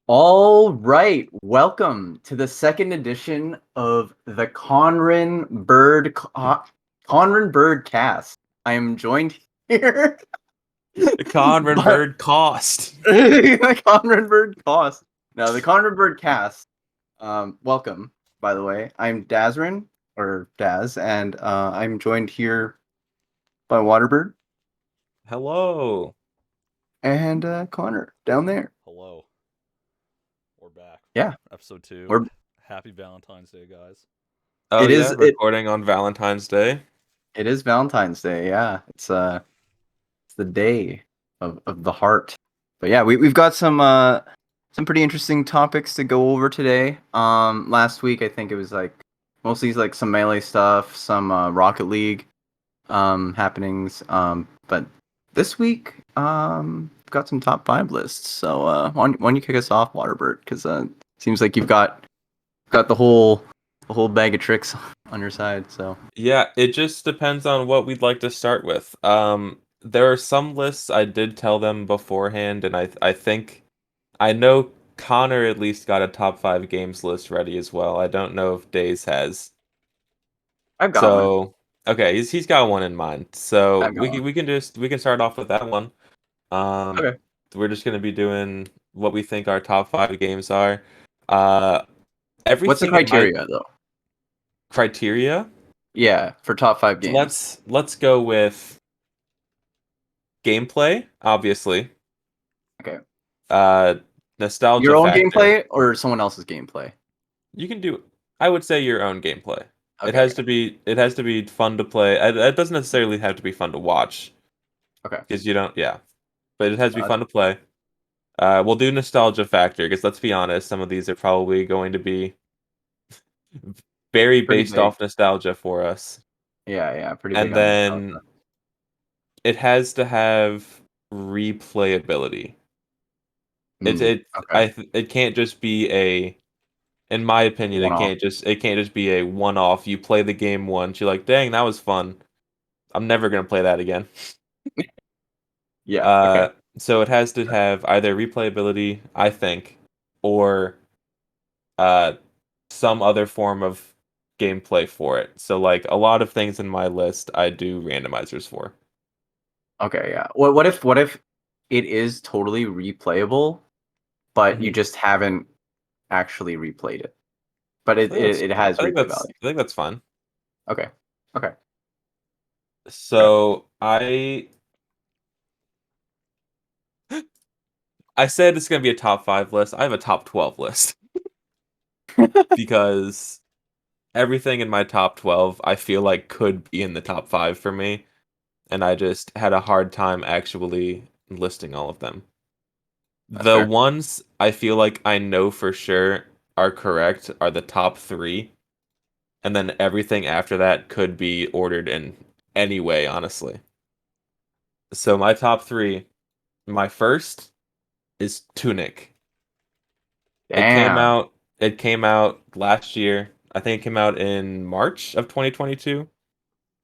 All right, welcome to the second edition of the CawnrinBird cast. I am joined here The by CawnrinBird cost. the CawnrinBird cast. No, the CawnrinBird cast. Welcome, by the way. I'm Dazrin or Daz, and I'm joined here by Waterbird Hello. and Connor down there. Hello. We're back. Yeah, Episode 2. we're Happy Valentine's Day, guys. Oh it yeah, is it recording on Valentine's Day. it is Valentine's Day. Yeah, it's the day of the heart. But yeah, we've got some pretty interesting topics to go over today. Last week I think it was like mostly like some melee stuff, some Rocket League happenings. But this week got some top 5 lists. So why don't you kick us off, Waterbird? Because seems like you've got the whole bag of tricks on your side. So Yeah, it just depends on what we'd like to start with. There are some lists I did tell them beforehand, and I think I know Connor at least got a top 5 games list ready as well. I don't know if Days has. I've got one. So okay, he's got one in mind. So I've got one. we can start off with that one. Um, Okay. we're just gonna be doing what we think our top 5 games are. Uh, What's the everything in my criteria though? criteria. Yeah, for top 5 games. Let's go with gameplay, obviously. Okay. Uh, nostalgia Your own factor. gameplay or someone else's gameplay? You can do, I would say, your own gameplay. Okay, okay, It has to be fun to play. It doesn't necessarily have to be fun to watch okay. because you don't, yeah. But it has to be Uh, fun to play. We'll do nostalgia factor because let's be honest, some of these are probably going to be very Pretty based big. off nostalgia for us. Yeah, pretty big And on nostalgia. then it has to have replayability. Okay. It can't just be a, in my opinion, One off. it can't just be a one off. You play the game once, you're like, dang, that was fun. I'm never gonna play that again. Yeah, okay. Uh, so it has to have either replayability, I think, or uh some other form of gameplay for it. So like a lot of things in my list I do randomizers for. Okay, yeah. What if it is totally replayable, but you Mhm. just haven't actually replayed it? But it has replay value. I think that's fine. Okay. Okay. So I said it's gonna be a top 5 list. I have a top 12 list because everything in my top 12 I feel like could be in the top 5 for me, and I just had a hard time actually listing all of them. That's The fair. ones I feel like I know for sure are correct are the top 3, and then everything after that could be ordered in any way, honestly. So my top 3, my first is Tunic. Damn. It came out last year. I think it came out in March of 2022,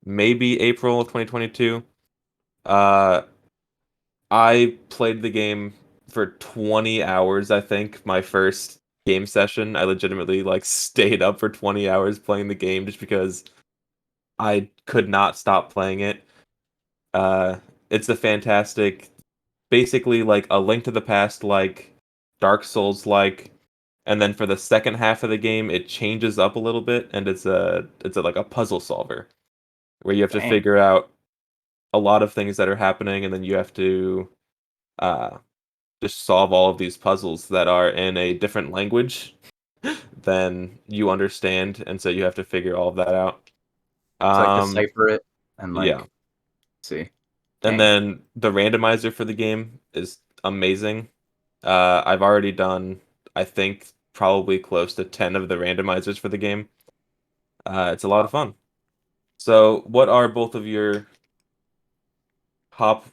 maybe April of 2022. Uh I played the game for 20 hours, I think, my first game session. I legitimately like stayed up for 20 hours playing the game just because I could not stop playing it. Uh it's a fantastic, basically like a Link to the Past like, Dark Souls like, and then for the second half of the game it changes up a little bit and it's a like a puzzle solver where you have to Dang. figure out a lot of things that are happening, and then you have to uh just solve all of these puzzles that are in a different language than you understand, and so you have to figure all of that out. So like Um, decipher it and yeah. like see. And Dang. then the randomizer for the game is amazing. I've already done, I think, probably close to 10 of the randomizers for the game. It's a lot of fun. So, what are both of your top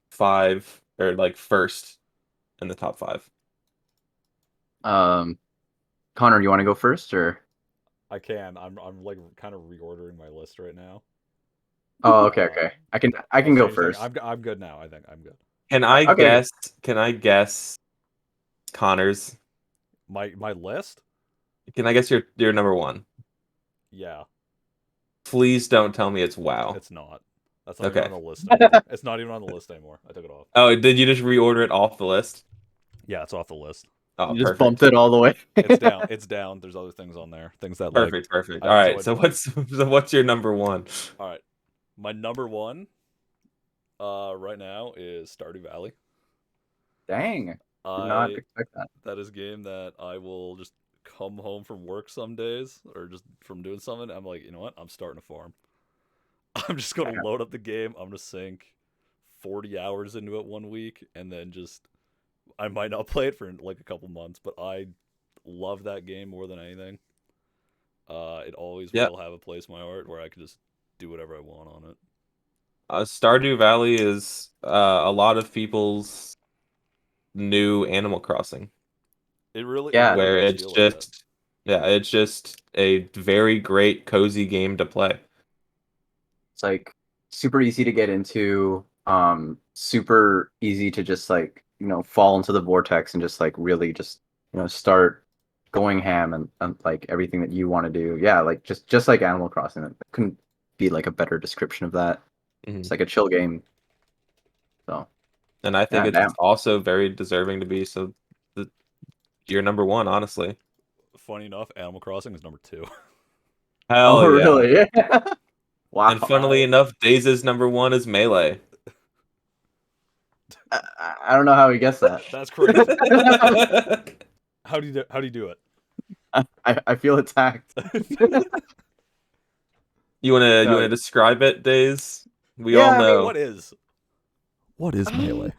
5, or like first in the top 5? Um Connor, do you want to go first or I can. I'm like kind of reordering my list right now. Oh, okay, Uh, okay. I can I've go changed things. first. I'm good now. I think I'm good. Can Okay, okay. Can I guess Connor's? My list? Can I guess your number one? Yeah, Please don't tell me it's WoW. it's not. That's not even Okay. on the list anymore. It's not even on the list anymore. I took it off. Oh, did you just reorder it off the list? Yeah, it's off the list. Oh, You just perfect. bumped it all the way. It's down. It's down. There's other things on there. Things that like Perfect. I All right. enjoyed So playing. what's your number one? All right. My number one right now is Stardew Valley. Dang. Did not I expect that. That is a game that I will just come home from work some days or just from doing something. I'm like, you know what? I'm starting a farm. I'm just gonna Damn. load up the game. I'm gonna sink 40 hours into it one week, and then just I might not play it for like a couple months, but I love that game more than anything. It always Yeah. will have a place in my heart where I can just do whatever I want on it. Stardew Valley is a lot of people's new Animal Crossing, It Yeah. really where does it's feel like that. just yeah, it's just a very great cozy game to play. It's like super easy to get into, super easy to just like, fall into the vortex and just like really just, start going ham and like everything that you want to do. Yeah, like just like Animal Crossing. It couldn't be like a better description of that. Mhm. It's like a chill game. So And I think yeah, it's damn. also very deserving to be the, your number one, honestly. Funny enough, Animal Crossing is number 2. Oh Hell yeah. really? And Wow. funnily enough, Days' number one is Melee. I don't know how he guessed that. That's crazy. How do you do I feel attacked. it? You wanna No, describe it, Days? We all yeah, I mean, know. What is melee?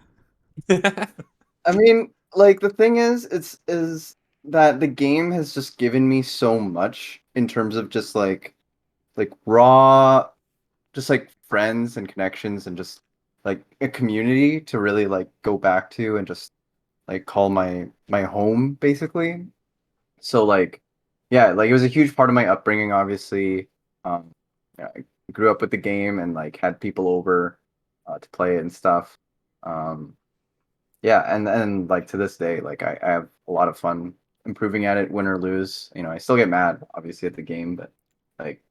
I mean, like the thing is that the game has just given me so much in terms of just like raw, just like friends and connections and just like a community to really like go back to and just like call my home basically. So like yeah, like it was a huge part of my upbringing obviously. Yeah, I grew up with the game and like had people over to play it and stuff. Um yeah, and like to this day, like I have a lot of fun improving at it, win or lose. I still get mad, obviously, at the game, but like,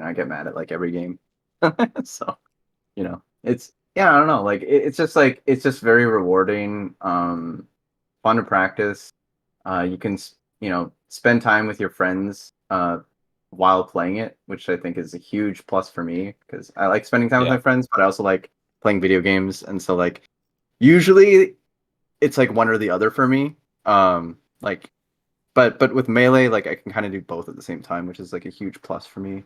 I get mad at like every game. So, it's yeah, I don't know. Like it's just like it's just very rewarding, fun to practice. You can spend time with your friends while playing it, which I think is a huge plus for me because I like spending time with Yeah. my friends, but I also like playing video games, and so like usually it's like one or the other for me. Like, but with melee, like I can kind of do both at the same time, which is like a huge plus for me.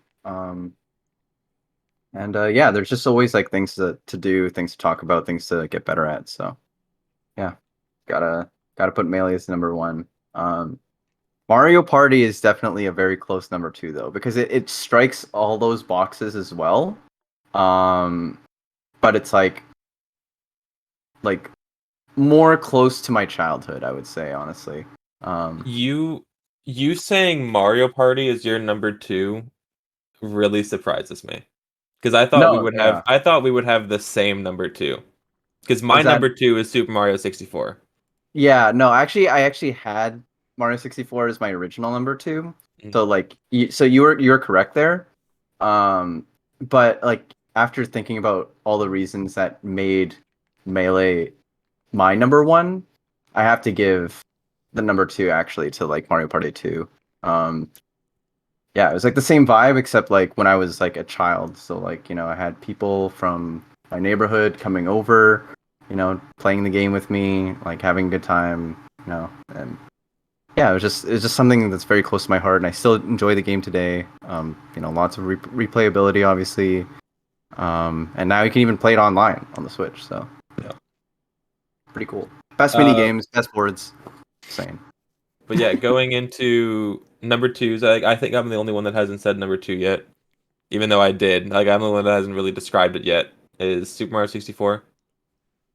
And yeah, there's just always like things to do, things to talk about, things to get better at. So yeah, gotta put melee as number one. Mario Party is definitely a very close number two though, because it strikes all those boxes as well. Um, but it's like more close to my childhood, I would say, honestly. Um, You saying Mario Party is your number two really surprises me. Because no, yeah. I thought we would have the same number two. Because my Was that number two is Super Mario 64. Yeah, no, actually I actually had Mario 64 as my original number two. Mm. So like so you were correct there. But like after thinking about all the reasons that made Melee my number one, I have to give the number two actually to like Mario Party 2. Um yeah, it was like the same vibe except like when I was like a child. So like, I had people from my neighborhood coming over, playing the game with me, like having a good time, and yeah, it was just something that's very close to my heart, and I still enjoy the game today. Lots of replayability, obviously, and now you can even play it online on the Switch. So Yeah. pretty cool. Best mini Uh, games, best boards. Same. but yeah, going into number twos, I think I'm the only one that hasn't said number two yet. Even though I did. Like, I'm the one that hasn't really described it yet. Is Super Mario 64.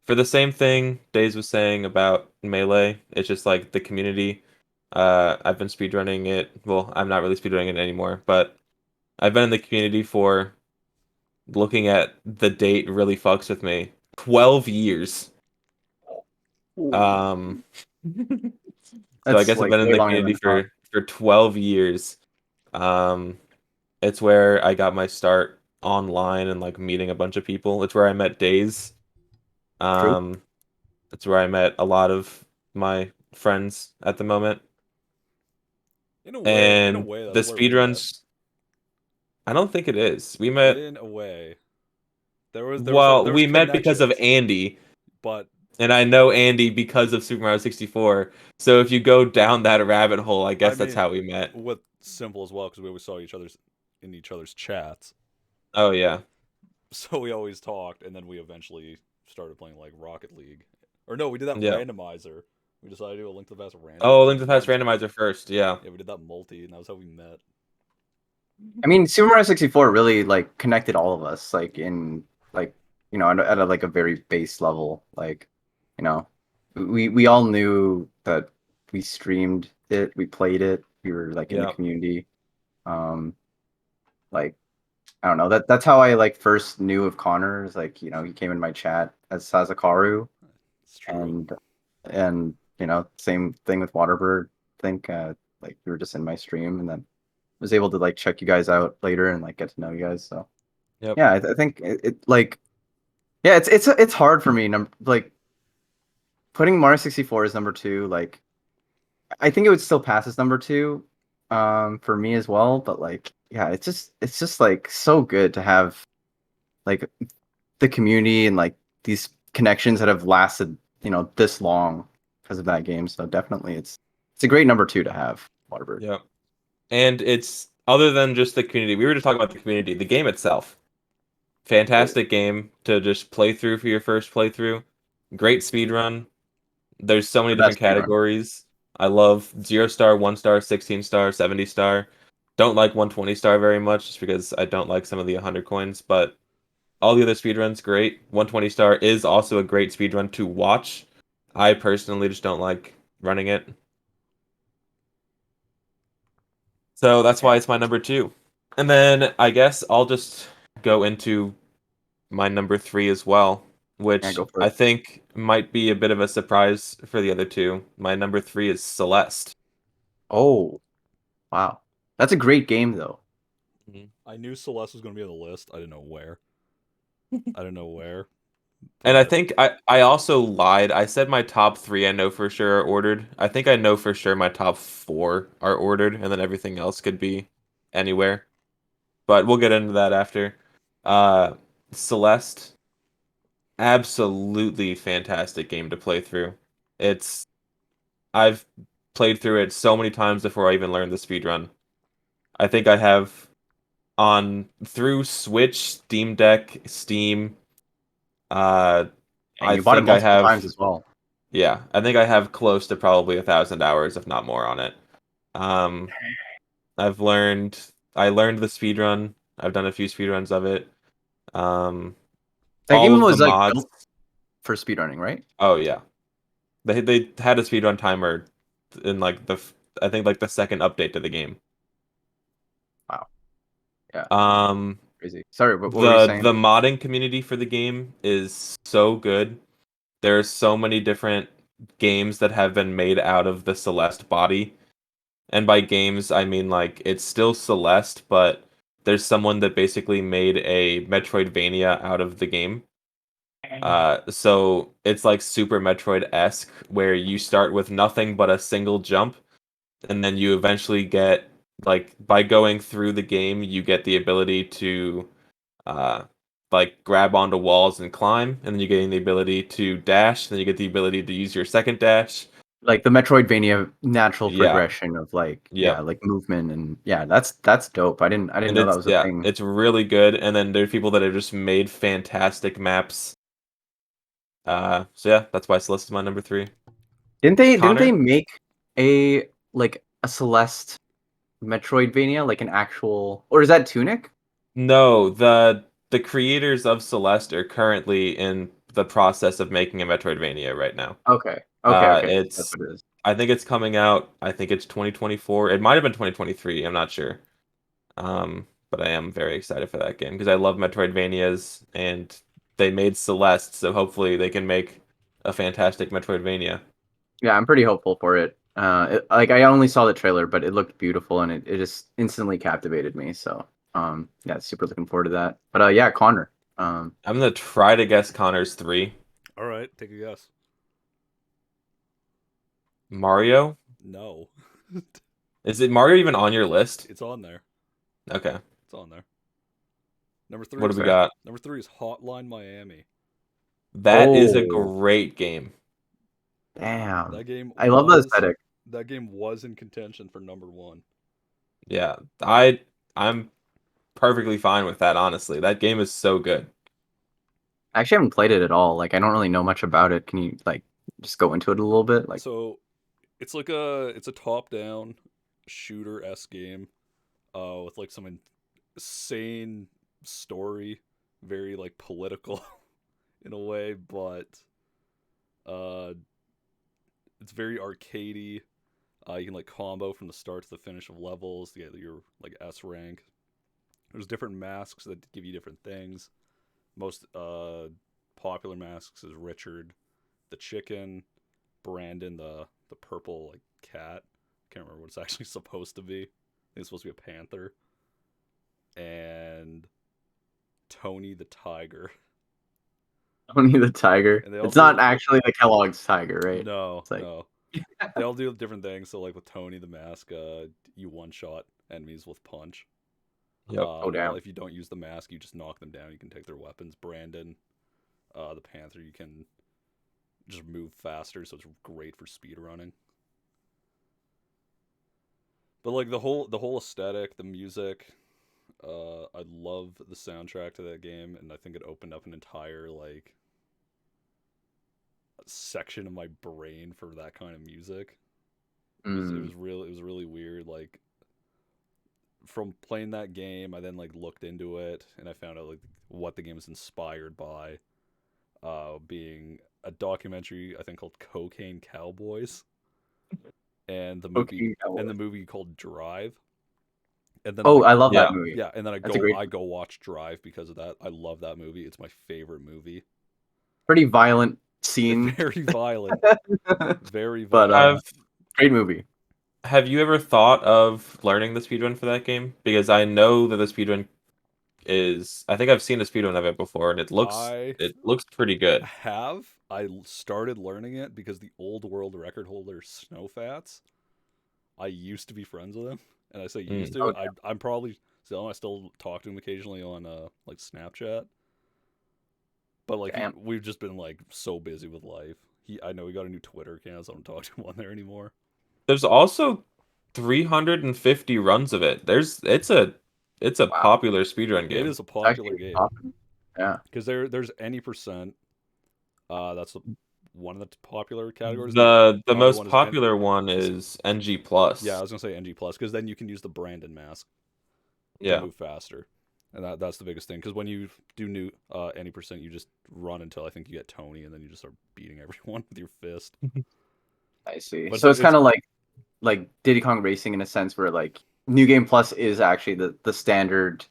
For the same thing Days was saying about Melee, it's just like the community. I've been speedrunning it. Well, I'm not really speedrunning it anymore, but I've been in the community for looking at the date really fucks with me. 12 years. Um So I That's guess I've like been in way the longer than community I thought. for 12 years. Um, it's where I got my start online and like meeting a bunch of people. It's where I met Days. True. Um, it's where I met a lot of my friends at the moment. In a And way, the that's where we met. speedruns, I don't think it is. We met, In a way, well, there was we met because of connections, Andy, but and I know Andy because of Super Mario 64. So if you go down that rabbit hole, I I guess that's mean, how we met. with simple as well because we always saw each other's chats, Oh yeah. so we always talked, and then we eventually started playing like Rocket League, or no, we did that Yeah. randomizer. We decided to do a Link to the Past Oh, randomizer. Link to the Past randomizer first. Yeah. Yeah, we did that multi, and that was how we met. I mean, Super Mario 64 really like connected all of us, like in like at a, like a very base level. Like, you know, we all knew that we streamed it, we played it, we were like in the Yeah. community. Like I don't know, that's how I like first knew of Connor. Is like he came in my chat as Sazakaru, It's true. and same thing with Waterbird. I think like we were just in my stream, and then was able to like check you guys out later and like get to know you guys. So Yep. yeah, I think it like yeah, it's hard for me. Like putting Mario 64 as number two. Like I think it would still pass as number two, for me as well. But like yeah, it's just like so good to have like the community and like these connections that have lasted this long because of that game. So definitely it's a great number two to have, Waterbird. Yep. And it's other than just the community. We were just talking about the community. The game itself, fantastic game to just play through for your first playthrough. Great speed run. There's so many The different best speedrun. categories. I love 0 star, 1 star, 16 star, 70 star. Don't like 120 star very much just because I don't like some of the 100 coins, but all the other speedruns great. 120 star is also a great speedrun to watch. I personally just don't like running it. So that's why it's my number two. And then I guess I'll just go into my number three as well, Yeah, which go for I it. think might be a bit of a surprise for the other two. My number three is Celeste. Oh, wow. That's a great game though. Mhm. I knew Celeste was going to be on the list. I didn't know where. I didn't know where, And I but think I also lied. I said my top three I know for sure are ordered. I think I know for sure my top four are ordered, and then everything else could be anywhere. But we'll get into that after. Uh, Celeste, absolutely fantastic game to play through. It's I've played through it so many times before I even learned the speedrun. I think I have on through Switch, Steam Deck, Steam. Uh, And I you bought it think I multiple times have, as well. yeah, I think I have close to probably 1,000 hours, if not more, on it. Um, I've learned, I learned the speedrun. I've done a few speedruns of it. Um, That all game of the was like mods. built for speedrunning, right? Oh yeah, they had a speedrun timer in like I think like the second update to the game. Wow. Yeah, Um, crazy. Sorry, what were you the saying? modding community for the game is so good. There's so many different games that have been made out of the Celeste body. And by games, I mean like it's still Celeste, but there's someone that basically made a Metroidvania out of the game. So it's like Super Metroid-esque, where you start with nothing but a single jump, and then you eventually get like by going through the game, you get the ability to uh like grab onto walls and climb, and then you gain the ability to dash, then you get the ability to use your second dash. Like the Metroidvania natural Yeah, progression of like yeah, yep. like movement and yeah, that's dope. I didn't And know that was a yeah, thing. it's really good. And then there's people that have just made fantastic maps. So yeah, that's why Celeste is my number three. Didn't they Connor? make a like a Celeste Metroidvania, like an actual, or is that Tunic? No, the creators of Celeste are currently in the process of making a Metroidvania right now. Okay. Okay. That's It's what it is. I think it's coming out. I think it's 2024. It might have been 2023. I'm not sure. But I am very excited for that game because I love Metroidvanias and they made Celeste, so hopefully they can make a fantastic Metroidvania. Yeah, I'm pretty hopeful for it. Like I only saw the trailer, but it looked beautiful and it just instantly captivated me. So yeah, super looking forward to that. But yeah, Connor. I'm gonna try to guess Connor's 3. All right, take a guess. Mario? No, Is it Mario even on your list? it's on there. Okay. It's on there. Number three. What do Is, we got? number 3 is Hotline Miami. That is a Oh. great game. Damn. That game I love the was aesthetic. that game was in contention for number 1. Yeah. I'm perfectly fine with that, honestly. That game is so good. I actually haven't played it at all. Like I don't really know much about it. Can you like just go into it a little bit? Like So it's a top-down shooter-esque game, with like some insane story, very like political in a way, but uh, it's very arcadey. You can like combo from the start to the finish of levels to get your like S rank. There's different masks that give you different things. Most popular masks is Richard, the chicken, Brandon, the purple like cat. Can't remember what it's actually supposed to be. I think it's supposed to be a panther. And Tony the tiger. Tony the Tiger. And they It's also not actually the Kellogg's Tiger, right? no, It's like no. They all do different things. So like with Tony the mask, you one shot enemies with punch. Yep. Oh, damn. While if you don't use the mask, you just knock them down. You can take their weapons. Brandon, the panther, you can just move faster, so it's great for speed running. But like the whole aesthetic, the music, I love the soundtrack to that game, and I think it opened up an entire like section of my brain for that kind of music. It was really weird. Like from playing that game, I then like looked into it and I found out like what the game is inspired by, being a documentary I think called Cocaine Cowboys, and the movie Okay, and the movie called Drive. And then Oh, like I love Yeah. that movie. yeah, and then That's a great I go watch Drive because of that. I love that movie. It's my favorite movie. pretty violent scene. Very violent. Very But violent. great movie. Have you ever thought of learning the speedrun for that game? Because I know that the speedrun I think I've seen a speedrun of it before, and it I looks pretty good. I started learning it because the old world record holder Snowfats, I used to be friends with him, and I say used to. Okay. I'm probably still. I still talk to him occasionally on like Snapchat, but like Damn. we've just been like so busy with life. I know he got a new Twitter account, so I don't talk to him on there anymore. There's also 350 runs of it. It's a Wow. popular speedrun It game. is a It's popular actually game awesome. Yeah. because there's any percent. That's one of the popular categories. The other most one is popular one is NG plus. yeah, I was gonna say NG plus because then you can use the Brandon mask to Yeah. move faster, and that's the biggest thing. Because when you do new any percent, you just run until I think you get Tony, and then you just start beating everyone with your fist. I see. But So it's kind of like Diddy Kong Racing in a sense where like New Game Plus is actually the standard,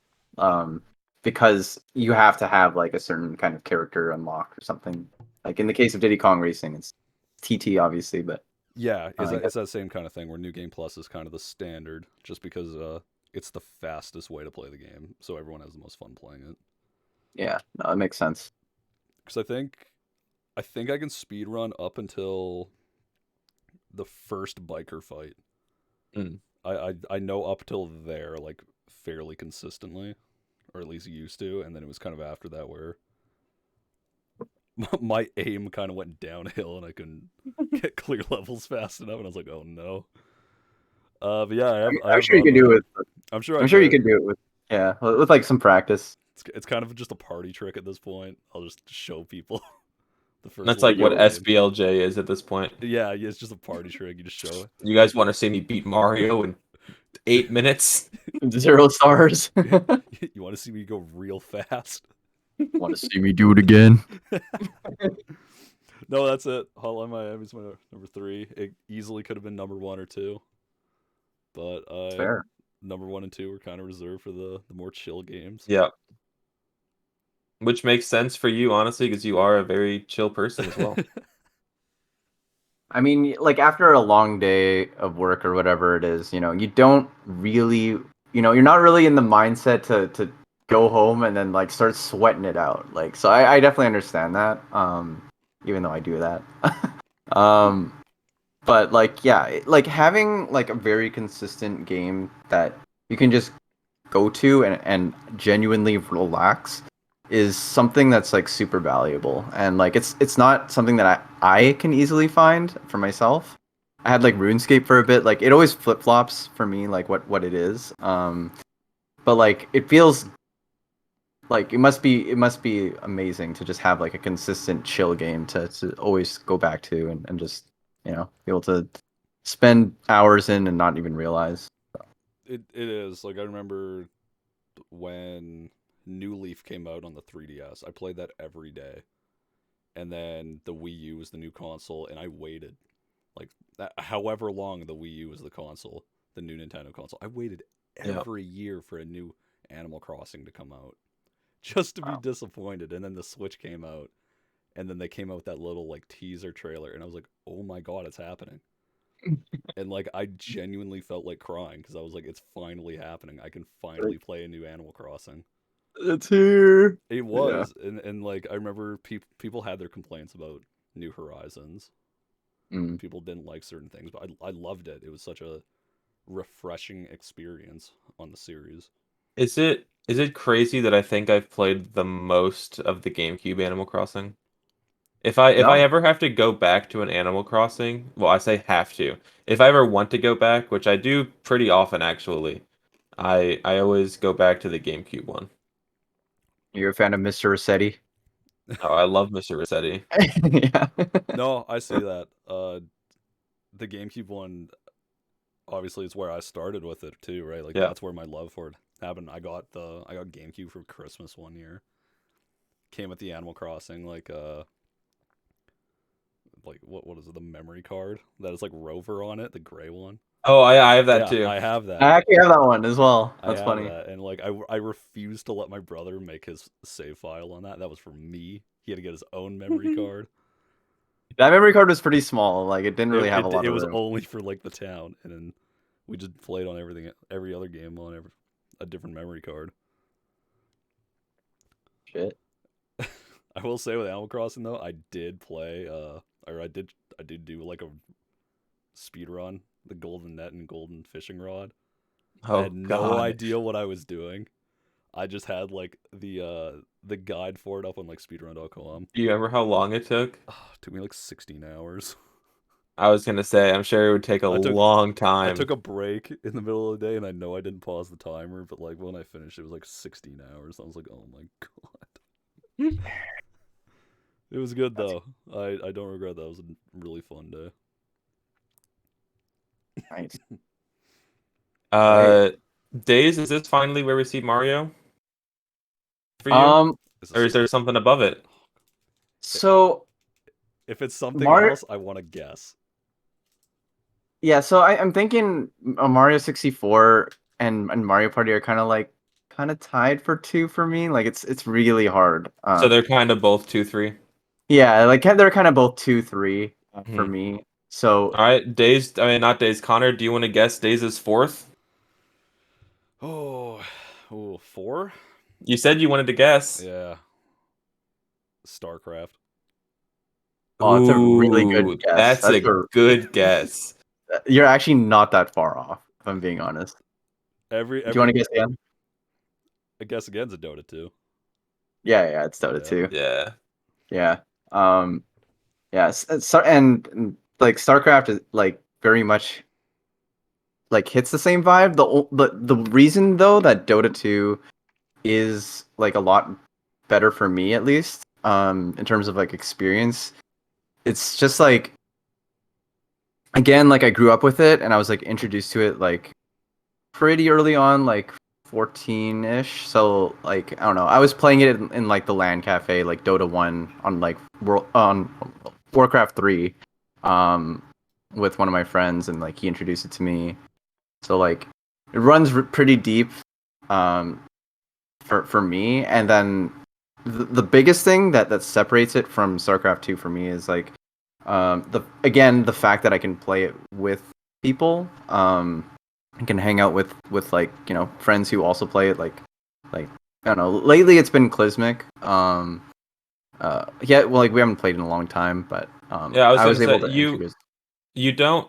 because you have to have like a certain kind of character unlocked or something. Like in the case of Diddy Kong Racing, it's TT obviously, but Yeah, I it's that same kind of thing where New Game Plus is kind of the standard, just because it's the fastest way to play the game, so everyone has the most fun playing it. yeah, no, it makes sense. Because I think I can speed run up until the first biker fight. Mm. I know up till there like fairly consistently, or at least used to, and then it was kind of after that where my aim kind of went downhill and I couldn't get clear levels fast enough, and I was like, oh no. But yeah, I'm sure you can do it. I'm sure I'm sure you can do it with with like some practice. It's kind of just a party trick at this point. I'll just show people the first. That's like level what of the game. SBLJ is at this point. Yeah, it's just a party trick. You just show it. You guys want to see me beat Mario in 8 minutes? 0 stars. You want to see me go real fast? Want to see me do it again? No, that's it. Hotline Miami's my number 3. It easily could have been number 1 or 2, but Fair. number 1 and 2 were kind of reserved for the more chill games. Yeah. Which makes sense for you, honestly, because you are a very chill person as well. I mean, like after a long day of work or whatever it is, you don't really, you're not really in the mindset to go home and then like start sweating it out. Like, so I definitely understand that. Even though I do that. um, but like, yeah, like having like a very consistent game that you can just go to and genuinely relax is something that's like super valuable, and like it's not something that I can easily find for myself. I had like RuneScape for a bit. Like it always flip-flops for me, like what it is. But like it feels like it must be amazing to just have like a consistent chill game to always go back to, and just be able to spend hours in and not even realize. It is like I remember when New Leaf came out on the 3DS. I played that every day, and then the Wii U was the new console, and I waited like however long the Wii U was the console, the new Nintendo console. I waited Yeah. every year for a new Animal Crossing to come out, just to be Wow. disappointed. And then the Switch came out, and then they came out with that little like teaser trailer, and I was like, "Oh my god, it's happening!" And like I genuinely felt like crying because I was like, "It's finally happening! I can finally play a new Animal Crossing." It's here. It Yeah. was, and like I remember people had their complaints about New Horizons. Mm. People didn't like certain things, but I loved it. It was such a refreshing experience on the series. Is it crazy that I think I've played the most of the GameCube Animal Crossing? If I No, ever have to go back to an Animal Crossing, well, I say have to. If I ever want to go back, which I do pretty often actually, I always go back to the GameCube one. you're a fan of Mr. Rossetti. Oh, I love Mr. Rossetti. Yeah. No, I see that. The GameCube one, obviously, it's where I started with it too, right? Like Yeah. that's where my love for it happened. I got GameCube for Christmas one year. Came with the Animal Crossing, like what is it? The memory card that is like Rover on it, the gray one. Oh, I have that Yeah, too. I have I that. actually have that one as well. I That's have funny. that, and like I refused to let my brother make his save file on that. That was for me. He had to get his own memory card. That memory card was pretty small. Like it didn't really have a lot It of was room. only for like the town, and then we just played on every other game on a different memory card. Shit. I will say with Animal Crossing though, I did play or I did do like a speed run, the golden net and golden fishing rod. I Oh had no God. idea what I was doing. I just had like the guide for it up on like speedrun.com. Do you remember how long it took? It took me like 16 hours. I was gonna say, I'm sure it would take a I took long I time. took a break in the middle of the day, and I know I didn't pause the timer, but like when I finished, it was like 16 hours. I was like, oh my god. It was good That's though. I don't regret that. It was a really fun day. nice. Right. Uh, Days, is this finally where we see Mario for you? Um. Is Or this is there something above it? So if it's something Mario. else, I want to guess. Yeah. So I'm thinking Mario 64 and Mario Party are kind of tied for two for me. Like it's really hard. So they're kind of both 2-3. Yeah. Like they're kind of both 2, 3 for Hmm. me. So All right, Days. I mean, not Days. Connor, do you want to guess Days is fourth? Oh, oh, 4? You said you wanted to guess. Yeah. StarCraft. oh, it's a really good Ooh, guess. that's a good guess. You're actually not that far off, if I'm being honest. Do you want to Every guess again? I guess again's a Dota 2. Yeah, it's Dota Yeah. 2. Yeah. Yeah. Um, yeah, and like StarCraft is like very much like hits the same vibe. The reason though that Dota 2 is like a lot better for me at least, in terms of like experience, it's just like again, like I grew up with it and I was like introduced to it like pretty early on, like 14-ish. So like I don't know. I was playing it in like the LAN cafe, like Dota 1 on like World on Warcraft 3, um, with one of my friends, and like he introduced it to me. So like it runs pretty deep, um, for me. And then the biggest thing that separates it from StarCraft 2 for me is like The fact that I can play it with people, I can hang out with like friends who also play it. Like I don't know. Lately, it's been Clismic. Yeah, well, like we haven't played in a long time, but Yeah, I was I gonna was able say to introduce. you don't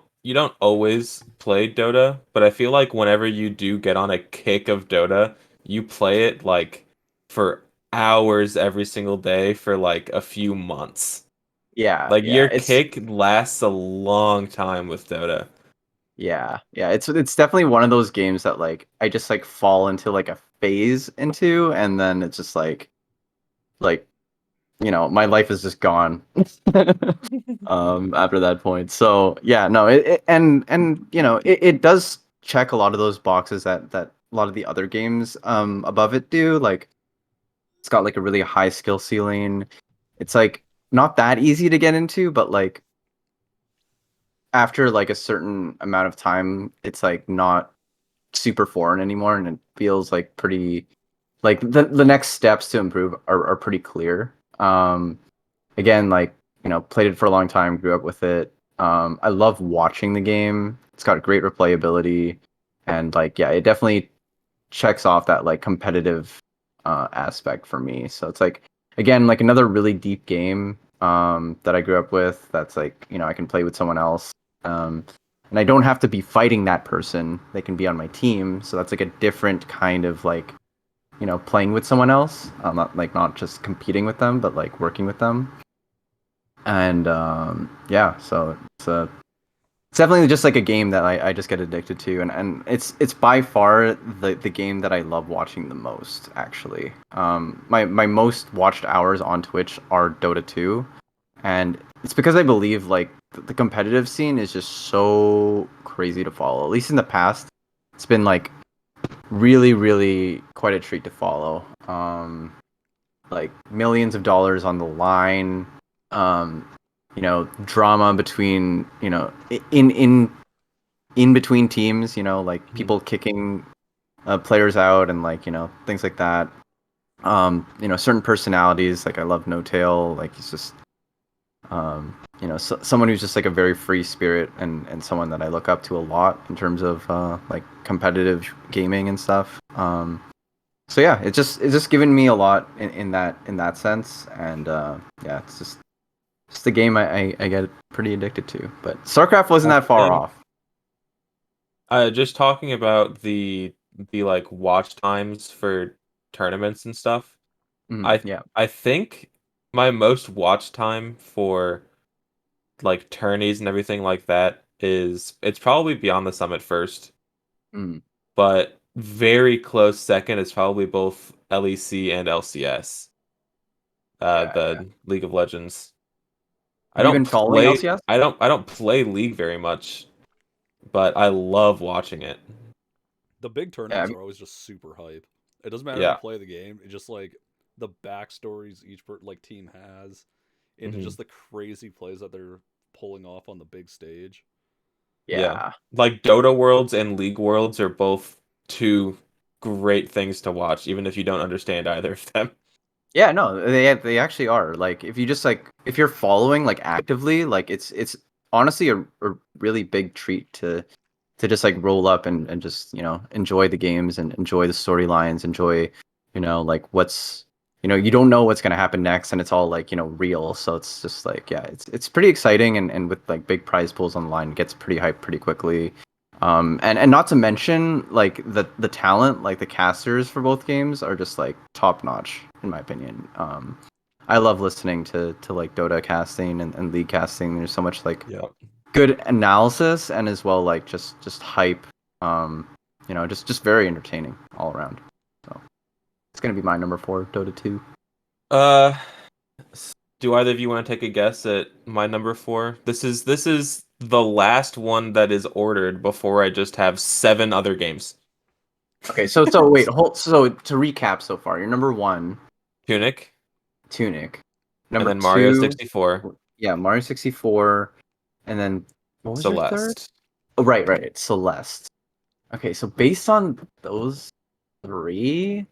always play Dota, but I feel like whenever you do get on a kick of Dota, you play it like for hours every single day for like a few months. Yeah, Like yeah, your kick lasts a long time with Dota. yeah. It's definitely one of those games that like I just like fall into like a phase into, and then it's just like my life is just gone after that point. So yeah, no, and it does check a lot of those boxes that a lot of the other games above it do. Like it's got like a really high skill ceiling. It's like not that easy to get into, but like after like a certain amount of time, it's like not super foreign anymore, and it feels like pretty like the next steps to improve are pretty clear. Again, like played it for a long time, grew up with it. I love watching the game. It's got great replayability, and like yeah, it definitely checks off that like competitive aspect for me. So it's like again like another really deep game that I grew up with. That's like I can play with someone else, and I don't have to be fighting that person. They can be on my team. So that's like a different kind of like playing with someone else. Not just competing with them, but like working with them. And yeah, so it's definitely just like a game that I just get addicted to, and it's by far the game that I love watching the most, actually. My most watched hours on Twitch are Dota 2, and it's because I believe like the competitive scene is just so crazy to follow. At least in the past, it's been like really, really quite a treat to follow. Like millions of dollars on the line, um, drama between, in between teams, like Mhm. people kicking players out and like, things like that. Certain personalities, like I love No Tail, like he's just, someone who's just like a very free spirit and someone that I look up to a lot in terms of like competitive gaming and stuff. So yeah, it's just given me a lot in that sense, and yeah, it's the game I get pretty addicted to. But StarCraft wasn't I that far think off. just talking about the like watch times for tournaments and stuff. I Yeah. I think my most watch time for like tourneys and everything like that is it's probably Beyond the Summit first, Mm, but very close second is probably both LEC and LCS, yeah, yeah. the League of Legends. I Have you don't been following play LCS? I don't play League very much, but I love watching it. The big Yeah. tournaments are always just super hype. It doesn't matter if you Yeah. play the game. It's just like the backstories each like team has into Hmm. just the crazy plays that they're pulling off on the big stage. Yeah. Yeah. Like Dota Worlds and League Worlds are both two great things to watch, even if you don't understand either of them. Yeah, no, they actually are. Like if you just like if you're following like actively, like it's honestly a really big treat to just like roll up and just enjoy the games and enjoy the storylines, enjoy like what's you don't know what's gonna happen next, and it's all like real. So it's just like yeah, it's pretty exciting, and with like big prize pools on the line, it gets pretty hyped pretty quickly. And not to mention like the talent, like the casters for both games are just like top notch in my opinion. I love listening to like Dota casting and League casting. There's so much like Yeah. good analysis and as well like just hype. Just very entertaining all around. So it's gonna be my number 4, Dota 2. Uh, do either of you want to take a guess at my number four? This is the last one that is ordered before I just have seven other games. Okay, so wait, hold. So to recap, so far, your number 1, Tunic, Tunic. and Number then Mario 2, 64, yeah, Mario 64, and then what was your third? Celeste. Oh, right, Celeste. Okay, so based on those 3,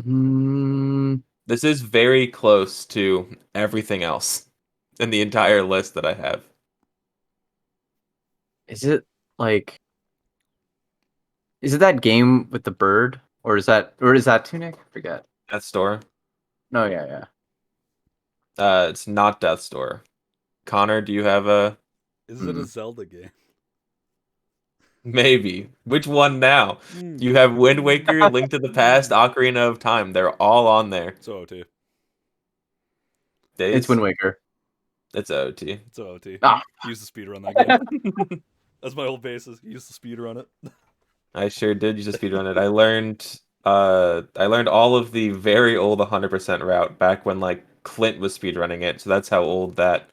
hmm, This is very close to everything else. in the entire list that I have. Is it like? Is it that game with the bird, or is that Tunic? I forget. Death Store. No, yeah. It's not Death Store. Connor, do you have a Is it a Zelda game? maybe? Which one now? Do you have Wind Waker, Link to the Past, Ocarina of Time? They're all on there. It's OT. It's Days? Wind Waker. It's OT. It's OT. Ah. Use the speedrun that game. That's my whole basis. Use the speedrun it. I sure did use a speedrun it. I learned all of the very old 100% route back when like Clint was speedrunning it. So that's how old that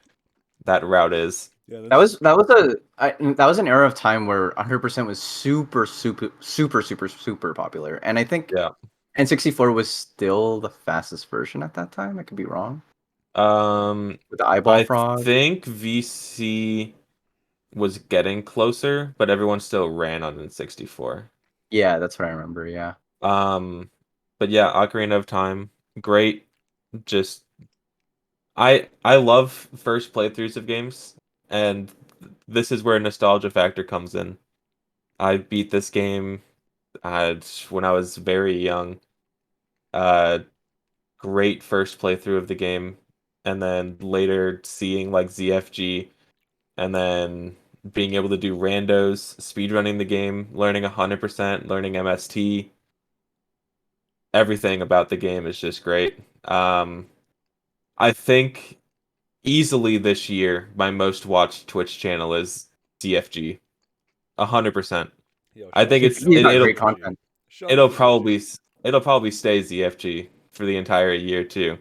route is. Yeah, That was an era of time where 100% was super popular, and I think Yeah. N64 was still the fastest version at that time. I could be wrong. With the eyeball I frog. think VC was getting closer, but everyone still ran on N64. Yeah, that's what I remember. Yeah. But yeah, Ocarina of Time, great. Just I love first playthroughs of games, and this is where nostalgia factor comes in. I beat this game when I was very young. Uh, Great first playthrough of the game, and then later seeing like ZFG, and then being able to do randos, speedrunning the game, learning 100%, learning MST. Everything about the game is just great. I think easily this year my most watched Twitch channel is ZFG. 100%. Yo, I shout think out He's to got it'll great ZFG. content. Shout out to ZFG. it'll probably stay ZFG for the entire year too.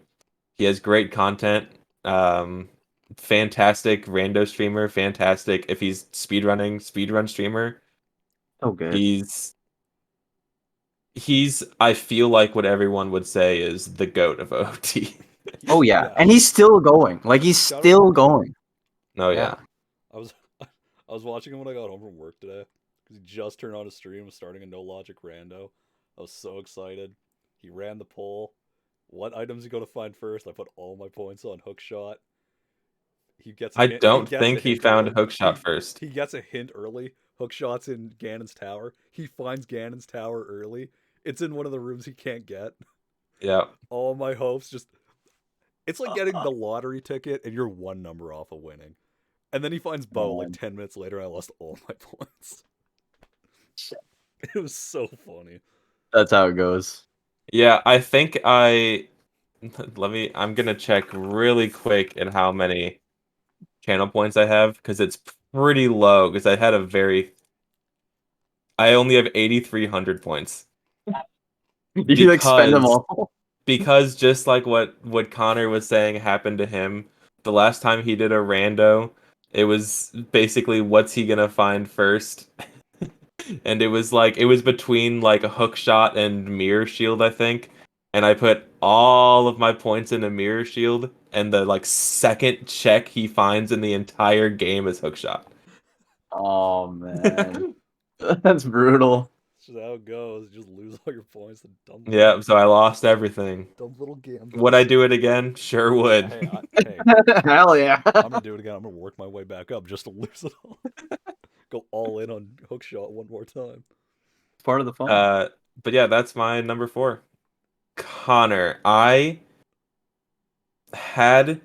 He has great content. Um, Fantastic rando streamer. Fantastic if he's speedrun streamer. So good. He's I feel like what everyone would say is the GOAT of OT. Oh yeah, and he's still going. Like he's Shout out still to- going. Oh yeah. I was I was watching him when I got home from work today because he just turned on his stream, was starting a no logic rando. I was so excited. He ran the poll. What items you going to find first? I put all my points on hookshot. He gets. A I hint, don't he gets think a he hint found early. hookshot first. He gets a hint early. Hookshot's in Ganon's tower. He finds Ganon's tower early. It's in one of the rooms he can't get. Yeah. All my hopes just. It's like getting the lottery ticket and you're one number off of winning. And then he finds Bo like 10 minutes later. And I lost all my points. It was so funny. That's how it goes. Yeah, I think I'm gonna check really quick at how many channel points I have because it's pretty low because I only have 8,300 points. You like spend them all. Because just like what Connor was saying happened to him the last time he did a rando, it was basically what's he gonna find first? And it was between like a hook shot and mirror shield, I think. And I put all of my points in a mirror shield, and the like second check he finds in the entire game is hook shot. Oh man, that's brutal. That's just how it goes. You just lose all your points. And dumb. Yeah, so I lost everything. Dumb little gambles. Would I do it again? Sure would. Hey, Hell yeah. I'm gonna do it again. I'm gonna work my way back up just to lose it all. Go all in on hookshot one more time. It's part of the fun. But yeah, that's my number 4. Connor, I had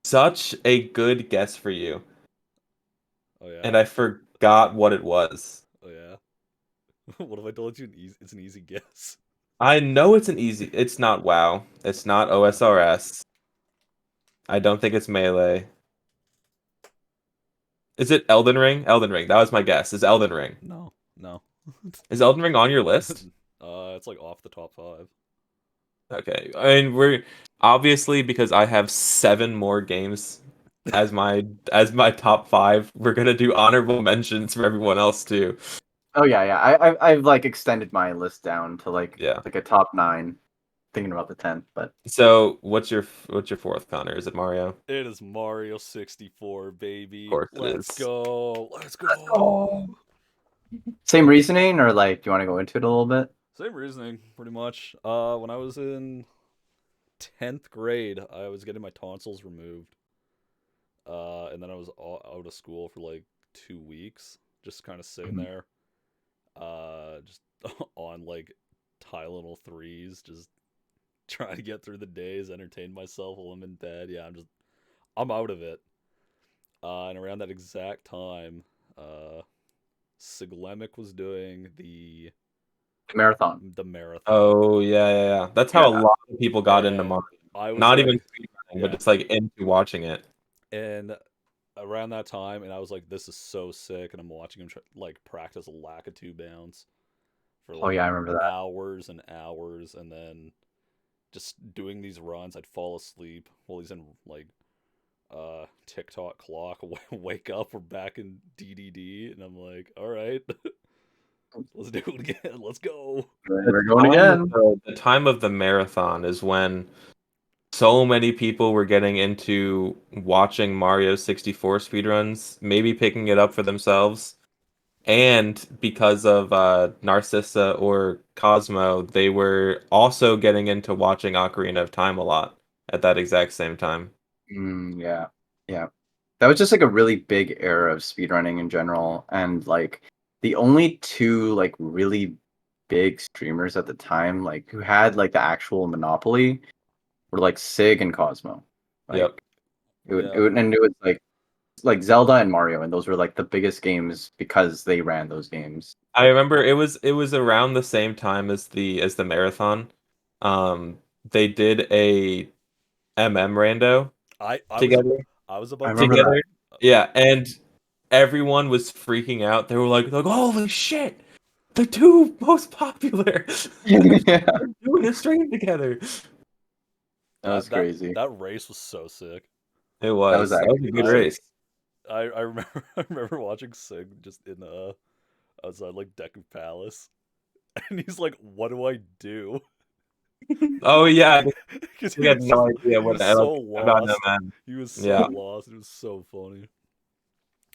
such a good guess for you. Oh yeah. And I forgot what it was. Oh yeah. What if I told you it's an easy guess? I know it's not WoW. It's not OSRS. I don't think it's Melee. Is it Elden Ring? Elden Ring. That was my guess. Is Elden Ring. No. Is Elden Ring on your list? It's like off the top 5. Okay. I mean, we're obviously because I have 7 more games as my top 5. We're gonna do honorable mentions for everyone else too. Oh yeah. I've like extended my list down to like a top 9, thinking about the 10th. But so what's your 4th, Connor? Is it Mario? It is Mario 64, baby. Of course Let's go. Let's go. Let's go. Same reasoning, or like, do you want to go into it a little bit? Same reasoning, pretty much. When I was in 10th grade, I was getting my tonsils removed. And then I was out of school for like 2 weeks, just kind of sitting Mhm. there, just on like Tylenol threes, just trying to get through the days, entertain myself while I'm in bed. Yeah, I'm out of it. And around that exact time, Siglemic was doing Marathon. the marathon. Oh yeah. That's how a Yeah. lot of people got into And Mario. I was Not even like, speedrunning, but yeah. just like into watching it. And around that time, and I was like, this is so sick. And I'm watching him like practice Lakitu bounce for Oh like yeah, I remember that. hours and hours, and then just doing these runs. I'd fall asleep while he's in like TikTok clock. Wake up, we're back in DDD, and I'm like, all right, let's do it again. Let's go. We're going again. The time of the marathon is when so many people were getting into watching Mario 64 speedruns, maybe picking it up for themselves. And because of Narcissa or Cosmo, they were also getting into watching Ocarina of Time a lot at that exact same time. Yeah, yeah. That was just like a really big era of speedrunning in general, and like the only two like really big streamers at the time, like who had like the actual monopoly, were like Sig and Cosmo. Yep. Like Yeah, and it was like Zelda and Mario, and those were like the biggest games because they ran those games. I remember it was around the same time as the marathon. They did a rando I was together. I was I about remember to. that. Together. Yeah, and everyone was freaking out. They were like, holy shit, the two most popular Yeah, are doing a stream together. that was crazy. That race was so sick. That was That was actually a good pretty I sick. race. I remember I remember watching Sig just in outside like Deku Palace, and he's like, "What do I do?" Oh yeah, Because we had no idea he what was so about him, lost. man. He was so Yeah, lost. It was so funny.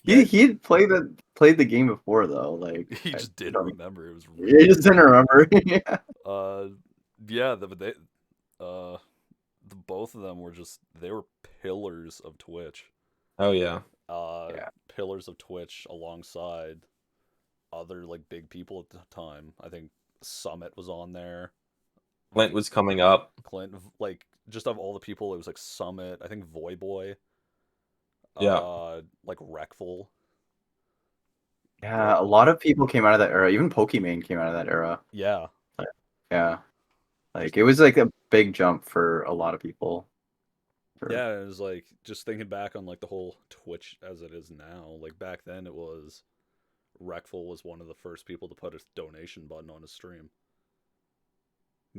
He Yeah, he'd played the game before though. Like he I just didn't don't, remember. It was he really just didn't funny. remember. Yeah. Uh, yeah, uh, the both of them were just they were pillars of Twitch. oh yeah. Yeah. Pillars of Twitch alongside other like big people at the time. I think Summit was on there. Clint was coming up. Clint, like just of all the people, it was like Summit. I think Voyboy, Yeah, like Wreckful. Yeah, Like a lot of people came out of that era. Even Pokimane came out of that era. yeah, Like, yeah, just like it was like a big jump for a lot of people. For yeah. It was like just thinking back on like the whole Twitch as it is now. Like back then, it was Wreckful was one of the first people to put a donation button on his stream.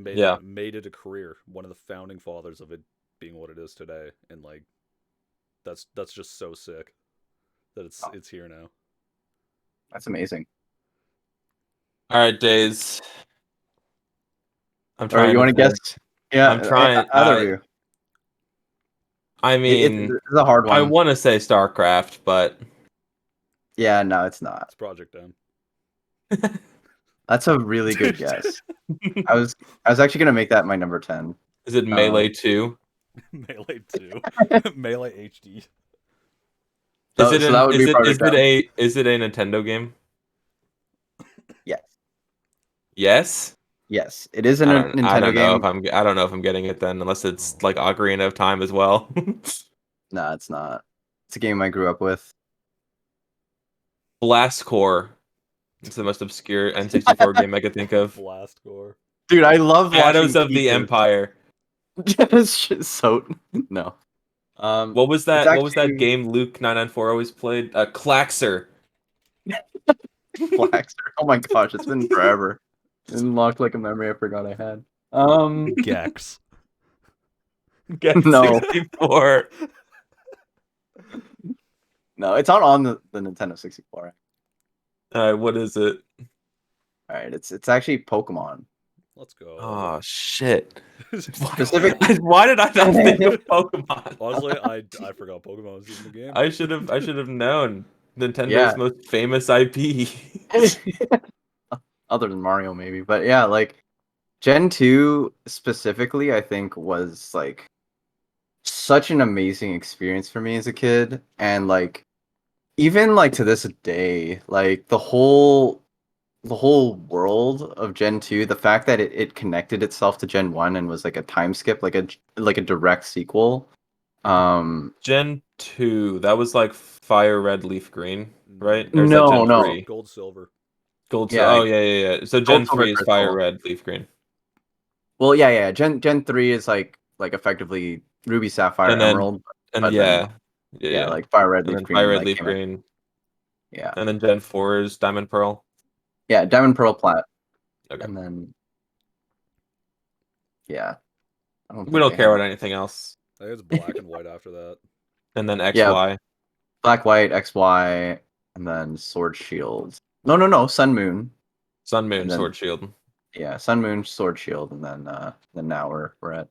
yeah. Made it a career. One of the founding fathers of it being what it is today, and like that's just so sick that oh, it's here now. that's amazing. All right, Days. I'm Or trying you to want to guess? think. I'm Yeah, trying. either of you. I It's mean, a hard I one. want to say StarCraft, but Yeah, no, it's not. It's Project M. That's a really good guess. I was actually gonna make that my number 10. is it Melee 2? Melee 2. Melee HD. So that would be Project M. Is it a Nintendo game? Yes, Yes. yes, it is a I Nintendo don't know game. if I don't know if I'm getting it then, unless it's like Ocarina of Time as well. No, it's not. It's a game I grew up with. Blast Core. It's the most obscure N64 game I could think of. Blast Core. Dude, I love Shadows watching of the people. Empire. Just so no. It's What was that actually game Luke 994 always played? Klaxer. Flaxer. Oh my gosh, it's been forever. It unlocked like a memory I forgot I had. Gex. Get No. 64. No, it's not on the Nintendo 64. What is it? All right, it's actually Pokemon. Let's go. Oh shit. Specific. Why did I not think of Pokemon? Honestly, I forgot Pokemon was in the game. I should have known Nintendo's Yeah. most famous IP. Other than Mario, maybe, but yeah, like Gen 2 specifically, I think was like such an amazing experience for me as a kid, and like even like to this day, like the whole world of Gen 2, the fact that it connected itself to Gen 1 and was like a time skip, like a direct sequel. Gen 2, that was like Fire Red Leaf Green, right? Or is that No, Gen no. 3? Gold, silver. Gold, Yeah, oh yeah. So Gold, Gen Silver, 3 is Fire Crystal. Red Leaf Green. Well, yeah. Gen 3 is like effectively Ruby, Sapphire, And then Emerald, and but then yeah, yeah. like Fire Red, And Leaf then Fire Green Red like Leaf came out. Green. Yeah. And then Gen 4 is Diamond Pearl. Yeah, Diamond, Pearl, Plat. Okay. And then yeah. I don't We think don't they care had about anything else. I think it's black and white after that. And then Yeah, XY. Black, White, XY, and then Sword, Shield. No, Sun, Moon. Sun, Moon, And then Sword, Shield. yeah, Sun, Moon, Sword, Shield, and then now we're at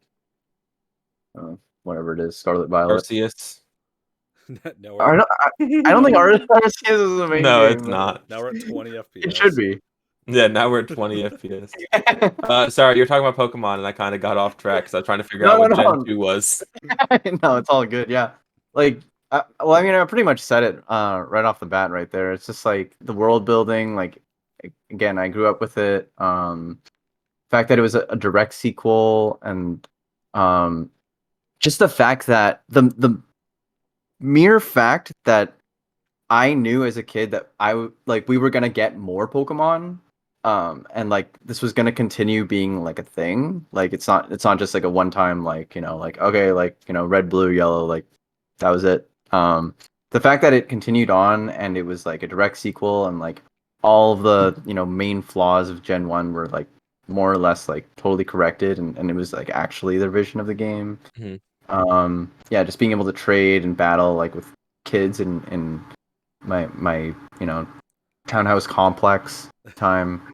whatever it is, Scarlet Violet. Arceus. now I we're don't, I don't think Arceus is the main No, game. it's not. now we're at 20 FPS. It should be. Yeah, now we're at 20 FPS. Sorry, you're talking about Pokemon, and I kind of got off track because I was trying to figure out No, what Gen no. 2 was. No, it's all good. Yeah, like, well, I mean, I pretty much said it right off the bat, right there. It's just like the world building. Like, again, I grew up with it. Fact that it was a direct sequel, and just the fact that the mere fact that I knew as a kid that like we were gonna get more Pokemon, and like this was gonna continue being like a thing. Like it's not just like a one time like like okay like red blue yellow like that was it. The fact that it continued on and it was like a direct sequel and like all of the main flaws of Gen 1 were like more or less like totally corrected and it was like actually their vision of the game. Mhm. Yeah, just being able to trade and battle like with kids and my townhouse complex time.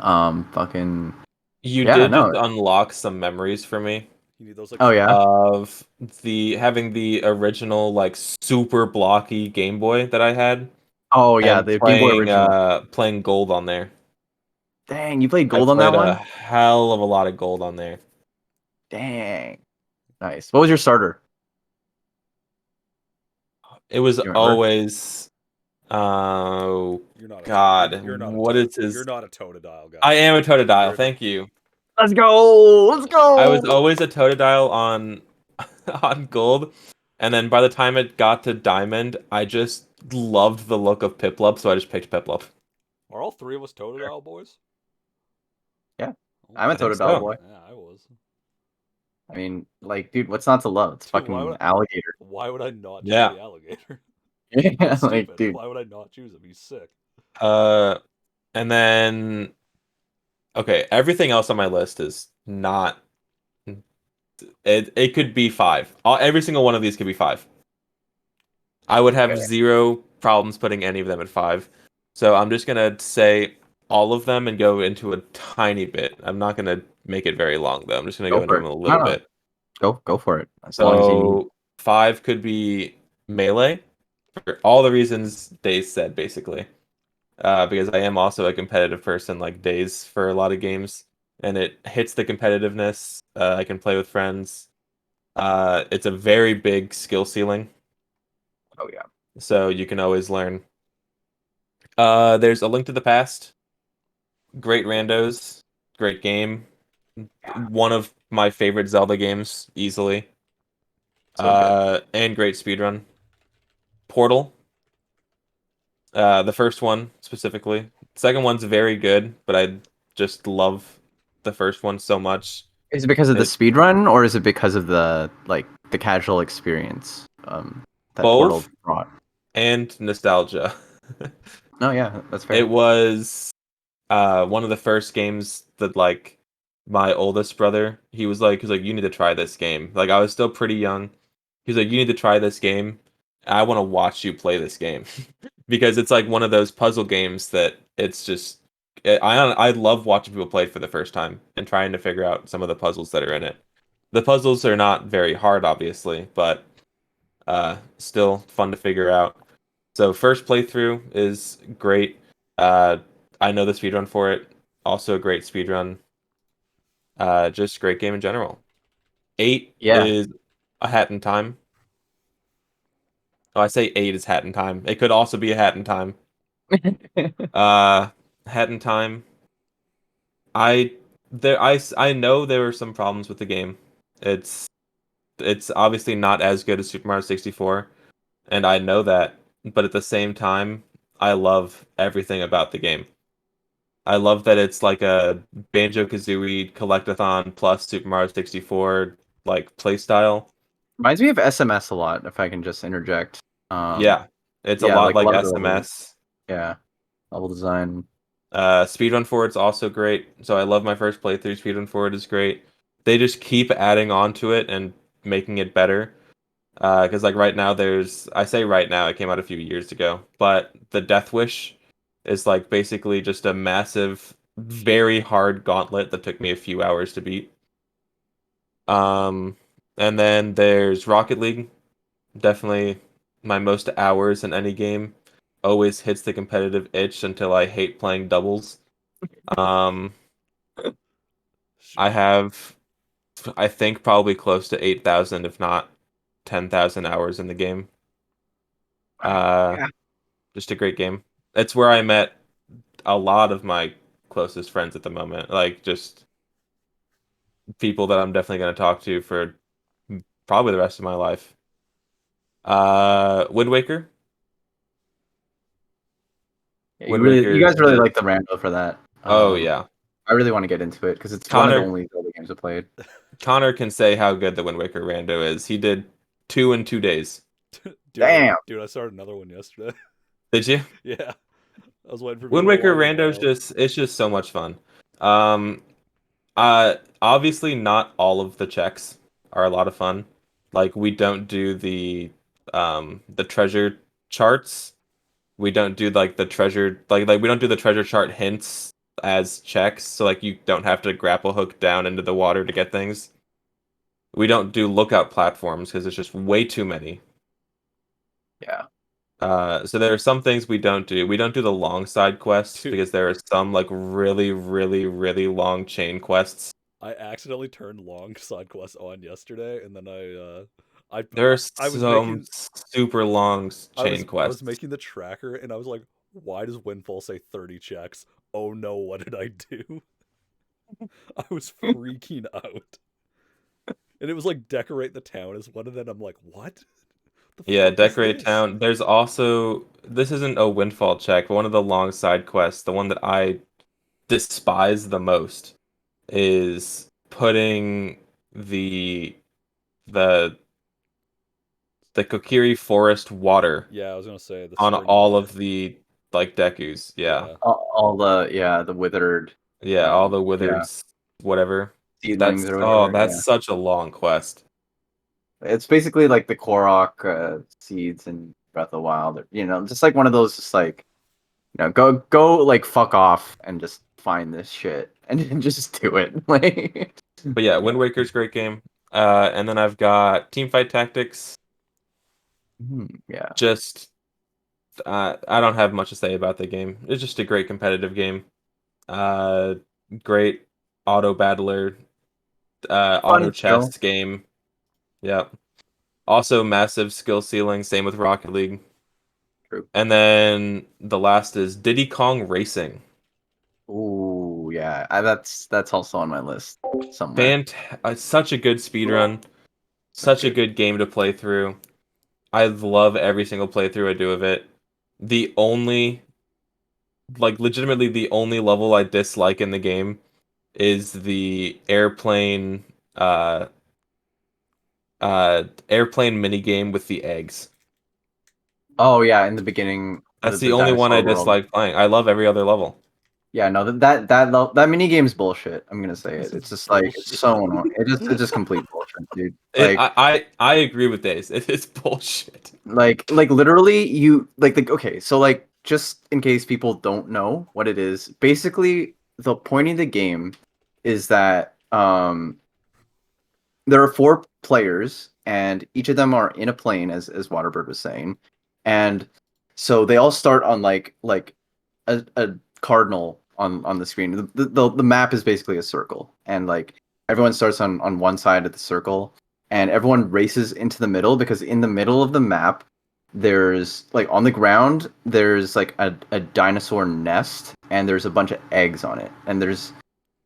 Fucking You yeah, did just no. unlock some memories for me You need those like Oh yeah. of having the original like super blocky Game Boy that I had Oh yeah, and the Game Boy original. playing Gold on there. Dang, you played I gold on that played a one? hell of a lot of Gold on there. Dang. Nice. What was your starter? It was Do you remember? always oh you're not a God, you're not what a is his? you're not a Totodile guy. I am a Totodile. You're- Thank you. Let's go. Let's I was go. always a Totodile on on Gold, and then by the time it got to Diamond, I just loved the look of Piplup, so I just picked Piplup. Are all three of us Totodile boys? Yeah. Oh, I'm a I think Totodile so. boy. yeah, I was. I mean, like, dude, what's not to love? It's Dude, fucking alligator. why would I not choose Yeah. the alligator? Yeah, That's like, stupid. dude. Why would I not choose him? He's sick. And then okay, everything else on my list is not. It could be 5. Every single one of these could be 5. I would have Okay. zero problems putting any of them at 5. So I'm just gonna say all of them and go into a tiny bit. I'm not gonna make it very long though. I'm just gonna go Go into for them it. a No, little no. bit. Go for it. As long as you need. So 5 could be Melee for all the reasons Days said, basically. Because I am also a competitive person, like Days for a lot of games, and it hits the competitiveness. I can play with friends. It's a very big skill ceiling, Oh yeah. so you can always learn. There's A Link to the Past. Great randos, great game. One of my favorite Zelda games, easily. So good. And great speedrun. Portal. The first one specifically. Second one's very good, but I just love the first one so much. Is it because of the It speed run or is it because of the the casual experience that Portal both brought? and nostalgia. No, yeah, that's fair. It was one of the first games that like my oldest brother, he's like, you need to try this game. Like I was still pretty young. He's like, you need to try this game. I want to watch you play this game. Because it's like one of those puzzle games that it's just I love watching people play it for the first time and trying to figure out some of the puzzles that are in it. The puzzles are not very hard, obviously, but still fun to figure out. So first playthrough is great. Uh, I know the speedrun for it. Also a great speedrun. Just great game in general. 8 Yeah. is A Hat in Time. Oh, I say 8 is Hat in Time. It could also be a Hat in Time. Hat in Time. I know there were some problems with the game. It's it's obviously not as good as Super Mario 64, and I know that, but at the same time, I love everything about the game. I love that it's like a Banjo-Kazooie collectathon plus Super Mario 64 like playstyle. Reminds me of SMS a lot, if I can just interject. Yeah, it's a Yeah, lot like a like lot of the levels. SMS. Yeah, level design. Speedrun Forward's also great. So I love my first playthrough. Speedrun Forward is great. They just keep adding on to it and making it better. Because like right now, I say right now, it came out a few years ago, but the Death Wish is like basically just a massive, very hard gauntlet that took me a few hours to beat. Um, and then there's Rocket League, definitely my most hours in any game. Always hits the competitive itch until I hate playing doubles. Um, I have, I think probably close to 8,000, if not 10,000 hours in the game. Uh, Yeah. just a great game. It's where I met a lot of my closest friends at the moment. Like just people that I'm definitely going to talk to for probably the rest of my life. Wind Waker. Yeah, Wind you Waker guys really is like the rando for that. oh yeah. I really want to get into it because it's one of the Connor only Zelda games I played. Connor can say how good the Wind Waker rando is. He did 2 in 2 days. Damn. Dude, I started another one yesterday. Did you? Yeah, I was waiting for Wind people to Waker log in rando's now. just it's just so much fun. Obviously not all of the checks are a lot of fun. Like we don't do the treasure charts. We don't do like the treasure like we don't do the treasure chart hints as checks, so like you don't have to grapple hook down into the water to get things. We don't do lookout platforms because it's just way too many. Yeah. So there are some things we don't do. We don't do the long side quests Dude, because there are some like really, really, really long chain quests. I accidentally turned long side quest on yesterday, and then There are I was some making super long chain I was quests. making the tracker, and I was like, why does Windfall say 30 checks? Oh no, what did I do? I was freaking out. And it was like decorate the town as one, and then I'm like, what? The Yeah, fuck is decorate this? town. There's also this isn't a windfall check, but one of the long side quests, the one that I despise the most, is putting the the the Kokiri forest water Yeah, I was gonna say the on spring all water. of the like Dekus. Yeah. Yeah. All the the withered Yeah, all the withered yeah whatever. seedlings or whatever. Yeah. That's such a long quest. It's basically like the Korok seeds in Breath of the Wild. You know, just like one of those, just like, you know, go like fuck off and just find this shit and just do it. Like, But yeah, Wind yeah. Waker's a great game. And then I've got Teamfight Tactics. Yeah. Just I don't have much to say about the game. It's just a great competitive game. Uh, great auto battler, auto Fun skill. chess game. Yeah. Also massive skill ceiling. Same with Rocket League. True. And then the last is Diddy Kong Racing. Ooh, yeah. That's also on my list somewhere. Such a good speed run. So Such a good. good game to play through. I love every single playthrough I do of it. The only, like, legitimately the only level I dislike in the game is the uh, airplane mini game with the eggs. Oh yeah, in the beginning, That's the the only one I dinosaur world. dislike playing. I love every other level. Yeah, no, that mini game's bullshit. I'm gonna say it. This is It's just like it's bullshit. so annoying. It's just complete bullshit, dude. Like I agree with Days. It's bullshit. like literally you like okay, so like just in case people don't know what it is, basically the point of the game is that there are four players and each of them are in a plane as Waterbird was saying. And so they all start on like a cardinal on the screen. The map is basically a circle, and like everyone starts on one side of the circle, and everyone races into the middle, because in the middle of the map there's like on the ground there's like a dinosaur nest, and there's a bunch of eggs on it, and there's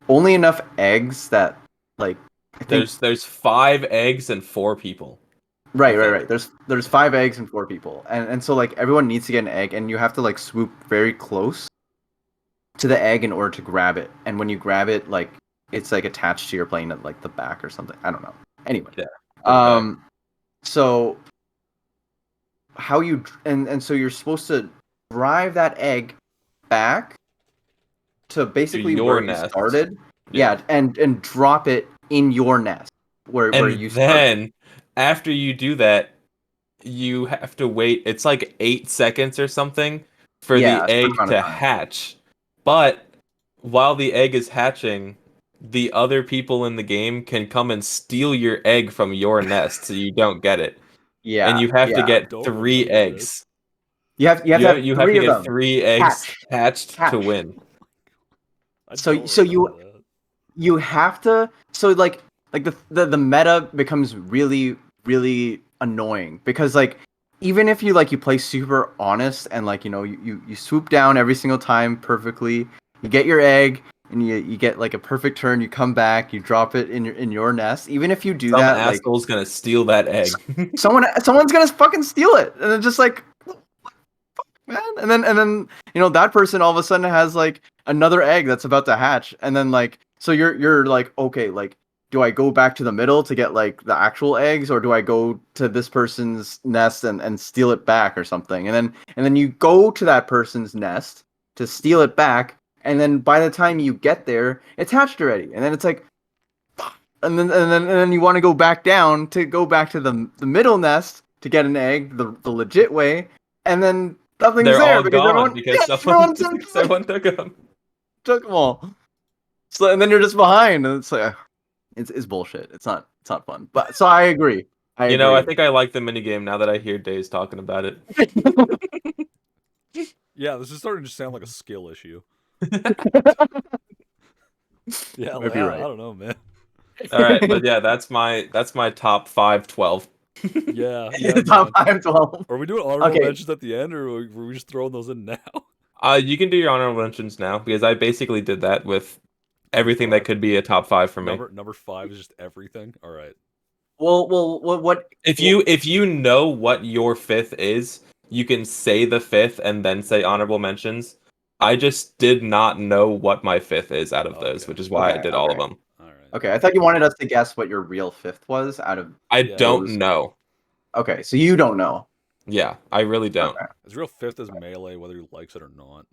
only enough eggs that like I think There's 5 eggs and 4 people. right. There's 5 eggs and 4 people, and so like everyone needs to get an egg, and you have to like swoop very close to the egg in order to grab it. And when you grab it, like it's like attached to your plane at like the back or something. I don't know. Anyway, Yeah. so how you and so you're supposed to drive that egg back to basically your where you nest. started. Yeah. Yeah, and drop it in your nest where And you started. then after you do that, you have to wait. It's like 8 seconds or something for Yeah, the a certain egg amount of to time. hatch. But while the egg is hatching, the other people in the game can come and steal your egg from your nest, so you don't get it. Yeah, And you have to I get don't 3 remember eggs. this. you have to have You have 3 to of get them 3 eggs hatched to win. I So don't so you remember that. you have to, so like the meta becomes really annoying, because like even if you like you play super honest and like you swoop down every single time perfectly, you get your egg, and you get like a perfect turn, you come back, you drop it in your nest. Even if you do Some that, like asshole's gonna steal that egg. someone's gonna fucking steal it, and it's just like, man. And then that person all of a sudden has like another egg that's about to hatch, and then like so you're like, okay, like do I go back to the middle to get like the actual eggs, or do I go to this person's nest and steal it back or something? And then you go to that person's nest to steal it back, and then by the time you get there, it's hatched already, and then it's like, and then you want to go back down to go back to the middle nest to get an egg the legit way, and then nothing's They're there all because gone because everyone someone took them. took them all. So and then you're just behind, and it's like it's bullshit. It's not fun. But so I agree. I You know, I agree. think I like the minigame now that I hear Days talking about it. Yeah, this is starting to sound like a skill issue. Yeah, Might like, be I right. don't know, man. All right, but yeah, that's my top 5, 12. Yeah, Top man. 5, 12. Are we doing honorable Okay. mentions at the end, or were we just throwing those in now? You can do your honorable mentions now because I basically did that with everything that 5. could be a top 5 for me. Number 5 is just everything. All right. Well, what? If you know what your 5th is, you can say the 5th and then say honorable mentions. I just did not know what my 5th is out of those, Okay. which is why I Okay, did all of okay. them. All right. Okay, I thought you wanted us to guess what your real 5th was out of. I Yeah. don't Those- know. Okay, so you don't know. Yeah, I really don't. Okay. His real 5th is melee, whether he likes it or not.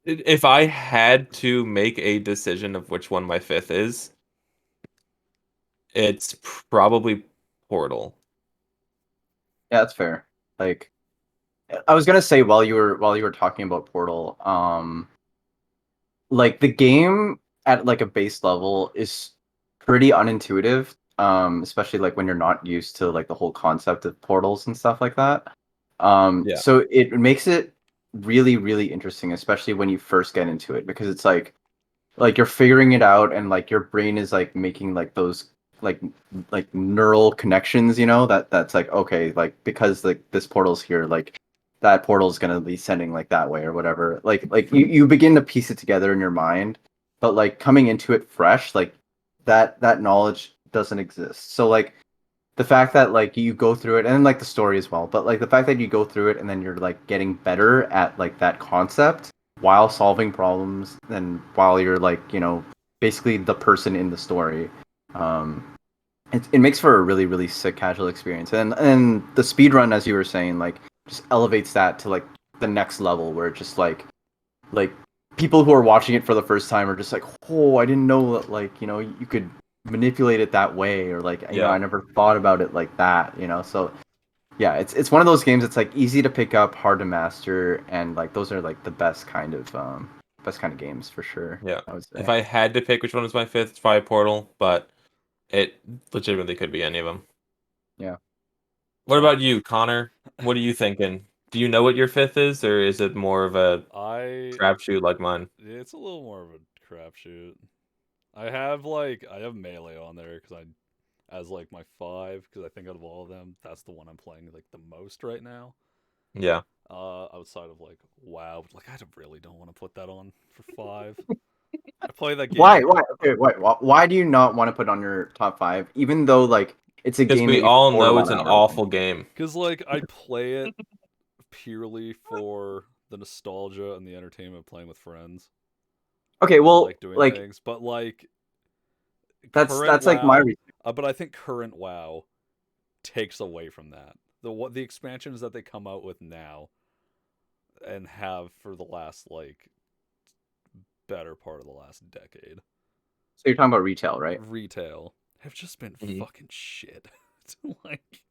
If I had to make a decision of which one my 5th is, it's probably Portal. Yeah, that's fair. Like, I was gonna say while you were talking about Portal, like the game at like a base level is pretty unintuitive, especially like when you're not used to like the whole concept of portals and stuff like that. Yeah. So it makes it really interesting, especially when you first get into it, because it's like you're figuring it out, and like your brain is like making like those like neural connections, that's like, okay, like because like this portal's here, like that portal's gonna be sending like that way or whatever, like you begin to piece it together in your mind. But like coming into it fresh, like that knowledge doesn't exist. So like the fact that like you go through it, and then like the story as well, but like the fact that you go through it and then you're like getting better at like that concept while solving problems, and while you're like basically the person in the story, it makes for a really sick casual experience. And the speed run, as you were saying, like just elevates that to like the next level, where it just like people who are watching it for the first time are just like, oh, I didn't know that, like you could manipulate it that way, or like Yeah. I never thought about it like that. So yeah, it's one of those games that's like easy to pick up, hard to master, and like those are like the best kind of games for sure. Yeah. I would say. If I had to pick which one was my 5th, it's probably Portal, but it legitimately could be any of them. Yeah. What about you, Connor? What are you thinking? Do you know what your 5th is, or is it more of a crapshoot like mine? It's a little more of a crapshoot. I have melee on there because as like my 5 because I think out of all of them, that's the one I'm playing like the most right now. Yeah. Outside of like WoW, like I really don't want to put that on for 5. I play that game. Why? Okay, why do you not want to put on your top 5, even though like it's a Because game we that you all poured a know lot it's of an hours awful in? game. Because like I play it purely for the nostalgia and the entertainment of playing with friends. Okay, And, well, like doing like things, but like current that's like my WoW, reason. but I think current WoW takes away from that. The expansions that they come out with now and have for the last like better part of the last decade, So you're talking about retail, right? retail have just been Mhm. fucking shit. Like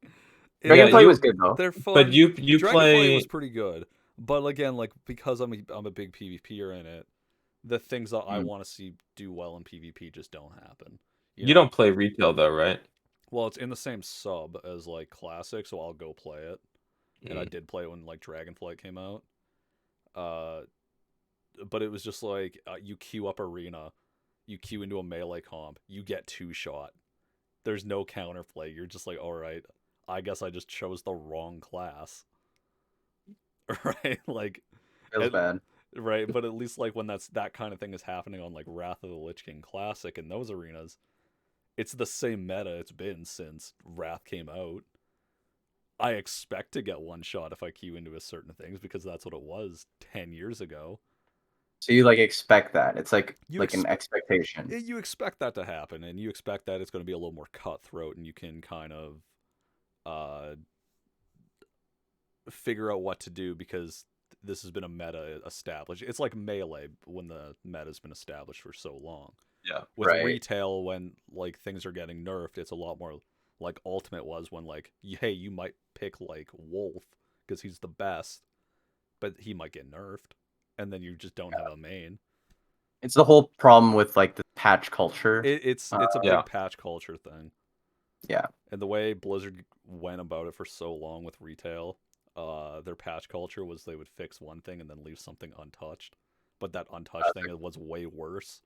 Yeah, Dragonflight was you. good though. they're But fun. you Dragonflight was play. pretty good, but again, like because I'm a big PvPer in it, the things that I Mm. want to see do well in PvP just don't happen. You You know, don't play retail though, right? well, it's in the same sub as like classic, so I'll go play it. And I Mm. did play it when like Dragonflight came out. Uh, but it was just like you queue up arena, you queue into a melee comp, you get 2-shot. There's no counterplay. You're just like, all right, I guess I just chose the wrong class, right? Like, Feels at, bad. right. But at least like when that kind of thing is happening on like Wrath of the Lich King Classic and those arenas, it's the same meta it's been since Wrath came out. I expect to get 1-shot if I queue into a certain things because that's what it was 10 years ago. So you like expect that. It's You like an expectation. you expect that to happen, and you expect that it's going to be a little more cutthroat, and you can kind of uh, figure out what to do because this has been a meta established. It's like Melee when the meta's been established for so long. Yeah. With Right. retail, when like things are getting nerfed, it's a lot more like Ultimate was when like, hey, you might pick like Wolf because he's the best, but he might get nerfed, and then you just don't have a main. It's the whole problem with like the patch culture. It's a Yeah. big patch culture thing. Yeah. And the way Blizzard went about it for so long with retail, their patch culture was they would fix one thing and then leave something untouched. But that untouched thing was way worse.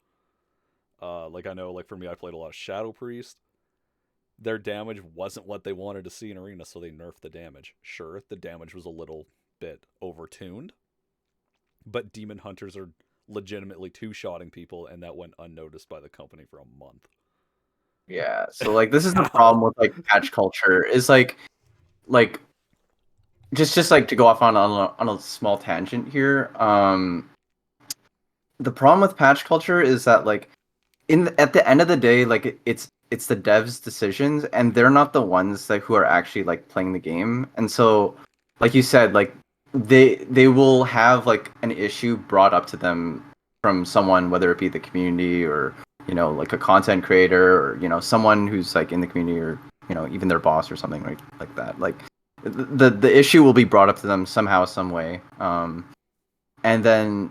Like I know, like for me, I played a lot of Shadow Priest. Their damage wasn't what they wanted to see in Arena, so they nerfed the damage. Sure, the damage was a little bit overtuned, but Demon Hunters are legitimately 2-shotting people, and that went unnoticed by the company for a month. Yeah. So like this is the problem with like patch culture is like just like to go off on a small tangent here. The problem with patch culture is that like at the end of the day, like it's the devs' decisions, and they're not the ones that who are actually like playing the game. And so, like you said, like they will have like an issue brought up to them from someone, whether it be the community or like a content creator or someone who's like in the community or even their boss or something like that. Like the issue will be brought up to them somehow, some way. And then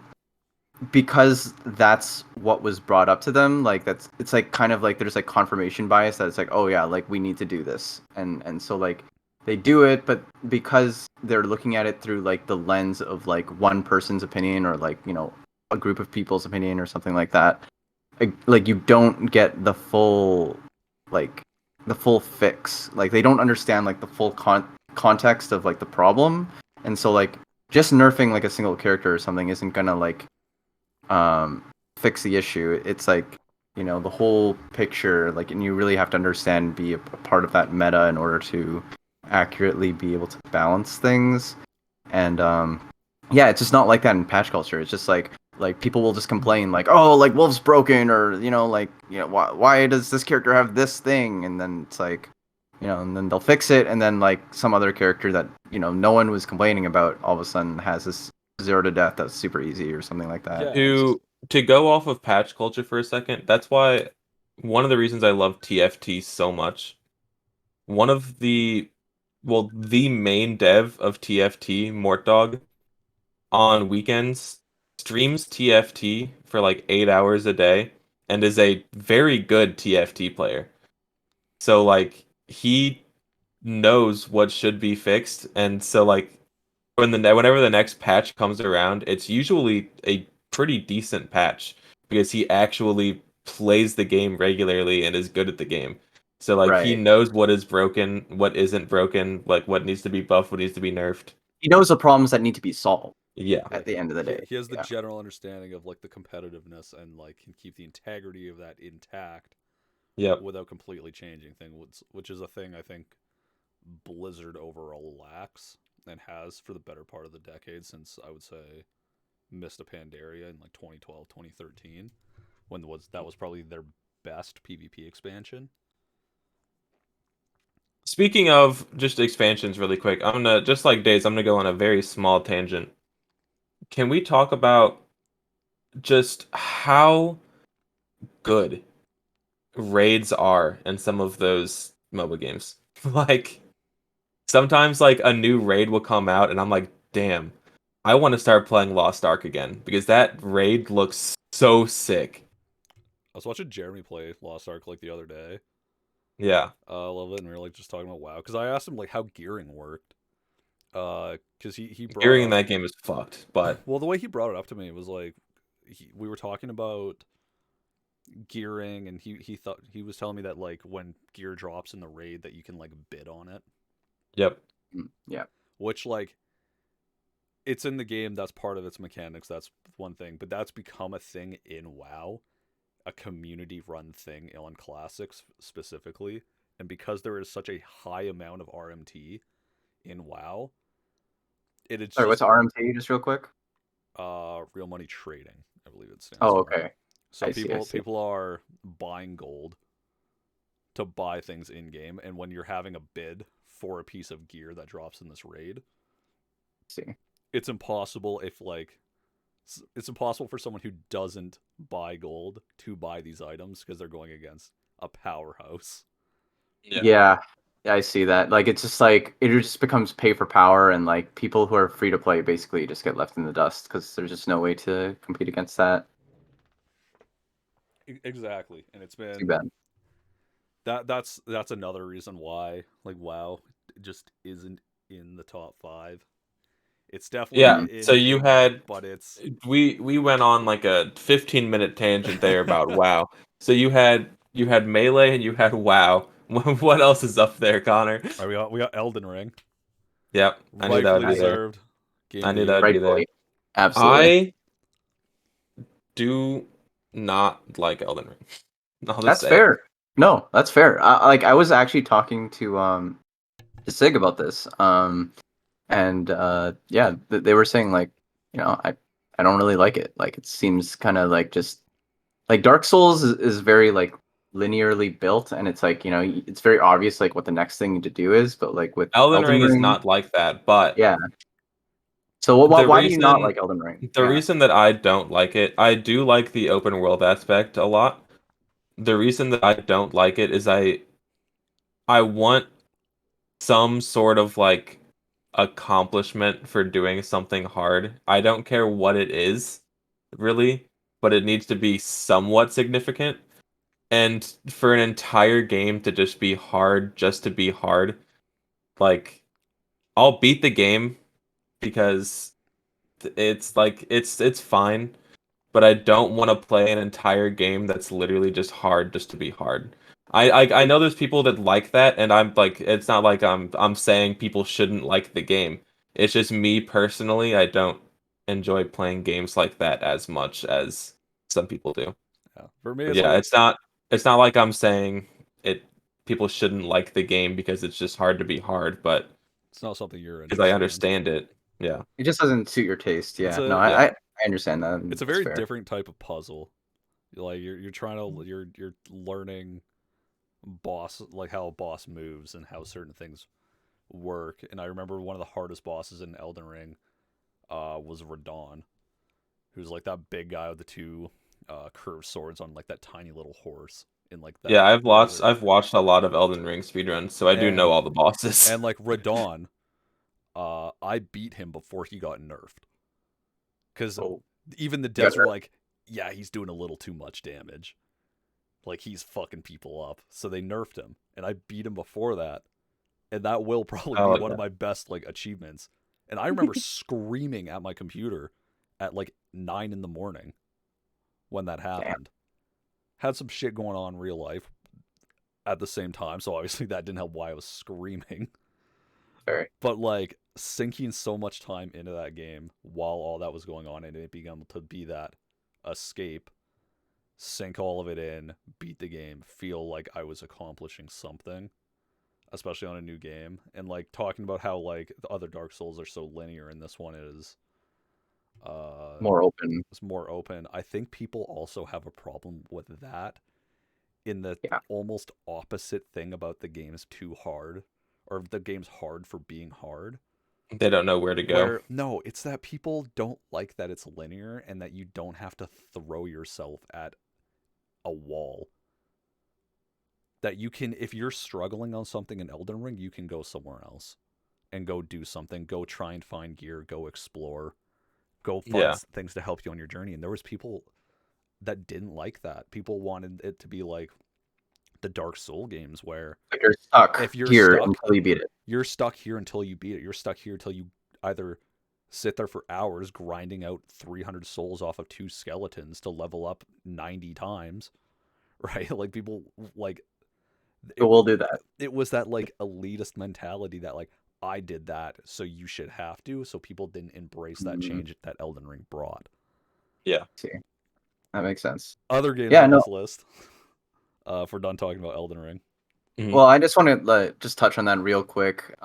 because that's what was brought up to them, like it's like kind of like there's like confirmation bias that it's like, oh yeah, like we need to do this, and so like they do it, but because they're looking at it through like the lens of like one person's opinion or like a group of people's opinion or something like that, like you don't get like the full fix. Like they don't understand like the full context of like the problem, and so like just nerfing like a single character or something isn't gonna like fix the issue. It's like the whole picture, like, and you really have to understand, be a part of that meta in order to accurately be able to balance things. And yeah, it's just not like that in patch culture. It's just like people will just complain like, oh, like Wolf's broken, or like why does this character have this thing, and then it's like and then they'll fix it, and then like some other character that no one was complaining about all of a sudden has this 0 to death that's super easy or something like that. Yeah. To go off of patch culture for a second, that's why one of the reasons I love TFT so much. One of the main dev of TFT, Mortdog, on weekends streams TFT for like 8 hours a day and is a very good TFT player. So like he knows what should be fixed, and so like whenever the next patch comes around, it's usually a pretty decent patch because he actually plays the game regularly and is good at the game. So like he Right. knows what is broken, what isn't broken, like what needs to be buffed, what needs to be nerfed. He knows the problems that need to be solved Yeah. at the end of the day. He has the Yeah. general understanding of like the competitiveness and like can keep the integrity of that intact Yep. without completely changing things, which is a thing I think Blizzard overall lacks and has for the better part of the decade since I would say Mist of Pandaria in like 2012, 2013, when that was probably their best PvP expansion. Speaking of just expansions really quick, I'm gonna just like Days, I'm gonna go on a very small tangent. Can we talk about just how good raids are in some of those MOBA games? Like sometimes like a new raid will come out and I'm like, damn, I want to start playing Lost Ark again because that raid looks so sick. I was watching Jeremy play Lost Ark like the other day. Yeah. I love it, and we were like just talking about WoW because I asked him like how gearing worked. Because he brought Gearing in up that game is fucked, but well the way he brought it up to me was like we were talking about gearing, and he thought he was telling me that like when gear drops in the raid that you can like bid on it, yep. Yeah. which like it's in the game, that's part of its mechanics, that's one thing, but that's become a thing in WoW, a community run thing on classics specifically, and because there is such a high amount of RMT in WoW, it is Sorry, what's just RMT? Just real quick. real money trading, I believe it stands Oh, for. okay. So I see. I see. people are buying gold to buy things in game, and when you're having a bid for a piece of gear that drops in this raid, See. it's impossible it's impossible for someone who doesn't buy gold to buy these items because they're going against a powerhouse. Yeah. Yeah, I see that. Like it's just like it just becomes pay for power, and like people who are free to play basically just get left in the dust because there's just no way to compete against that. Exactly, and it's Too been bad. that's another reason why like WoW just isn't in the top 5. It's definitely Yeah. Mm. So you in there, had but it's we went on like a 15-minute tangent there about WoW. So you had Melee and you had WoW. What else is up there, Connor? all right, we got Elden Ring, Yep, I knew that would rightfully be there. deserved game I of the knew that would year. be there. Rightfully. Absolutely. I do not like Elden Ring. I'll just That's say it. fair. No, that's fair. Like I was actually talking to Sig about this. And yeah, they were saying like, I don't really like it. Like it seems kind of like just like Dark Souls is very like linearly built, and it's like, it's very obvious like what the next thing to do is, but like with Elden Elden Ring is Ring, not like that, but yeah. So the why do you not reason like Elden Ring? the Yeah. reason that I don't like it, I do like the open world aspect a lot. The reason that I don't like it is I want some sort of like accomplishment for doing something hard. I don't care what it is, really, but it needs to be somewhat significant. And for an entire game to just be hard just to be hard, like I'll beat the game because it's like it's fine, but I don't want to play an entire game that's literally just hard just to be hard. I know there's people that like that, and I'm like, it's not like I'm saying people shouldn't like the game. It's just me personally, I don't enjoy playing games like that as much as some people do. Yeah. For me, But it's yeah, like it's not like I'm saying it people shouldn't like the game because it's just hard to be hard, but it's not something you're because I interested in. understand it. Yeah. It just doesn't suit your taste. It's Yeah. No, a Yeah. I understand that. And it's a that's very fair. different type of puzzle. Like you're trying to you're learning boss like how a boss moves and how certain things work. And I remember one of the hardest bosses in Elden Ring was Radon, who's like that big guy with the two curved swords on like that tiny little horse in like that Yeah, desert. I've watched a lot of Elden Ring speedruns, so I do know And all the bosses. like Radon, I beat him before he got nerfed. Because Oh, even the you got devs were like, yeah, he's doing a little too much damage. Like he's fucking people up. So they nerfed him. And I beat him before that. And that will probably I be like one of that. my best like achievements. And I remember screaming at my computer at like 9 in the morning when that damn. happened. Had some shit going on in real life. at the same time, so obviously that didn't help why I was screaming. Very. But like sinking so much time into that game while all that was going on and it being able to be that escape, sink all of it in, beat the game, feel like I was accomplishing something, especially on a new game. And like talking about how like the other Dark Souls are so linear and this one is More open. it's more open. I think people also have a problem with that in the Yeah. almost opposite thing about the game's too hard or the game's hard for being hard. They don't know where to go. Where no, it's that people don't like that it's linear and that you don't have to throw yourself at a wall. That you can, if you're struggling on something in Elden Ring, you can go somewhere else and go do something. Go try and find gear. Go explore. Go find things to help you on your journey. And there was people that didn't like that. People wanted it to be like the Dark Soul games where Like you're stuck if you're here stuck, until you beat it. you're stuck here until you beat it. You're stuck here until you either sit there for hours grinding out 300 souls off of 2 skeletons to level up 90 times, right? Like people like We'll do that. it was that like elitist mentality that like I did that so you should have to, so people didn't embrace that change that Elden Ring brought. Yeah. See, that makes sense. Other games Yeah, on no. this list. If we're done talking about Elden Ring. Well, I just want to just touch on that real quick.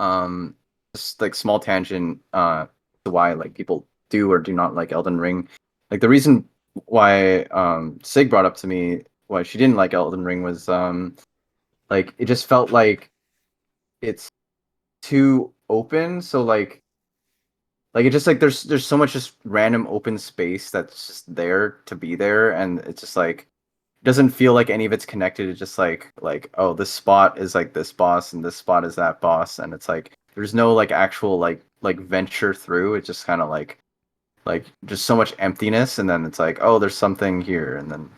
Just like small tangent to why like people do or do not like Elden Ring. Like the reason why Sig brought up to me why she didn't like Elden Ring was like it just felt like it's too open. So like it just like there's so much just random open space that's just there to be there, and it's just like doesn't feel like any of it's connected. It's just like oh, this spot is like this boss and this spot is that boss, and it's like there's no like actual like venture through. It's just kind of like just so much emptiness, and then it's like oh, there's something here, and then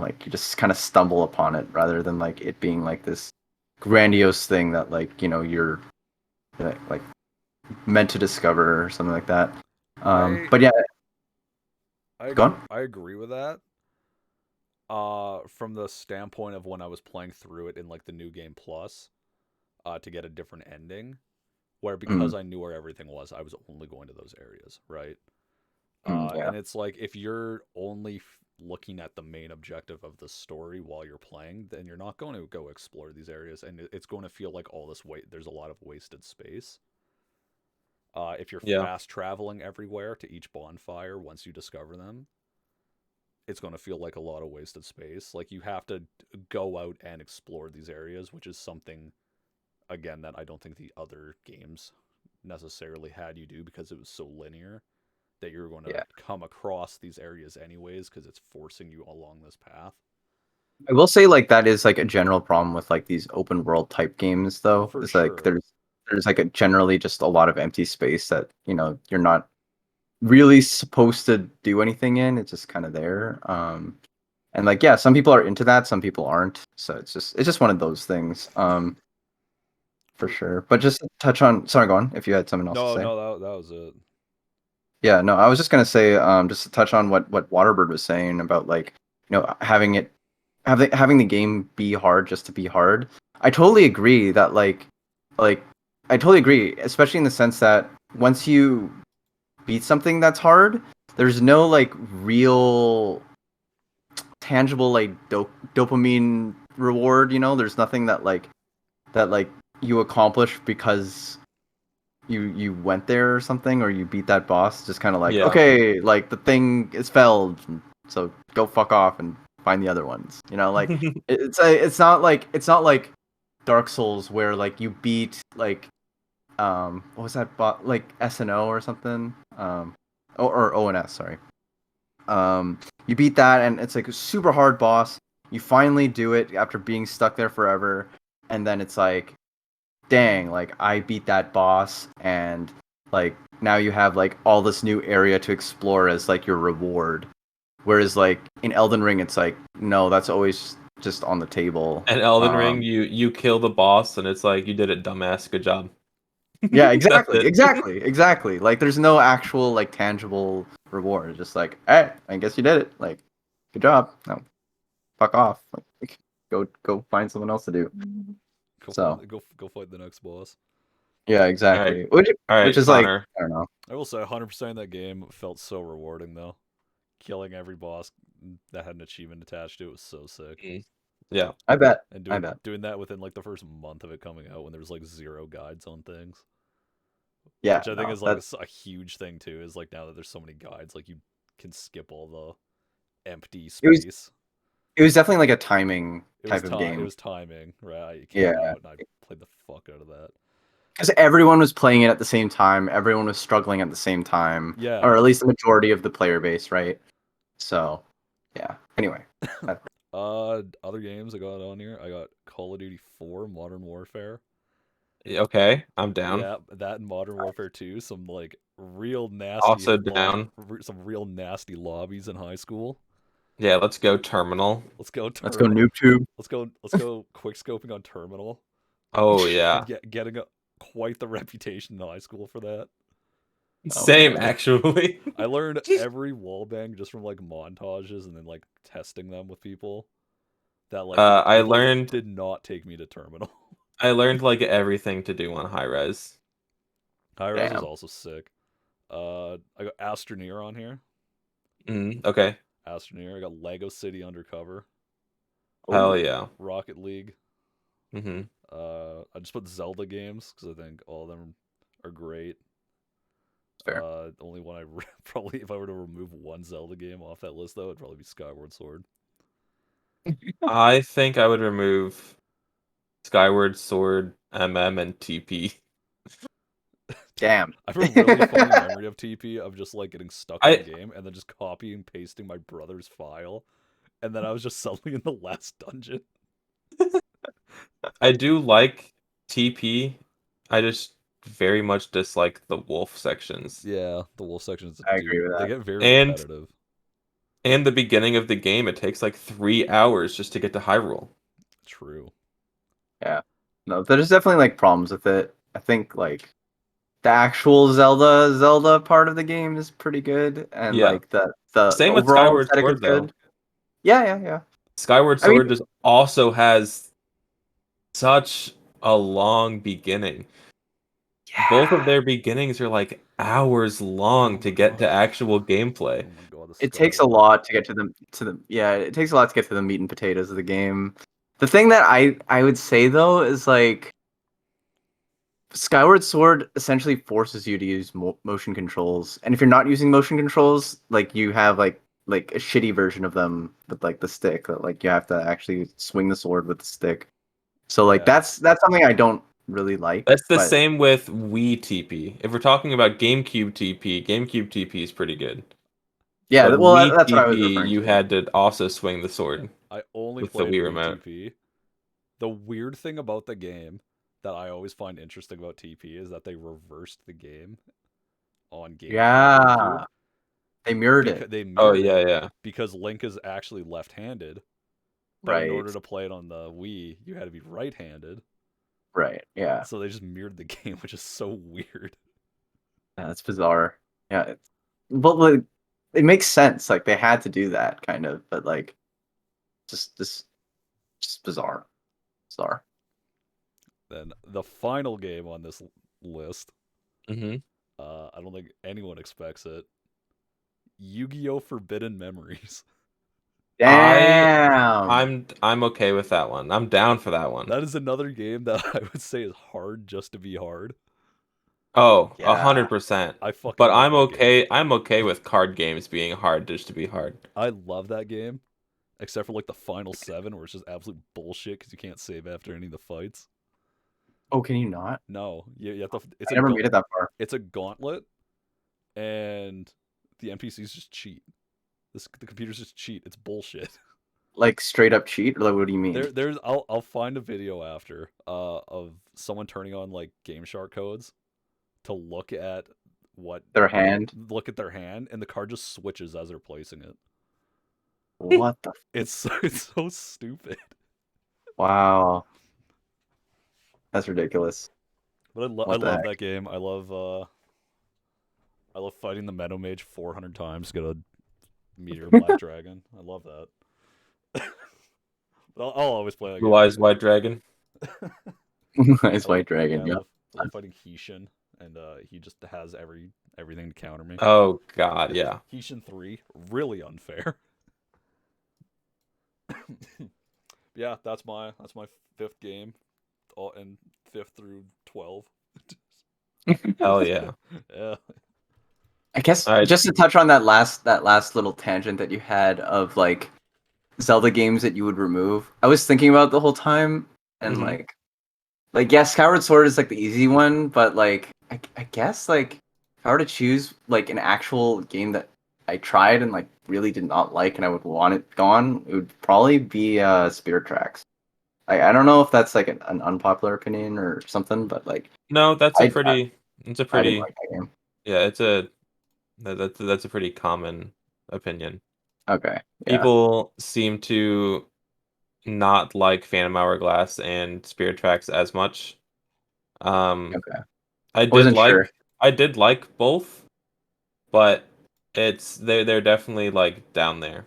like you just kind of stumble upon it rather than like it being like this grandiose thing that like you're like meant to discover or something like that. But yeah, go on. I agree with that. From the standpoint of when I was playing through it in like the new game plus, to get a different ending, where because I knew where everything was, I was only going to those areas, right? Yeah. And it's like if you're only looking at the main objective of the story while you're playing, then you're not going to go explore these areas, and it's going to feel like all this there's a lot of wasted space. If you're fast traveling everywhere to each bonfire once you discover them, it's going to feel like a lot of wasted space. Like you have to go out and explore these areas, which is something, again, that I don't think the other games necessarily had you do because it was so linear that you're going to come across these areas anyways because it's forcing you along this path. I will say like that is like a general problem with like these open world type games though. For it's sure. like there's like a generally just a lot of empty space that you're not really supposed to do anything in. It's just kind of there. And like yeah, some people are into that, some people aren't. So it's just one of those things. For sure. But just to touch on, sorry, go on if you had something else to say. No, that was it. Yeah, no, I was just gonna say, just to touch on what Waterbird was saying about like, having the game be hard just to be hard. I totally agree that like I totally agree, especially in the sense that once you beat something that's hard, there's no like real tangible like dopamine reward. There's nothing that you accomplish because you went there or something, or you beat that boss. Just kind of like okay, like the thing is felled, so go fuck off and find the other ones. Like it's not like Dark Souls where like you beat like what was that like SNO or something or ONS, sorry. You beat that and it's like a super hard boss. You finally do it after being stuck there forever, and then it's like dang, like I beat that boss, and like now you have like all this new area to explore as like your reward. Whereas like in Elden Ring, it's like no, that's always just on the table. And Elden Ring, you kill the boss, and it's like you did it, dumbass. Good job. Yeah, exactly. Like there's no actual like tangible reward. It's just like, hey, I guess you did it. Like, good job. No, fuck off. Like go find something else to do. So Go fight the next boss. yeah, exactly. All right, Which is like, Connor. I don't know. I will say 100% that game felt so rewarding though. Killing every boss that had an achievement attached to it was so sick. Yeah. I bet. And I bet. doing that within like the first month of it coming out when there was like 0 guides on things. Yeah, Which I think no, is like a huge thing too, is like now that there's so many guides, like you can skip all the empty space. It was definitely like a timing type of It game. was timing, right? It came out and I played the fuck out of that. Because everyone was playing it at the same time. Everyone was struggling at the same time. Yeah. Or at least the majority of the player base, right? So, yeah. Anyway. Other games I got on here. I got Call of Duty 4 Modern Warfare. Okay, I'm down. Yeah, that and Modern Warfare 2. Some like real nasty, Also down. some real nasty lobbies in high school. Yeah, let's go Terminal. Let's go. Let's go NoobTube. Let's go quick scoping on Terminal. Oh yeah. Getting quite the reputation in high school for that. Same man. actually. I learned every wallbang just from like montages and then like testing them with people. That like I people learned did not take me to Terminal. I learned like everything to do on high res. High res was Damn. also sick. I got Astroneer on here. Okay. Astroneer. I got Lego City Undercover. Hell yeah. Rocket League. Mm-hmm. I just put Zelda games because I think all of them are great. Fair. Only one probably, if I were to remove one Zelda game off that list, though, it'd probably be Skyward Sword. I think I would remove Skyward Sword, MM, and TP. Damn. I have a really funny memory of TP of just like getting stuck in the game and then just copying and pasting my brother's file, and then I was just suddenly in the last dungeon. I do like TP. I just very much dislike the wolf sections. Yeah, the wolf sections. I agree with that. They get very And- repetitive. And the beginning of the game, it takes like 3 hours just to get to Hyrule. True. Yeah. No, there's definitely like problems with it. I think like the actual Zelda part of the game is pretty good, and Yeah. like the Same with overall Skyward aesthetic is Sword, though. good. Yeah. Skyward I mean- Sword just also has such a long beginning. Both of their beginnings are like hours long to get to actual gameplay. Oh my god, It takes a lot to get to the yeah, it takes a lot to get to the meat and potatoes of the game. The thing that I would say though is like Skyward Sword essentially forces you to use motion controls, and if you're not using motion controls, like you have like a shitty version of them with like the stick that like you have to actually swing the sword with the stick. So like Yeah. that's something I don't really like. That's the but- same with Wii TP. If we're talking about GameCube TP is pretty good. Yeah, But well Wii that's what I was TP, referring you to. had to also swing the sword. I only with the played Wii Wii remote. TP. The weird thing about the game that I always find interesting about TP is that they reversed the game on GameCube. Yeah. They mirrored it. They Oh mirrored it yeah. because Link is actually left-handed. But in Right. order to play it on the Wii, you had to be right-handed. Right. Yeah. So they just mirrored the game, which is so weird. Yeah, that's bizarre. Yeah, but like, it makes sense. Like they had to do that, kind of. But like, just bizarre. Bizarre. Then the final game on this list, Mm-hmm. I don't think anyone expects it. Yu-Gi-Oh! Forbidden Memories. Damn. I'm okay with that one. I'm down for that one. That is another game that I would say is hard just to be hard. Oh, Yeah. 100%. I fucking But love I'm that okay. game. I'm okay with card games being hard just to be hard. I love that game, except for like the final 7, where it's just absolute bullshit because you can't save after any of the fights. Oh, can you not? No, you have to. I never made it that far. It's a gauntlet, and the NPCs just cheat. The computers just cheat. It's bullshit. Like straight up cheat, or like what do you mean? I'll find a video after of someone turning on like Game Shark codes to look at Their hand. Look at their hand, and the card just switches as they're placing it. What the? It's so stupid. Wow. That's ridiculous. But I What the love heck? that game. I love fighting the Meadow Mage 400 times to get a Meteor Black Dragon. I love that. But I'll always play that Blue game. Eyes White Dragon. Nice white dragon. Yeah, Yeah. I love fighting Hishin, and he just has everything to counter me. Oh God, yeah. Hishin 3, really unfair. Yeah, that's my fifth game, all and fifth through 12. Hell yeah. Yeah. I guess All right. just to touch on that last little tangent that you had of like Zelda games that you would remove. I was thinking about the whole time, and Mhm. like yeah, Skyward Sword is like the easy one, but like I guess like if I were to choose like an actual game that I tried and like really did not like and I would want it gone, it would probably be Spirit Tracks. I don't know if that's like an unpopular opinion or something, but like No, I, I it's a I didn't pretty like that game. yeah, that's a pretty common opinion. Okay, yeah, People seem to not like Phantom Hourglass and Spirit Tracks as much. Um, okay. I I did wasn't like sure. I did like both, but they're definitely like down there.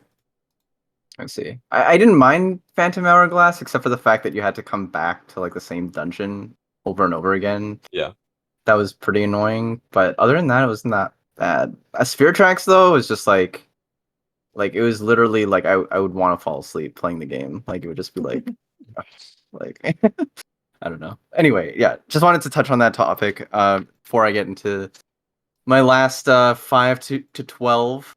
Let's see. I didn't mind Phantom Hourglass except for the fact that you had to come back to like the same dungeon over and over again. Yeah. That was pretty annoying. But other than that, it wasn't that bad. Sphere Tracks though was just like it was literally like I would want to fall asleep playing the game. Like it would just be like I don't know. Anyway, yeah, just wanted to touch on that topic before I get into my last 5 to 12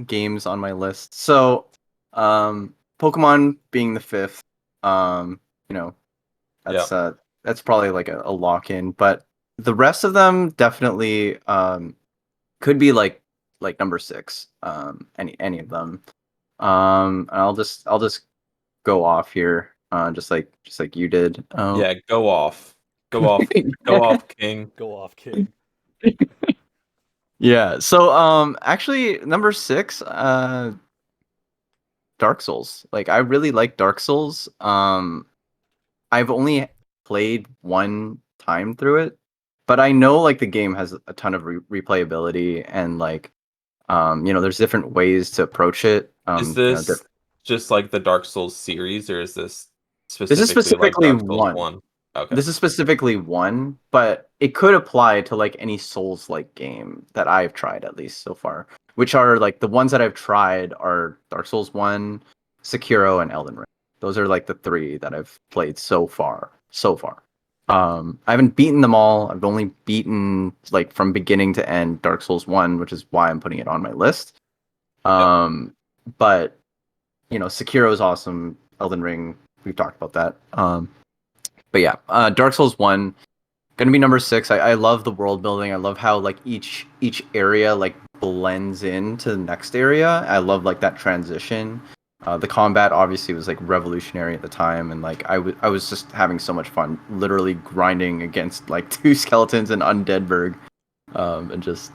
games on my list. So, Pokemon being the fifth, you know, Yeah. that's probably like a lock in, but the rest of them definitely could be like number six. Any of them. And I'll just go off here, just like you did. Yeah, go off. Go off. Go off, King. Go off, King. Yeah. So actually number six, Dark Souls. Like I really like Dark Souls. I've only played one time through it, but I know like the game has a ton of replayability and like there's different ways to approach it. Is this just like the Dark Souls series, or is this This is specifically like specifically Dark Souls one. 1? Okay. This is specifically one, but it could apply to like any Souls-like game that I've tried at least so far. Which are like the ones that I've tried are Dark Souls 1, Sekiro, and Elden Ring. Those are like the three that I've played so far. So far. I haven't beaten them all. I've only beaten like from beginning to end Dark Souls 1, which is why I'm putting it on my list. Yep. But Sekiro is awesome. Elden Ring, we've talked about that. But yeah, Dark Souls 1 gonna be number six. I love the world building. I love how like each area like blends into the next area. I love like that transition. The combat obviously was like revolutionary at the time, and like I was just having so much fun, literally grinding against like two skeletons and Undeadburg, and just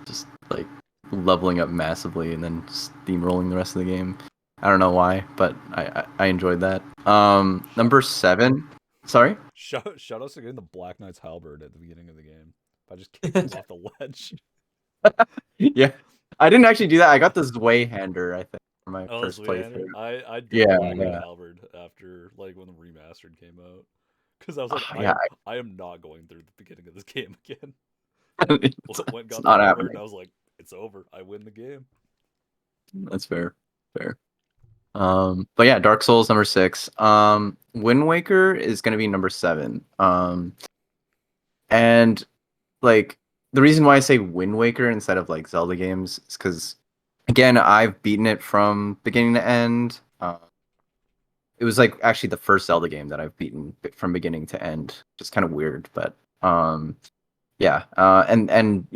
like leveling up massively, and then steamrolling the rest of the game. I don't know why, but I enjoyed that. Number seven. Sorry. Shout outs to getting the Black Knight's halberd at the beginning of the game. I just kicked him off the ledge. Yeah, I didn't actually do that. I got the Zweihander, I think, for my Oh, first Sweander. playthrough. I did Yeah, the Black Knight yeah, halberd after like when the remastered came out. Because I was like, yeah. I am not going through the beginning of this game again. It's, Went it's got the not halberd and happening. I was like, it's over. I win the game. That's fair, fair. But yeah, Dark Souls number six. Wind Waker is gonna be number seven. And like the reason why I say Wind Waker instead of like Zelda games is because again, I've beaten it from beginning to end. It was like actually the first Zelda game that I've beaten from beginning to end. Just kind of weird, but yeah. And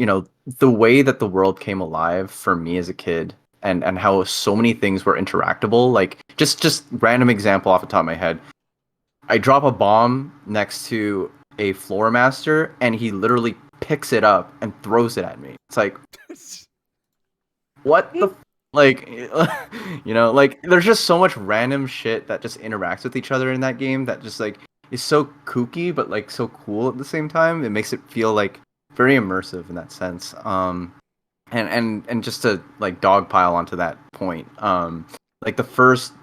the way that the world came alive for me as a kid, and how so many things were interactable. Like just random example off the top of my head. I drop a bomb next to a floor master, and he literally picks it up and throws it at me. It's like, what the like like there's just so much random shit that just interacts with each other in that game that just like is so kooky but like so cool at the same time. It makes it feel like very immersive in that sense. And just to like dogpile onto that point, like the first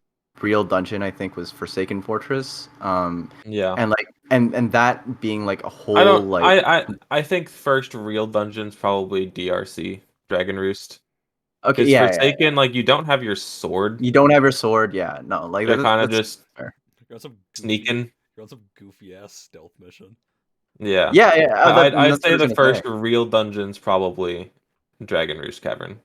real dungeon I think was Forsaken Fortress. Yeah. And like and that being like a I whole don't. like I think first real dungeon's probably DRC, Dragon Roost. okay, Because yeah. Forsaken, like you don't have your sword. You don't have your sword, yeah. No, like You're kind of that's just fair. You're on some goofy, sneaking. you're on some goofy ass stealth mission. Yeah. Yeah, yeah. I'd That's what I say was the gonna say. first real dungeon's probably Dragon Roost Cavern.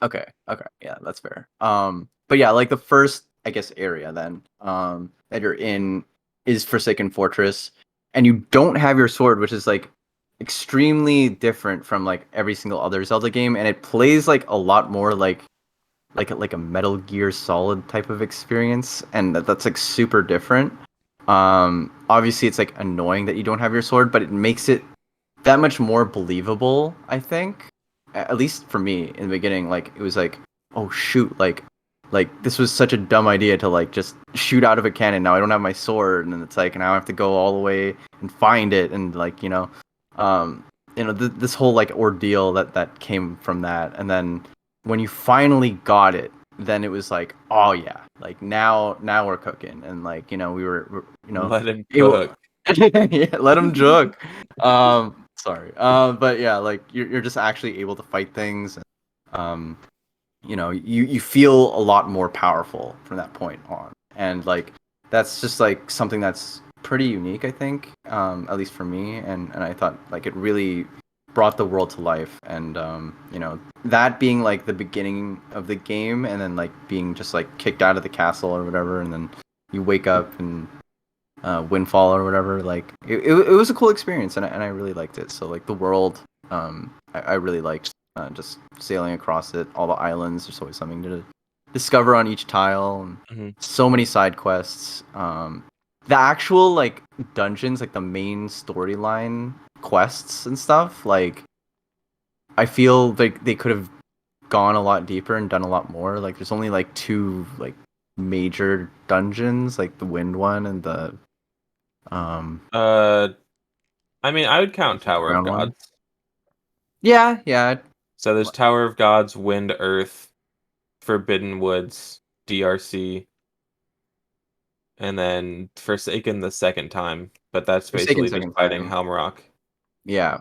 Okay, okay, yeah, that's fair. But yeah, like the first, I guess, area then, that you're in is Forsaken Fortress, and you don't have your sword, which is like extremely different from like every single other Zelda game, and it plays like a lot more like a Metal Gear Solid type of experience, and that's like super different. Obviously, it's like annoying that you don't have your sword, but it makes it that much more believable, I think. At least for me in the beginning, like it was like, oh shoot, like this was such a dumb idea to like just shoot out of a cannon. Now I don't have my sword, and it's like now I have to go all the way and find it, and like um, this whole like ordeal that came from that, and then when you finally got it, then it was like, oh yeah, like now we're cooking, and like we're Let him able. cook. Yeah, let him joke. Sorry. But yeah, like you're just actually able to fight things. And, you feel a lot more powerful from that point on, and like that's just like something that's pretty unique, I think. At least for me, and I thought like it really brought the world to life, and that being like the beginning of the game, and then like being just like kicked out of the castle or whatever, and then you wake up and Windfall or whatever. Like it was a cool experience, and I really liked it. So like the world, I really liked just sailing across it. All the islands, there's always something to discover on each tile. And Hmm. so many side quests. The actual like dungeons, like the main storyline quests and stuff. Like I feel like they could have gone a lot deeper and done a lot more. Like there's only like two like major dungeons, like the wind one and the um Uh, I mean, I would count Tower of ground one. Gods. Yeah. So there's Tower of Gods, Wind, Earth, Forbidden Woods, DRC, and then Forsaken the second time. But that's Forsaken basically just second fighting time. Helmrock. Yeah.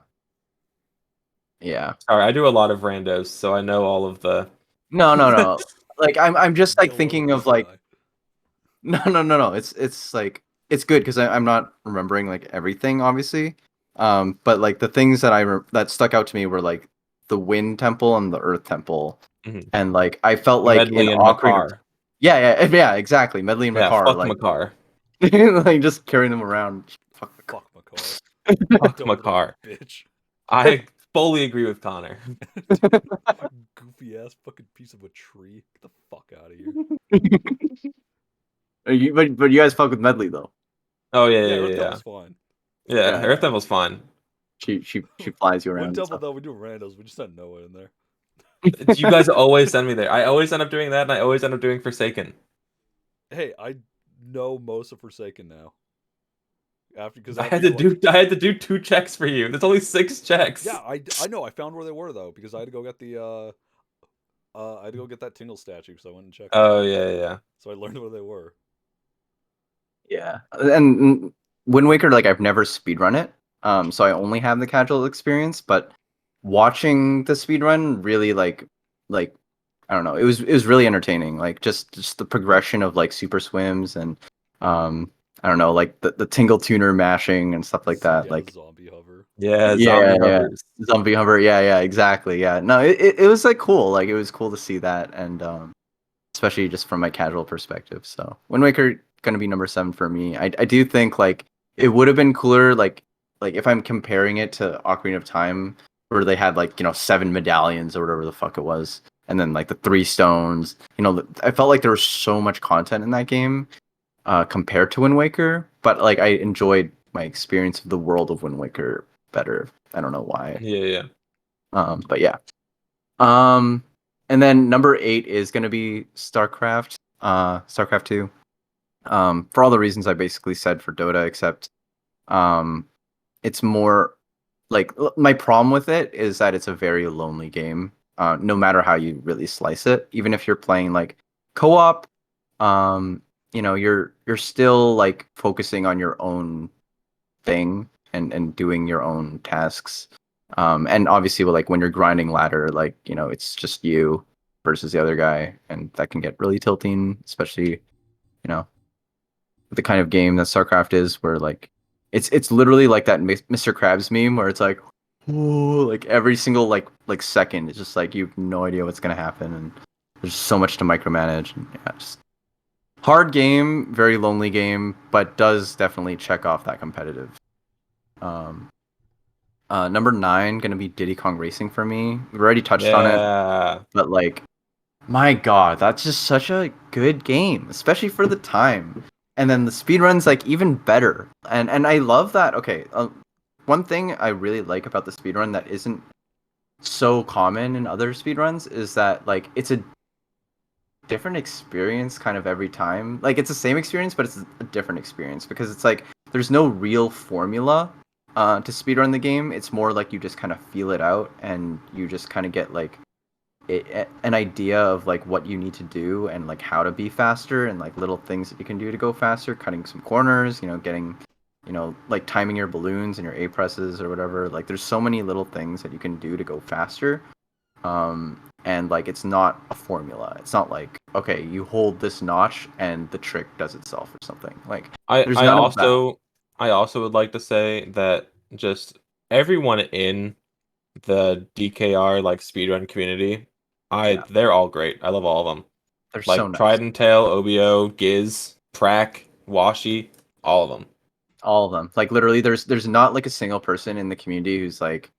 Yeah. Sorry, I do a lot of randos, so I know all of the. No. Like I'm just like Yellow thinking of this like guy. no. It's like it's good because I'm not remembering like everything obviously. But like the things that that stuck out to me were like the Wind Temple and the Earth Temple, Mhm. and like I felt like in Medley and Ocarina. Makar. Yeah, exactly. Medley and Yeah, Makar, fuck like Makar. like just carrying them around. Fuck the Fuck Makar. Fuck Dumb little Makar. bitch. I fully agree with Connor. Goofy ass fucking piece of a tree. Get the fuck out of here. But you guys fuck with Medley though. Oh yeah, Yeah, yeah, Earth yeah, Temple's fine. yeah. Yeah, Earth yeah. Temple's fine. She flies you around Wind and Temple stuff. though, we do randos. We just send Noah in there. You guys always send me there. I always end up doing that, and I always end up doing Forsaken. Hey, I know most of Forsaken now. Because I after had to you do I had to do 2 checks for you. There's only 6 checks. yeah, I know. I found where they were though because I had to go get the I had to go get that Tingle statue, so I went and checked it. Oh yeah. So I learned where they were. Yeah, and Wind Waker, like I've never speedrun it, so I only have the casual experience. But watching the speedrun really like I don't know, it was really entertaining. Like just the progression of like super swims and I don't know, like the tingle tuner mashing and stuff like that. Yeah, the Like zombie hover. Yeah, yeah, zombie yeah, hovers. zombie hover. Yeah, exactly. Yeah, no, it was like cool. Like it was cool to see that, and especially just from my casual perspective. So Wind Waker gonna be number 7 for me. I do think like it would have been cooler like if I'm comparing it to Ocarina of Time where they had like 7 medallions or whatever the fuck it was, and then like the 3 stones. I felt like there was so much content in that game compared to Wind Waker, but like I enjoyed my experience of the world of Wind Waker better. I don't know why. Yeah. But yeah. Um, and then number 8 is gonna be StarCraft, StarCraft 2. For all the reasons I basically said for Dota, except um, it's more like my problem with it is that it's a very lonely game. No matter how you really slice it, even if you're playing like co-op, you're still like focusing on your own thing and doing your own tasks. And obviously, like when you're grinding ladder, like it's just you versus the other guy, and that can get really tilting, especially with the kind of game that StarCraft is, where like it's literally like that Mr. Krabs meme where it's like, ooh, like every single like second, it's just like you have no idea what's gonna happen, and there's so much to micromanage. And, yeah, just hard game, very lonely game, but does definitely check off that competitive. Um, Number 9 gonna be Diddy Kong Racing for me. We already touched on it, Yeah. but like, my God, that's just such a good game, especially for the time. And then the speedrun's like even better. And I love that. Okay, one thing I really like about the speedrun that isn't so common in other speedruns is that like it's a different experience kind of every time. Like it's the same experience, but it's a different experience because it's like there's no real formula to speedrun the game. It's more like you just kind of feel it out and you just kind of get like an idea of like what you need to do and like how to be faster and like little things that you can do to go faster, cutting some corners, getting like timing your balloons and your A presses or whatever. Like there's so many little things that you can do to go faster. And like it's not a formula. It's not like, okay, you hold this notch and the trick does itself or something. Like I there's I none of that. also I also would like to say that just everyone in the DKR like speedrun community, Yeah, they're all great. I love all of them. they're so Like nice. Tried and Tail, OBO, Giz, Prack, Washi, all of them. All of them. Like literally there's not like a single person in the community who's like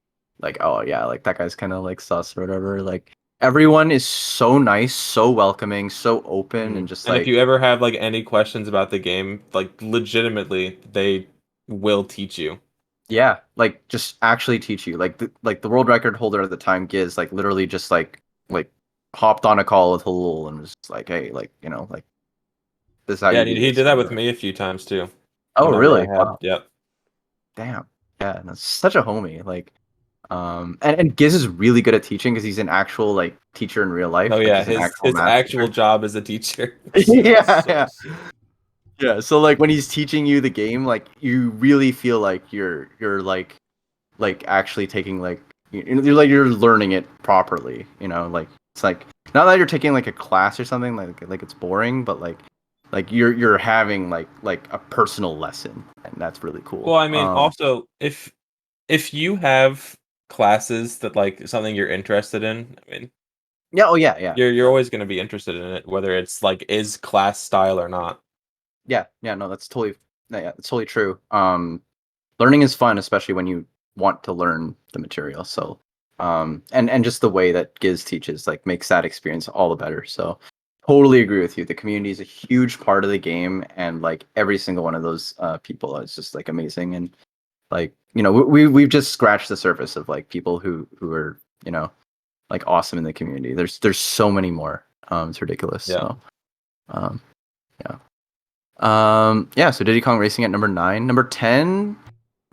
oh yeah, like that guy's kind of like sus or whatever. Like everyone is so nice, so welcoming, so open and just And if like you ever have like any questions about the game, like legitimately, they will teach you. yeah, like just actually teach you. Like the world record holder at the time, Giz, like literally just like hopped on a call with Halul and was just like, hey, like, like this is how Yeah, you and do he this did or that with whatever. me a few times too. Oh Whenever I really? had, Wow. yep. Damn. Yeah, and that's such a homie. Like and Giz is really good at teaching because he's an actual like teacher in real Oh life. Like yeah, he's an his actual his math actual teacher. job as a teacher. Yeah, So yeah. sick. Yeah, so like when he's teaching you the game, like you really feel like you're like actually taking like you're learning it properly, like it's like not that you're taking like a class or something like it's boring, but like you're having like a personal lesson, and that's really cool. Well, I mean, also if you have classes that like something you're interested in, I mean, Yeah, oh yeah, yeah. you're always going to be interested in it, whether it's like is class style or not. Yeah, no, that's totally, yeah, that's totally true. Learning is fun, especially when you want to learn the material. So, and just the way that Giz teaches, like, makes that experience all the better. So, totally agree with you. The community is a huge part of the game, and like every single one of those people is just like amazing. And like, we've just scratched the surface of like people who are like awesome in the community. There's so many more. It's ridiculous. Yeah. So, um, yeah. Yeah, so Diddy Kong Racing at number 9. Number 10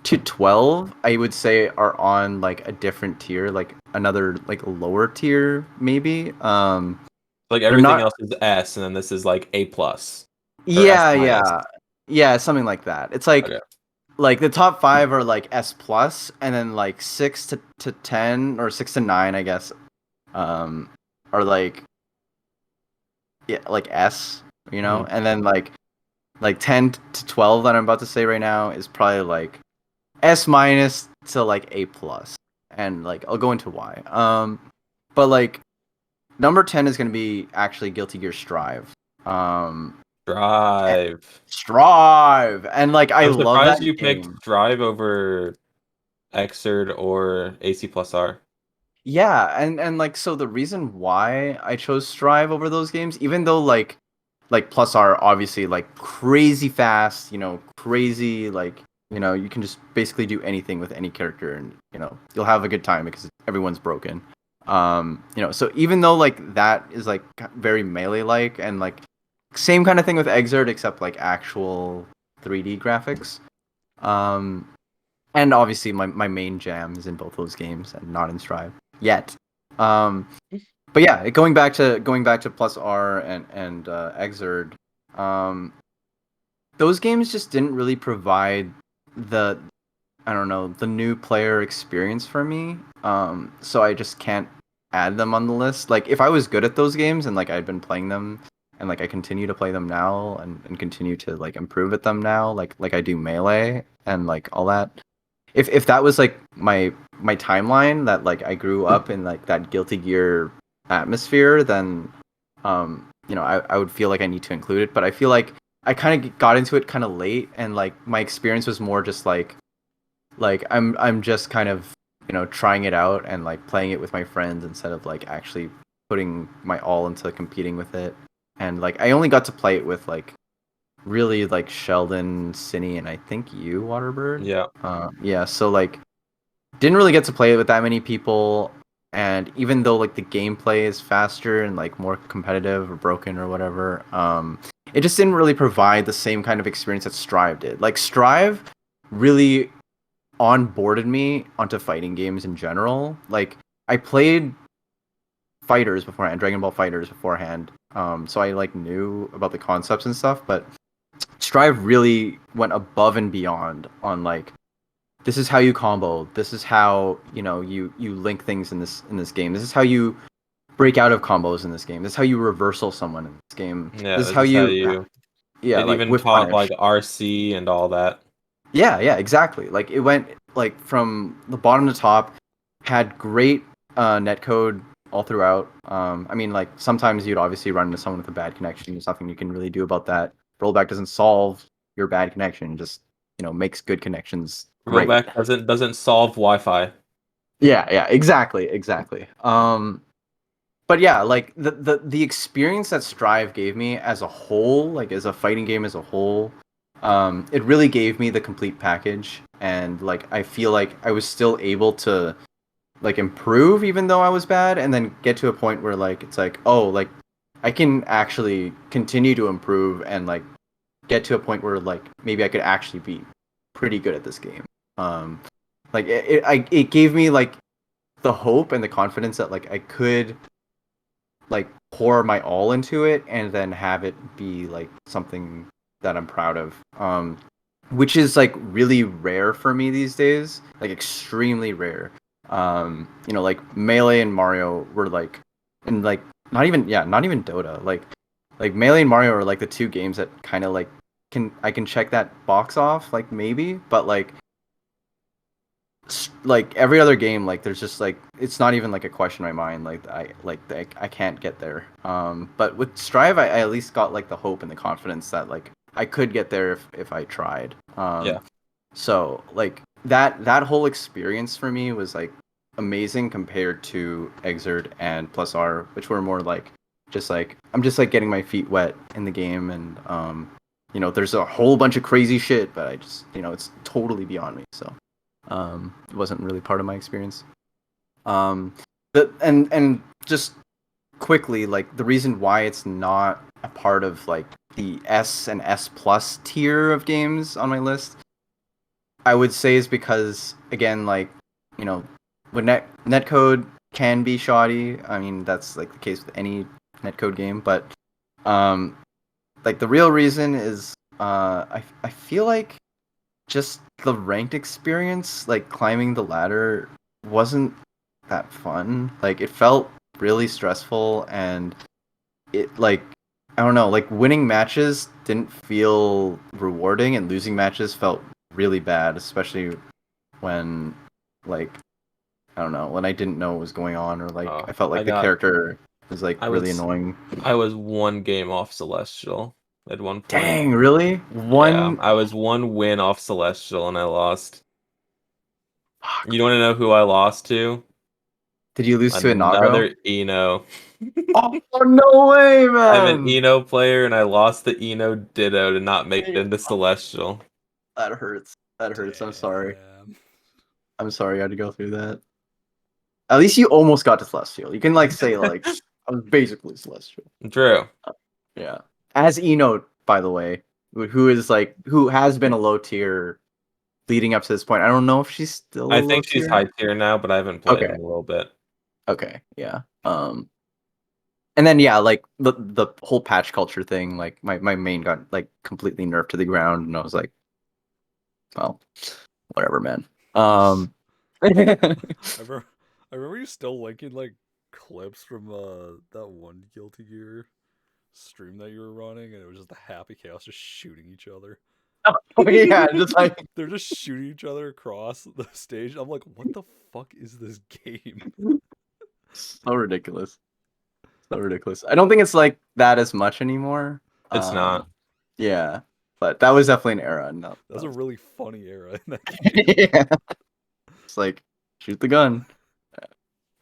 to 12, I would say are on like a different tier, like another like lower tier maybe. Like They're everything not. else is S, and then this is like A plus or S Yeah, minus. yeah. Yeah, something like that. It's like Okay. like the top 5 are like S plus, and then like 6 to 10 or 6 to 9, I guess, um are like, yeah, like S, Mhm. and then like 10 to 12 that I'm about to say right now is probably like S minus to like A plus, and like I'll go into why. But like number 10 is gonna be actually Guilty Gear Strive. Eh, Drive. Strive, and like I I'm love that surprised you picked game. Drive over Xrd or AC plus R. Yeah, and like so the reason why I chose Strive over those games, even though like Plus are obviously like crazy fast, crazy like you can just basically do anything with any character, and you'll have a good time because everyone's broken. So even though like that is like very melee like, and like same kind of thing with Exert except like actual 3D graphics. Um, and obviously my main jam is in both those games and not in Strive yet. Um, but yeah, going back to Plus R and Exerd, um, those games just didn't really provide the I don't know the new player experience for me. So I just can't add them on the list. Like if I was good at those games and like I'd been playing them and like I continue to play them now and continue to like improve at them now, like I do Melee and like all that. If that was like my timeline that like I grew up in like that Guilty Gear atmosphere, then I would feel like I need to include it. But I feel like I kind of got into it kind of late, and like my experience was more just like I'm just kind of trying it out and like playing it with my friends instead of like actually putting my all into competing with it. And like I only got to play it with like really like Sheldon, Cinny, and I think you, Waterbird. Yeah. Yeah. So like didn't really get to play it with that many people. And even though like the gameplay is faster and like more competitive or broken or whatever, it just didn't really provide the same kind of experience that Strive did. Like Strive really onboarded me onto fighting games in general. Like I played Fighters beforehand, Dragon Ball Fighters beforehand. So I like knew about the concepts and stuff, but Strive really went above and beyond on like this is how you combo. This is how you link things in this game. This is how you break out of combos in this game. This is how you reversal someone in this game. Yeah, This is this how is how you you. yeah It like even with taught punish. like RC and all that. Yeah, exactly. Like it went like from the bottom to top, had great netcode all throughout. I mean, like sometimes you'd obviously run into someone with a bad connection. There's nothing you can really do about that. Rollback doesn't solve your bad connection. It just makes good connections great. Rollback doesn't solve Wi-Fi. Yeah, exactly. But yeah, like the experience that Strive gave me as a whole, like as a fighting game as a whole, it really gave me the complete package, and like I feel like I was still able to like improve even though I was bad, and then get to a point where like it's like, oh, like I can actually continue to improve and like get to a point where like maybe I could actually be pretty good at this game. Um, like it gave me like the hope and the confidence that like I could like pour my all into it and then have it be like something that I'm proud of. Which is like really rare for me these days, like extremely rare. Like Melee and Mario were like, and like not even Dota. Like Melee and Mario are like the two games that kind of like I can check that box off, like maybe, but like every other game, like there's just like it's not even like a question in my mind. I can't get there. But with Strive, I at least got like the hope and the confidence that like I could get there if I tried. Yeah. So like that whole experience for me was like amazing compared to Exerd and Plus R, which were more like just like I'm just like getting my feet wet in the game, and there's a whole bunch of crazy shit, but I just it's totally beyond me. So it wasn't really part of my experience. But and just quickly, like the reason why it's not a part of like the S and S plus tier of games on my list, I would say is because again, like you know, when netcode can be shoddy. I mean, that's like the case with any netcode game, but um, like the real reason is I feel like just the ranked experience, like climbing the ladder, wasn't that fun. Like it felt really stressful, and it like I don't know, like winning matches didn't feel rewarding, and losing matches felt really bad, especially when like I don't know, when I didn't know what was going on, or like I felt like the character was like I really was annoying. I was one game off Celestial at one point. Dang, really? Yeah, I was one win off Celestial and I lost. Fuck. You want to know who I lost to? Did you lose to Inago? Another Eno. Oh no way, I'm an man! Eno player and I lost the Eno Ditto to not make it into Celestial. That hurts. That hurts. I'm sorry. Damn. I'm sorry I had to go through that. At least you almost got to Celestial. You can like say like I was basically Celestial. True. Yeah. As Eno, by the way, who has been a low tier leading up to this point. I don't know if she's still a I low think she's tier. high tier now, but I haven't played Okay. in a little bit. Okay. Yeah. And then yeah, like the whole patch culture thing, like my main got like completely nerfed to the ground, and I was like, well, whatever, man. I remember, I remember you still linking like clips from that one Guilty Gear stream that you were running, and it was just the Happy Chaos just shooting each other. Yeah, just like They're just shooting each other across the stage. I'm like, what the fuck is this game? so ridiculous. So ridiculous. I don't think it's like that as much anymore. It's not. Yeah, but that was definitely an era. No, That's a really funny era in that game. yeah. It's like shoot the gun.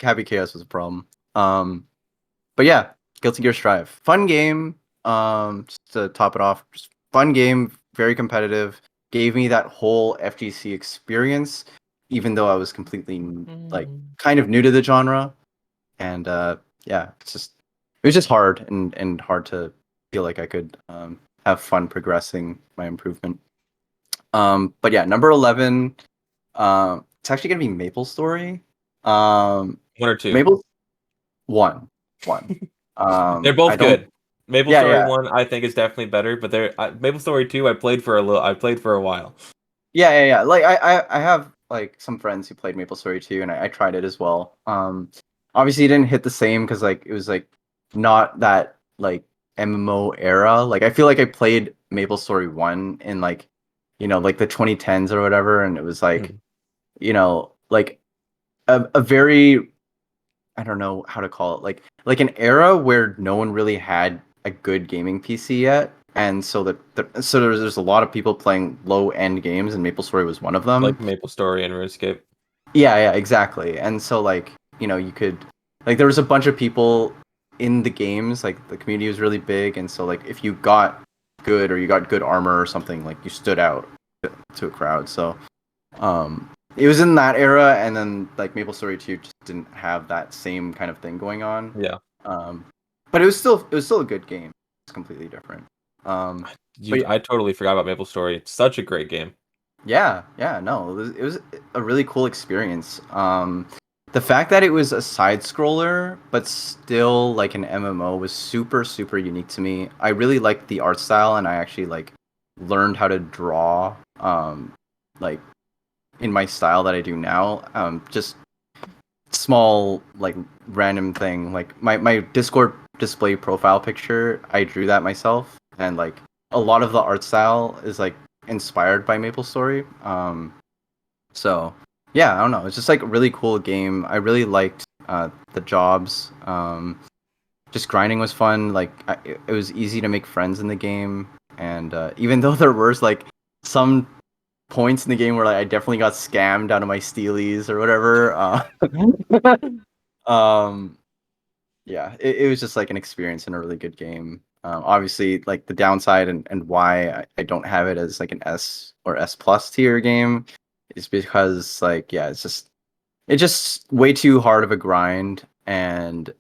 Happy Chaos was a problem. But yeah, Guilty Gear Strive, fun game. Just to top it off, just fun game, very competitive. Gave me that whole FGC experience, even though I was completely like kind of new to the genre. And yeah, it was just hard and hard to feel like I could have fun progressing my improvement. But yeah, number 11, it's actually gonna be Maple Story. One or two. Maple one. They're both I don't. good. Maple Yeah, Story yeah. 1 I think is definitely better, but Maple Story 2 I played for a while. Yeah. Like I have like some friends who played Maple Story 2, and I tried it as well. Obviously it didn't hit the same because like it was like not that like MMO era. Like I feel like I played Maple Story 1 in like like the 2010s or whatever, and it was like like a very, I don't know how to call it, like an era where no one really had a good gaming PC yet, and so so there's a lot of people playing low end games, and Maple Story was one of them. Like Maple Story and RuneScape. Yeah, exactly. And so like you could like there was a bunch of people in the games, like the community was really big, and so like if you got good or you got good armor or something, like you stood out to a crowd. So it was in that era, and then like Maple Story 2 just didn't have that same kind of thing going on. Yeah. But it was still a good game. It's completely different. Dude, I totally forgot about Maple Story. It's such a great game. Yeah, no, it was a really cool experience. The fact that it was a side scroller but still like an MMO was super super unique to me. I really liked the art style, and I actually like learned how to draw like in my style that I do now. Just small like random thing, like my Discord display profile picture, I drew that myself, and like a lot of the art style is like inspired by Maple Story. So yeah, I don't know, it's just like a really cool game. I really liked the jobs. Just grinding was fun. Like it was easy to make friends in the game, and even though there was like some points in the game where like I definitely got scammed out of my steelies or whatever. Yeah, it was just like an experience and a really good game. Obviously, like the downside and why I don't have it as like an S or S plus tier game is because like yeah, it's just way too hard of a grind, and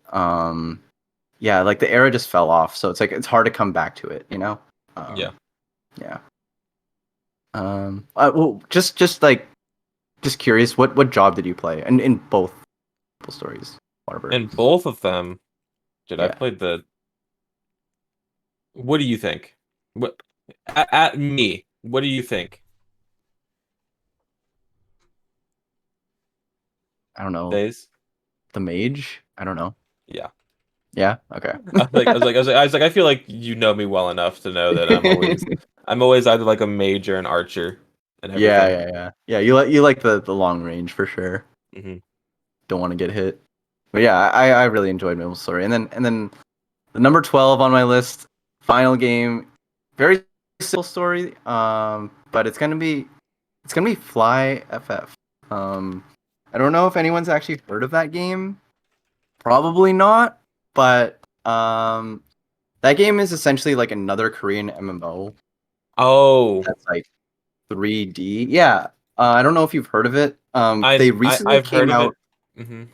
yeah, like the era just fell off, so it's like it's hard to come back to it, you know? Yeah. Yeah. Well, just curious, what job did you play? And in both stories, Warbird. And both of them, dude, I Yeah. played the. What do you think? What at me? What do you think? I don't know. Days? The mage? I don't know. Yeah. Yeah. Okay. I feel like you know me well enough to know that I'm always either like a mage or an archer and everything. Yeah. You like the long range for sure. Hmm. Don't want to get hit. But yeah, I really enjoyed Maple Story. And then the number 12 on my list, final game, very simple story. But it's gonna be Fly FF. I don't know if anyone's actually heard of that game. Probably not, but that game is essentially like another Korean MMO Oh, that's like 3D. Yeah. I don't know if you've heard of it. They recently I've heard came of out. it. Hmm.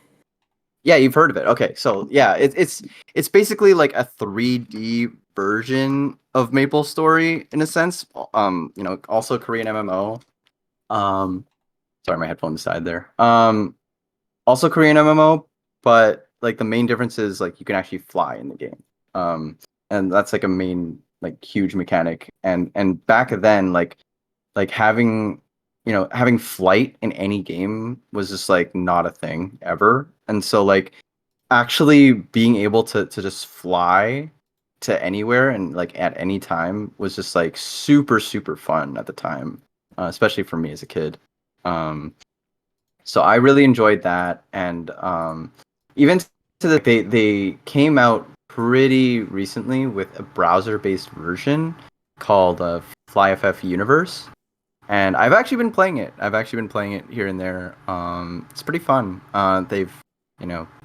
Yeah, you've heard of it. Okay, so yeah, it's basically like a 3D version of Maple Story in a sense. Also Korean MMO. Sorry, my headphones died there. Also Korean MMO, but like the main difference is like you can actually fly in the game. And that's like a main like huge mechanic. And back then like having having flight in any game was just like not a thing ever. And so like actually being able to just fly to anywhere and like at any time was just like super super fun at the time, especially for me as a kid. Um, so I really enjoyed that, and even to they came out pretty recently with a browser based version called FlyFF Universe, and I've actually been playing it. I've actually been playing it here and there. It's pretty fun. They've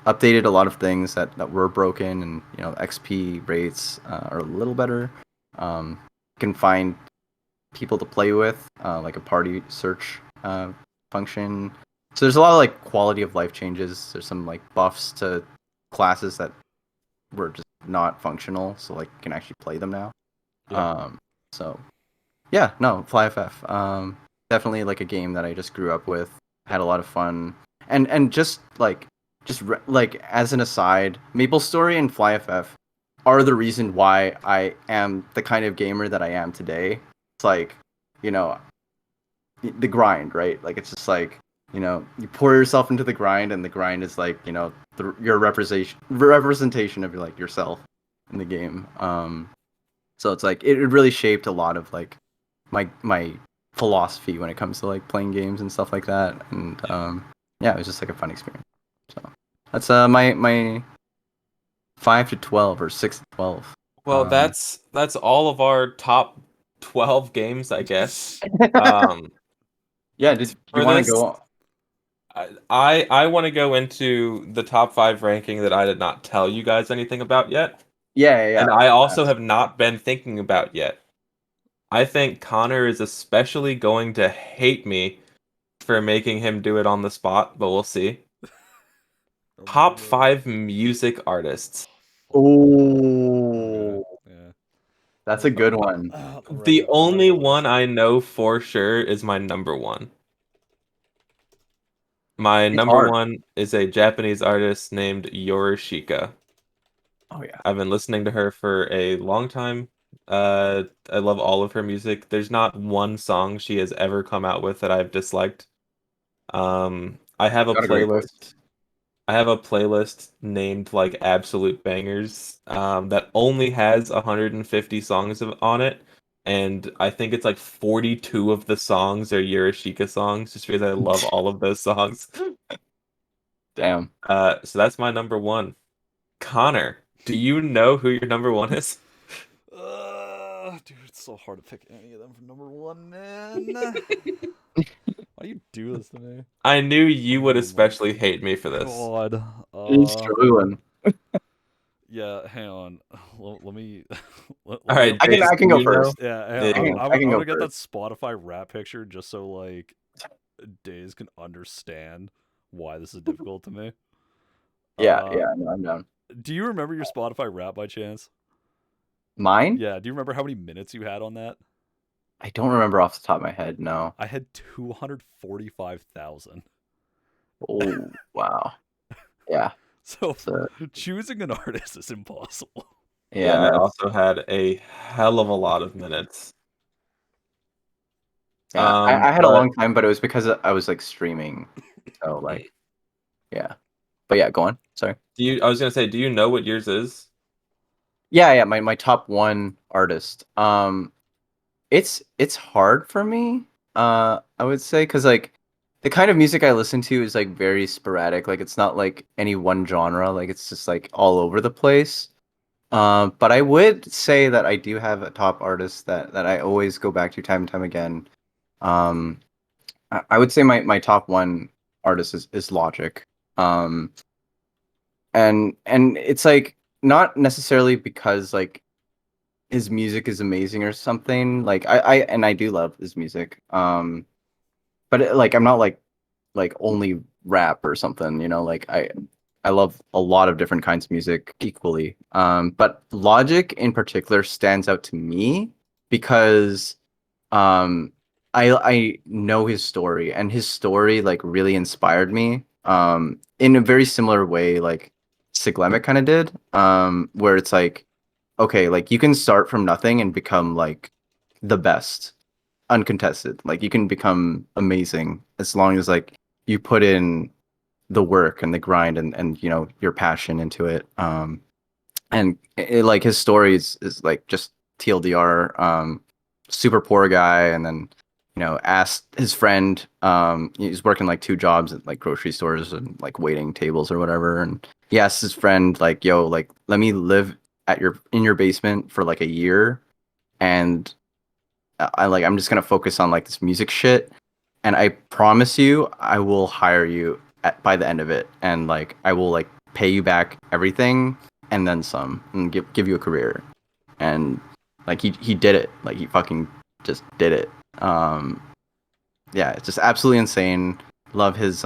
updated a lot of things that were broken, and XP rates are a little better. You can find people to play with, like a party search function. So there's a lot of like quality of life changes. There's some like buffs to classes that were just not functional, so like you can actually play them now. Yeah. So yeah, no, FlyFF. Definitely like a game that I just grew up with. Had a lot of fun, and like as an aside, MapleStory and FlyFF are the reason why I am the kind of gamer that I am today. It's like, you know, the grind, right? Like it's just like, you pour yourself into the grind, and the grind is like, your representation of like yourself in the game. So it's like it really shaped a lot of like my philosophy when it comes to like playing games and stuff like that. And yeah, it was just like a fun experience. So that's my 5 to 12 or 6 to 12. Well, that's all of our top 12 games, I guess. Um, Yeah, do you for want to this, go? I want to go into the top 5 ranking that I did not tell you guys anything about yet, Yeah. and I also have not been thinking about yet. I think Connor is especially going to hate me for making him do it on the spot, but we'll see. Top 5 music artists. Oh, Yeah. that's a good one. The only one I know for sure is my number one. My It's number hard. one is a Japanese artist named Yorishika. Oh yeah. I've been listening to her for a long time. I love all of her music. There's not one song she has ever come out with that I've disliked. I have a Got a great voice. playlist. I have a playlist named like Absolute Bangers that only has 150 songs on it, and I think it's like 42 of the songs are Yorishika songs, just because I love all of those songs. Damn. So that's my number one. Connor, do you know who your number one is? Dude, it's so hard to pick any of them for number one, man. Why do you do this to me? I knew you would Oh my especially hate me for this. God. He's struggling. Yeah, hang on. Let me. All right, I Jace, can do go you know? first. Yeah, Yeah, I can I'm go gonna get that first. Spotify rap picture just so like Days can understand why this is difficult to me. Yeah, Uh, yeah. No, I'm down. do you remember your Spotify rap by chance? Mine? Yeah, do you remember how many minutes you had on that? I don't remember off the top of my head. No. I had 245,000. Oh wow. Yeah. So So choosing an artist is impossible. Yeah, I yeah. also had a hell of a lot of minutes. Yeah. I had a But long time, but it was because I was like streaming. So like yeah. But yeah, go on. Sorry. I was gonna say, do you know what yours is? Yeah. My top one artist. It's hard for me. I would say because like the kind of music I listen to is like very sporadic. Like it's not like any one genre. Like it's just like all over the place. But I would say that I do have a top artist that I always go back to time and time again. Um, I would say my top one artist is Logic. Um, and it's like not necessarily because like his music is amazing or something. Like I do love his music. But like I'm not like only rap or something, like I love a lot of different kinds of music equally. But Logic in particular stands out to me because um I know his story, and his story like really inspired me in a very similar way like Siglemic kind of did, where it's like, okay, like you can start from nothing and become like the best, uncontested. Like you can become amazing as long as like you put in the work and the grind and you know your passion into it. And like his story is like just TLDR, super poor guy, and then you know asked his friend, he's working like two jobs at like grocery stores and like waiting tables or whatever, and he asked his friend like, yo, like let me live at your in your basement for like a year, and I'm just gonna focus on like this music shit, and I promise you I will hire you by the end of it, and like I will like pay you back everything and then some, and give you a career. And like he did it. Like he fucking just did it. Yeah, it's just absolutely insane. Love his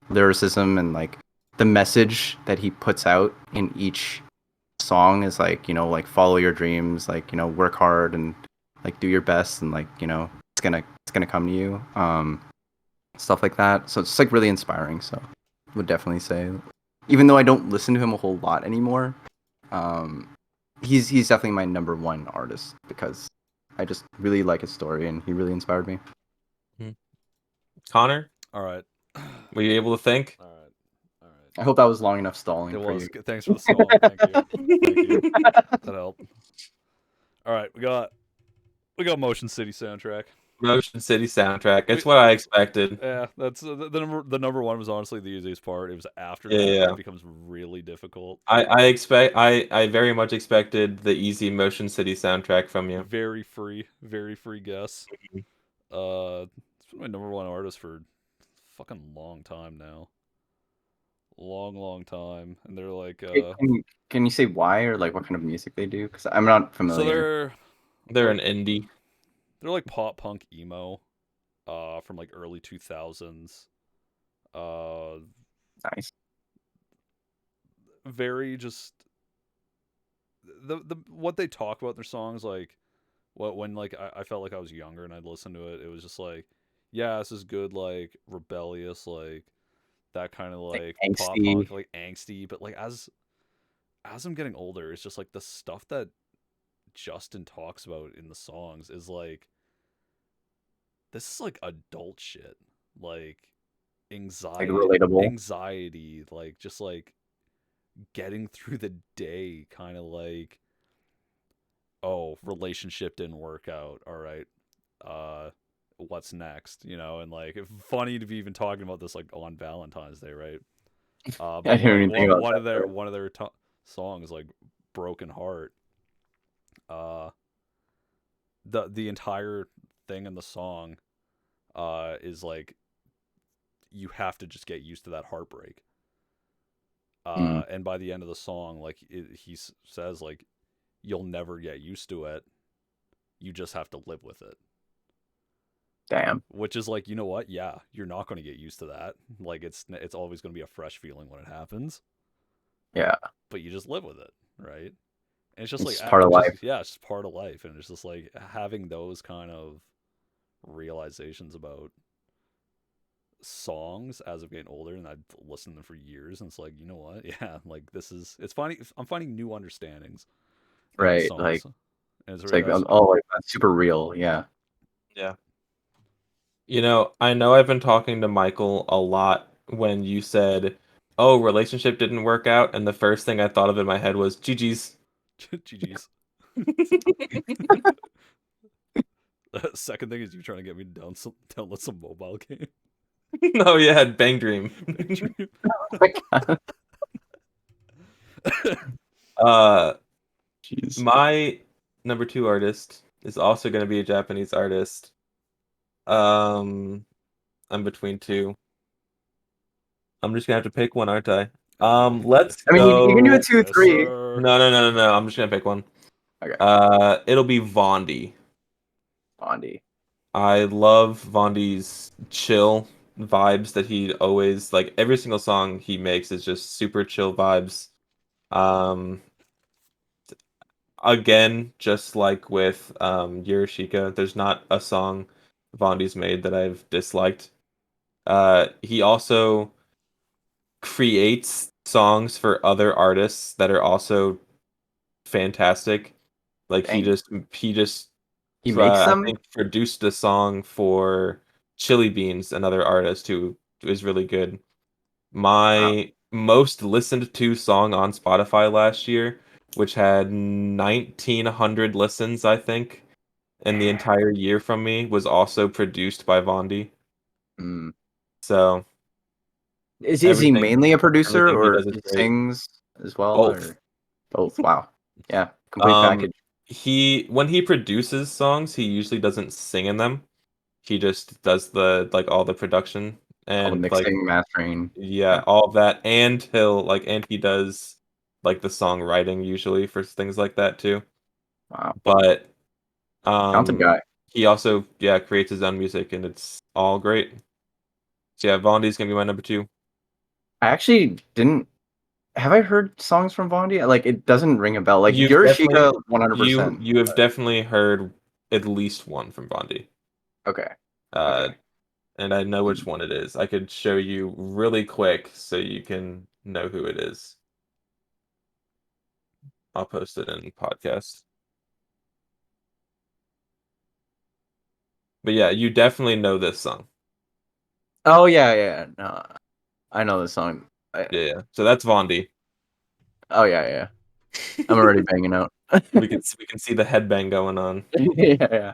lyricism, and like the message that he puts out in each song is like, you know, like follow your dreams, like, you know, work hard and like do your best, and like, you know, it's gonna come to you. Stuff like that. So it's just like really inspiring. So would definitely say, even though I don't listen to him a whole lot anymore, um, he's definitely my number one artist because I just really like his story and he really inspired me. Connor, All right. were you able to think? All right. All right. I hope that was long enough stalling It for was. you. Thanks for the song. Thank you. Thank you. That helped. All right, we got Motion City soundtrack. Motion City soundtrack. It's what I expected. Yeah, that's the number one was honestly the easiest part. It was after that Yeah. it becomes really difficult. I very much expected the easy Motion City soundtrack from you. Very free guess. It's been my number one artist for a fucking long time now. Long time, and they're like Can you say why or like what kind of music they do? Because I'm not familiar. so They're an indie. they're like pop punk emo, from like early 2000s. Nice. Very just the what they talk about in their songs, like when like I felt like I was younger and I'd listen to it. It was just like, yeah, this is good, like rebellious, like that kind of like pop Angsty. punk, like angsty. But like as I'm getting older, it's just like the stuff that Justin talks about in the songs is like, this is like adult shit, like Like relatable. anxiety, like just like getting through the day, kind of like, oh, relationship didn't work out, all right, what's next, you know? And like, funny to be even talking about this like on Valentine's Day, right? I But didn't even like think about one that. of their songs, like Broken Heart, the entire thing in the song is like, you have to just get used to that heartbreak. And by the end of the song, like he says, like, you'll never get used to it. You just have to live with it. Damn. Which is like, you know what? Yeah, you're not going to get used to that. Like it's always going to be a fresh feeling when it happens. Yeah. But you just live with it, right? And it's just It's like part of life. Yeah, it's just part of life, and it's just like having those kind of realizations about songs as I'm getting older, and I've listened to them for years, and it's like, you know what? Yeah, like I'm finding new understandings in the Right. songs. Like And it's like oh, like that's super real. Yeah. Yeah. You know I've been talking to Michael a lot when you said, "Oh, relationship didn't work out," and the first thing I thought of in my head was GG's. GG's. Second thing is you trying to get me to download some mobile game. Oh yeah, Bang Dream. Bang Dream. Jeez. My number 2 artist is also going to be a Japanese artist. I'm between two. I'm just gonna have to pick one, aren't I? Let's I mean, go. you can do a 2, Yes, 3. sir. No. I'm just gonna pick one. Okay. It'll be Vondi. Bondi. I love Vondi's chill vibes that he always like. Every single song he makes is just super chill vibes. Um, Again, just like with Yurishika, there's not a song Vondi's made that I've disliked. He also creates songs for other artists that are also fantastic. Like Dang. he just He makes I them? think produced a song for Chili Beans, another artist who is really good. Wow. My most listened to song on Spotify last year, which had 1,900 listens, I think, in the entire year from me, was also produced by Vondi. Mm. So Is he mainly a producer everything he or does is he great. sings as well Both. or both? Wow. Yeah, complete Um, package. when he produces songs, he usually doesn't sing in them. He just does the like all the production All the and like mixing, mastering. yeah, Yeah. all of that, and he does like the songwriting usually for things like that too. Wow. But Talented guy. he also creates his own music and it's all great. So yeah, Vondi's gonna be my number two. I actually didn't have I heard songs from Vondi? Like it doesn't ring a bell. Like You've definitely Yorushika 100%. you have definitely heard at least one from Vondi. Okay. Uh, Okay. and I know which Mm. one it is. I could show you really quick so you can know who it is. I'll post it in podcast. But yeah, you definitely know this song. Oh yeah, yeah. No. I know this song. Yeah. So that's Vondi. Oh yeah, yeah. I'm already banging out. We can see the headbang going on. Yeah, yeah.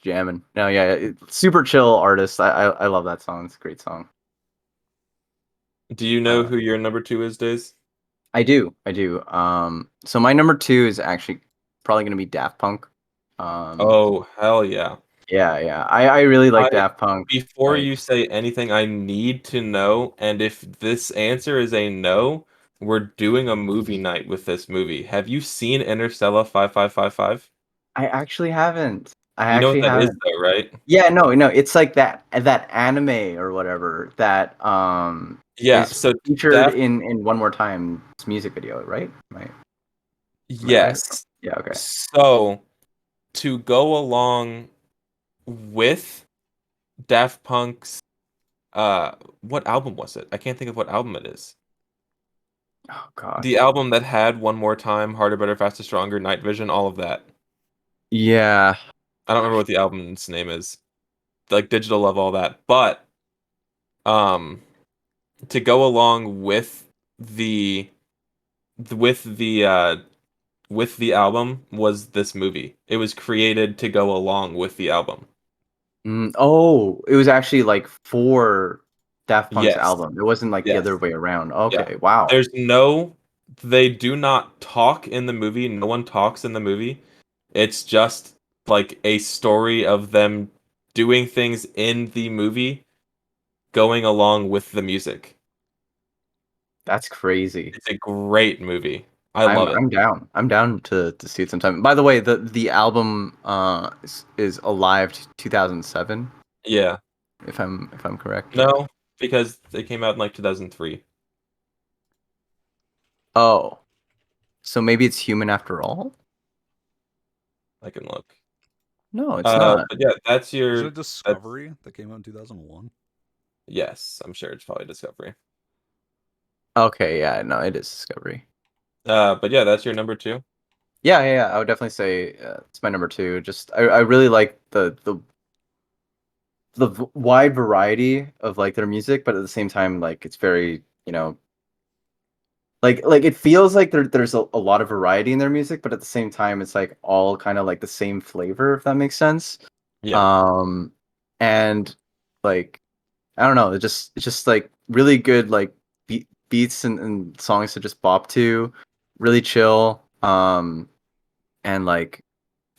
Jamming. No, yeah, super chill artist. I love that song. It's a great song. Do you know Uh, who your number two is, Days? I do, I do. So my number two is actually probably gonna be Daft Punk. Um, Oh, hell yeah. yeah, yeah. I really like I Daft Punk. Before Like, you say anything, I need to know, and if this answer is a no, we're doing a movie night with this movie. Have you seen Interstellar 5555? I actually haven't. I You know what actually that is haven't. though, right? Yeah, no, no. It's like that anime or whatever that Yeah, is so featured Daft in One More Time's music video, right? Am I right? yes. Yeah. Okay. So to go along with Daft Punk's what album was it? I can't think of what album it is. Oh The gosh. album that had One More Time, Harder, Better, Faster, Stronger, Night Vision, all of that. Yeah. I don't remember what the album's name is. Like Digital Love, all that. But um to go along the with the uh with the album was this movie. It was created to go along with the album. Oh, it was actually like for Daft Punk's Yes. album. It wasn't like the Yes. other way around. Yeah. Okay. Wow. There's no they do not talk in the movie. No one talks in the movie. It's just like a story of them doing things in the movie going along with the music. That's crazy. It's a great movie. I I'm love it. I'm down. I'm down to see it sometime. By the way, the album is Alive 2007, Yeah. if I'm correct. No, because it came out in like 2003. Oh, so maybe it's Human After All? I can look. No, it's not. But yeah, Isn't it that's Discovery that came out in 2001? yes, I'm sure it's probably Discovery. Okay, yeah, no, it is Discovery. But yeah, that's your number two. Yeah, yeah, yeah, I would definitely say it's my number two. Just I really like the wide variety of like their music, but at the same time, like it's very like it feels like there's a lot of variety in their music, but at the same time, it's like all kind of like the same flavor, if that makes sense. Yeah. Um, and like I don't know, it's just like really good like beats and songs to just bop to, really chill. And like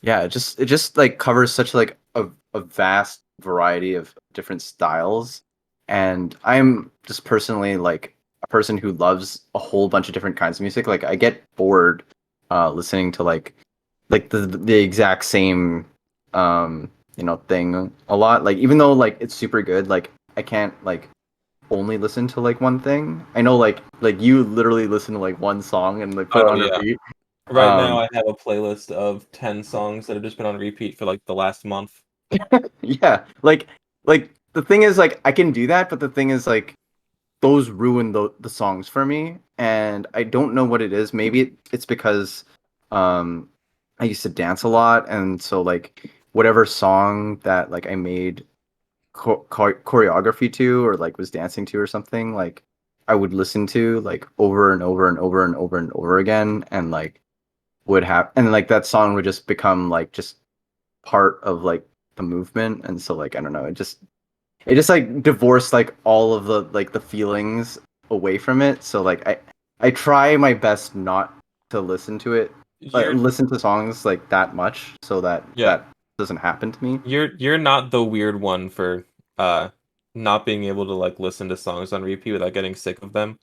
yeah, it just like covers such like a vast variety of different styles. And I'm just personally like a person who loves a whole bunch of different kinds of music. Like I get bored listening to like the exact same thing a lot. Like even though like it's super good, like I can't like only listen to like one thing. I know like you literally listen to like one song and like put it Oh on yeah. repeat. Right now, Um I have a playlist of 10 songs that have just been on repeat for like the last month. yeah, like the thing is like I can do that, but the thing is like those ruin the songs for me, and I don't know what it is. Maybe it's because um I used to dance a lot, and so like whatever song that like I made choreography to, or like was dancing to or something, like I would listen to like over and over and over and over and over again, and like would have, and like that song would just become like just part of like the movement, and so like I don't know, it just like divorced like all of the like the feelings away from it. So like I try my best not to listen to it, You're listen to songs like that much, so that yeah, that doesn't happen to me. you're not the weird one for uh not being able to like listen to songs on repeat without getting sick of them.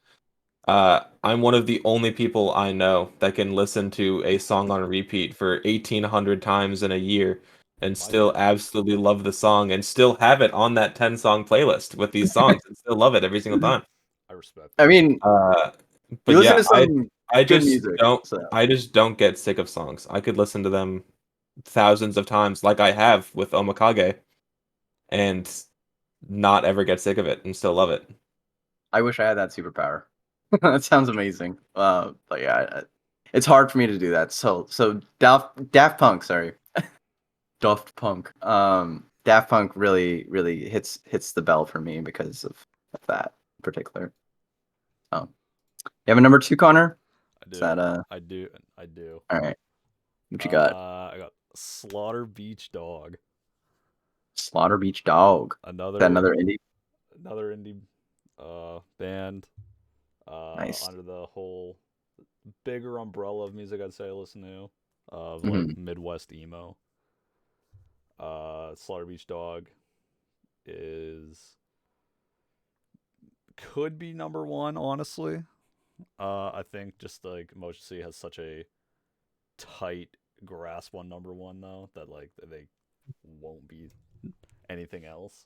I'm one of the only people I know that can listen to a song on repeat for 1,800 times in a year and My still absolutely love the song and still have it on that 10-song playlist with these songs and still love it every single time. I respect I that. mean, Uh, you but listen yeah, to some I good just music, don't so I just don't get sick of songs. I could listen to them thousands of times like I have with Omakage and not ever get sick of it and still love it. I wish I had that superpower. That sounds amazing. But yeah, it's hard for me to do that. So Daft Punk, sorry, Daft Punk. Daft Punk really hits the bell for me because of that in particular. Oh, you have a number two, Connor? I Is do. that I do. I do. all right? What you got? I got Slaughter Beach Dog. Slaughter Beach Dog. Is that Another another indie? another indie band Nice. under the whole bigger umbrella of music I'd say I listen to of like Hmm. Midwest emo. Slaughter Beach Dog is could be number one, honestly. I think just like Motion C has such a tight grasp on number one though that like they won't be anything else.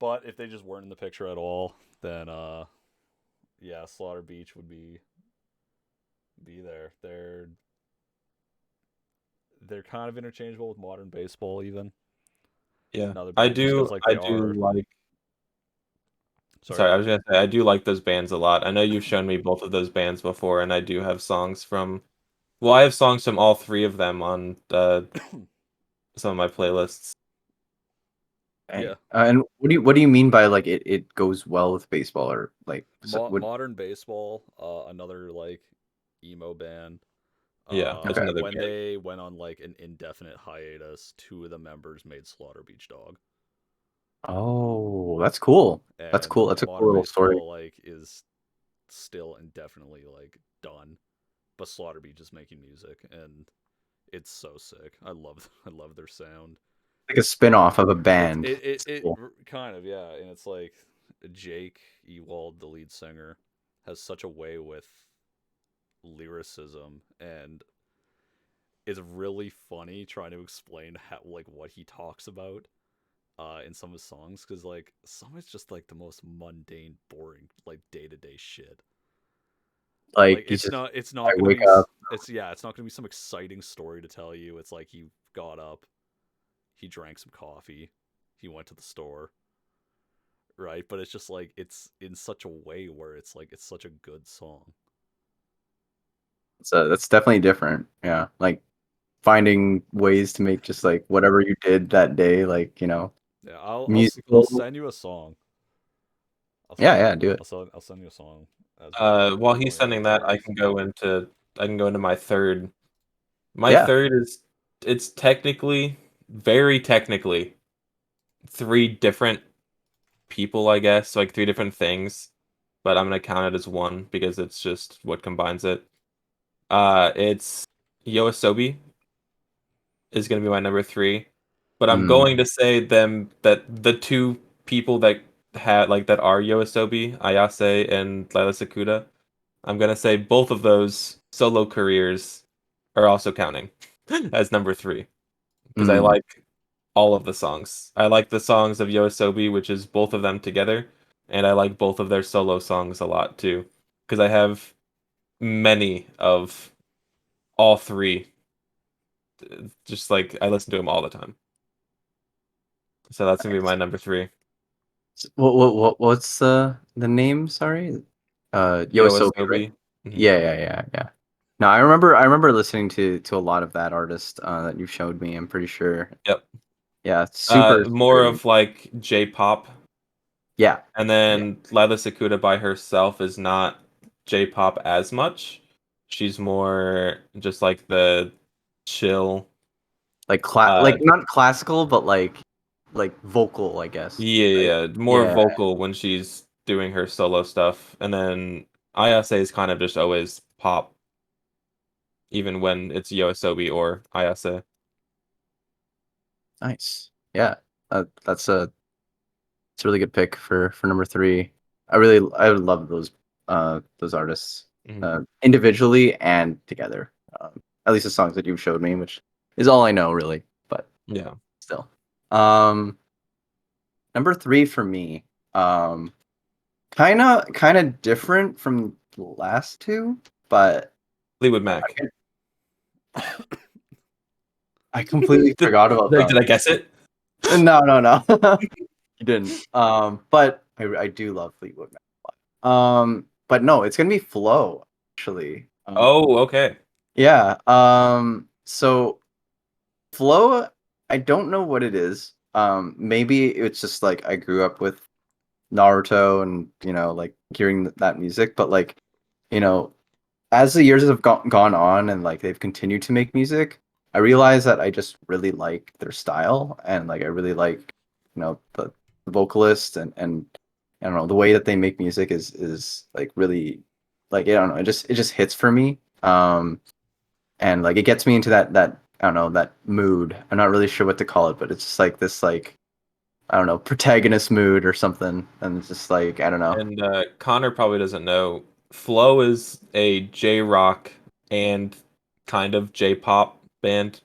But if they just weren't in the picture at all, then yeah, Slaughter Beach would be there. They're kind of interchangeable with modern baseball even. Yeah. Another I band just do because like I they do are. like Sorry. Sorry, I was gonna say I do like those bands a lot. I know you've shown me both of those bands before, and I do have songs from. Well, I have songs from all three of them on some of my playlists. Yeah, Dang. And what do you mean by like it goes well with baseball, or like what? modern baseball. Another like emo band. Yeah, that's Okay. another When band. they went on like an indefinite hiatus, two of the members made Slaughter Beach Dog, Oh, that's cool. That's and cool. That's a cool modern little story. baseball like is still indefinitely like done, but Slaughter Beach is making music, and it's so sick. I love their sound. Like a spin-off of a It's band. It's it cool. kind of yeah, and it's like Jake Ewald, the lead singer, has such a way with lyricism, and it's really funny trying to explain how like what he talks about in some of his songs because like some is just like the most mundane, boring, like day to day shit. Like Like he's just it's I not gonna wake be up. it's yeah it's not gonna be some exciting story to tell you. It's like he got up, he drank some coffee, he went to the store, right? But it's just like it's in such a way where it's like it's such a good song. So that's definitely different. Yeah. Like finding ways to make just like whatever you did that day, like, Yeah, I'll musical. send you a song. Yeah, yeah, do it. I'll send you a song as my While one he's of my sending number that, twos. I can go into my third. My Yeah. third is it's technically, very technically, three different people, I guess, like three different things, but I'm gonna count it as one because it's just what combines it. It's Yoasobi is gonna be my number three, but I'm Mm, going to say them that the two people that had like that are Yoasobi, Ayase and Lila Sakuda. I'm gonna say both of those solo careers are also counting as number three because I mm. like all of the songs. I like the songs of Yoasobi, which is both of them together, and I like both of their solo songs a lot too because I have many of all three. Just like I listen to them all the time. So that's gonna be my number three. What's the name? Sorry, Yoasobi, right? Yoasobi. Mhm. Yeah. No, I remember listening to a lot of that artist that you showed me. I'm pretty sure. Yep. Yeah, super More super. of like J-pop, Yeah, and yeah. then Lila Sakuda by herself is not J-pop as much. She's more just like the chill. Like Uh, not classical, but like vocal, I guess. Right? more Yeah. vocal when she's doing her solo stuff, and then Ayase is kind of just always pop, even when it's Yoasobi or Ayase. Nice. Yeah. It's a really good pick for number three. I would love those artists Mhm. individually and together. At least the songs that you've showed me, which is all I know really, but Yeah. still. Um, Number three for me. Um, kind of different from the last two, but Fleetwood I, Mac. I completely forgot about Did I them. guess it? No. You didn't. But I do love Fleetwood Mac a lot. But no, it's gonna be Flow actually. Oh, okay. Yeah. So Flow, I don't know what it is. Maybe it's just like I grew up with Naruto and like hearing that music, but like you know as the years have gone on and like they've continued to make music, I realize that I just really like their style and like I really like the vocalist and I don't know the way that they make music is like really like I don't know it just hits for me. And like it gets me into that I don't know that mood. I'm not really sure what to call it, but it's just like this like I don't know protagonist mood or something, and it's just like I don't know. And Connor probably doesn't know. Flow is a J-rock and kind of J-pop band.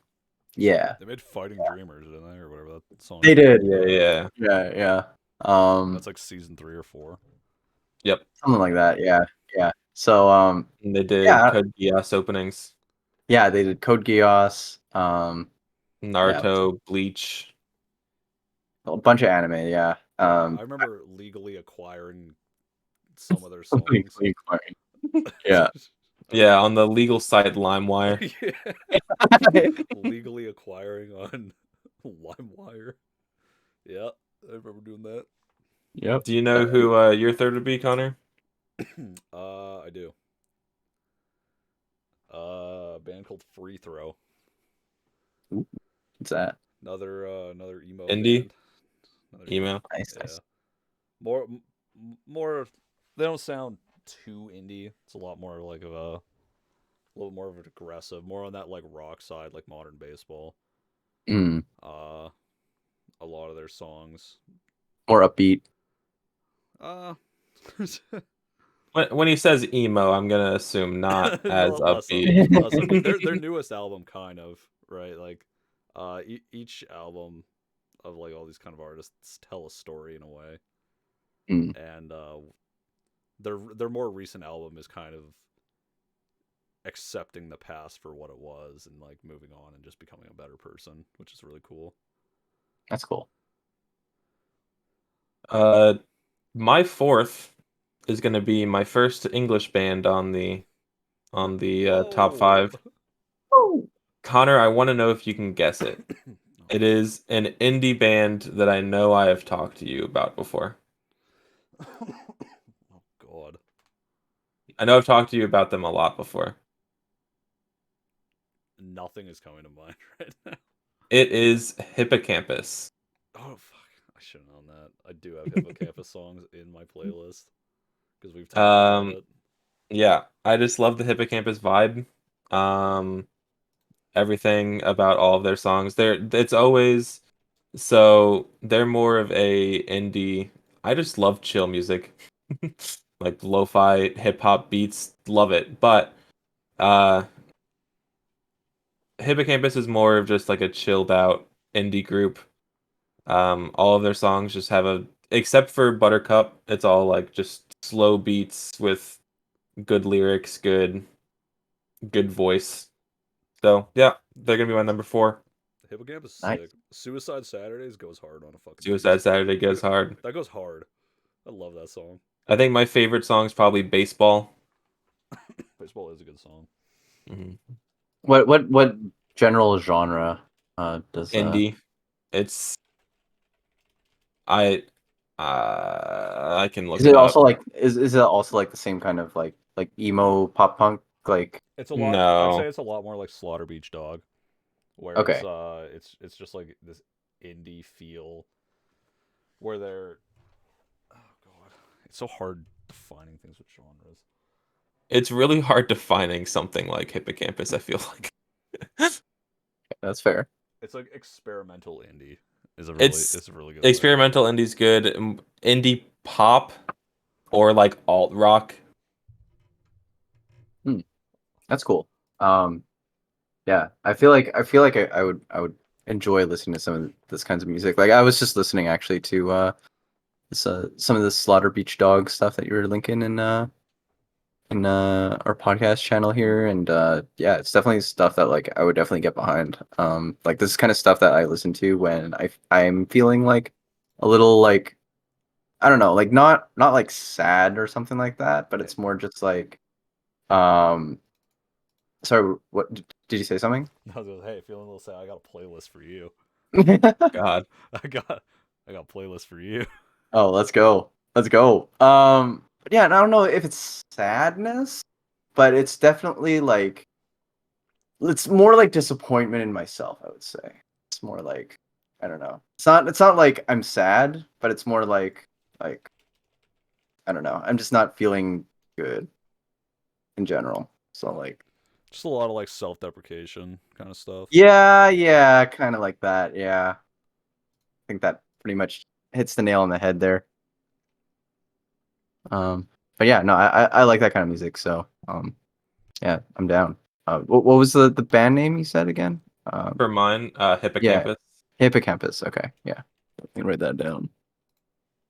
Yeah, They made Fighting Dreamers, didn't they, or whatever that song's they called? did. Yeah. Yeah. That's like season 3 or 4. Yep. Something like that. Yeah. So And they did yeah, Code Geass openings. yeah, they did Code Geass. Yeah, Naruto, Bleach. a bunch of anime. Yeah. Yeah, I remember legally acquiring some of their songs. Yeah. Yeah, on the legal site LimeWire. Yeah. Legally acquiring on LimeWire. Yeah, I remember doing that. Yep. Do you know who your third would be, Connor? I do. A band called Free Throw. What's that? Another emo Indie? band. Another Email? Nice. yeah. More more. They don't sound too indie. It's a lot more like of a little more of an aggressive, more on that like rock side, like modern baseball. Mm, Uh, a lot of their songs. more upbeat. Uh, When he says emo, I'm gonna assume not as less upbeat. less upbeat. Their newest album, kind of right, like each album of like all these kind of artists tell a story in a way, Mm, and their more recent album is kind of accepting the past for what it was and like moving on and just becoming a better person, which is really cool. that's cool. My fourth is gonna be my first English band on the top Whoa. five. Connor, I want to know if you can guess it. It is an indie band that I know I have talked to you about before. Oh God. I know I've talked to you about them a lot before. Nothing is coming to mind right now. It is Hippocampus. Oh fuck! I should have known that. I do have Hippocampus songs in my playlist because we've talked about Um, it. yeah, I just love the Hippocampus vibe. Um, Everything about all of their songs. It's always they're more of a indie. I just love chill music. Like lo-fi hip hop beats, love it. But uh Hippocampus is more of just like a chilled out indie group. All of their songs just have except for Buttercup, it's all like just slow beats with good lyrics, good voice. So yeah, they're gonna be my number four. Hippocamp is Nice. sick. Suicide Saturdays goes hard on a fucking Suicide Saturday goes hard. That goes hard. I love that song. I think my favorite song is probably Baseball. Baseball is a good song. Mm-hmm. What general genre does Indie. It's I can look is it it up. also like is it also like the same kind of like emo pop punk like It's a lot. I'd say No. it's a lot more like Slaughter Beach Dog, where okay. it's just like this indie feel, where they're, oh god, it's so hard defining things with genres. It's really hard defining something like Hippocampus, I feel like. That's fair. It's like experimental indie It's it's a really good way. experimental indie's good. Indie pop or like alt rock. That's cool. Yeah, I would enjoy listening to some of this kinds of music. Like I was just listening actually to some of the Slaughter Beach Dog stuff that you were linking in our podcast channel here, and yeah, it's definitely stuff that like I would definitely get behind. Like this is kind of stuff that I listen to when I'm feeling like a little like I don't know, like not like sad or something like that, but it's more just like um sorry, what did you say something? I was like, hey, feeling a little sad. I got a playlist for you. God. I got a playlist for you. Oh, let's go. Let's go. But yeah, and I don't know if it's sadness, but it's definitely like it's more like disappointment in myself, I would say. It's more like I don't know. It's not like I'm sad, but it's more like I don't know. I'm just not feeling good in general. So like Just a lot of like self-deprecation kind of stuff. yeah, kind of like that. Yeah. I think that pretty much hits the nail on the head there. But yeah, no, I like that kind of music. So yeah, I'm down. What was the band name you said again? For mine, Yeah, Hippocampus. Hippocampus. Okay, yeah, let me write that down.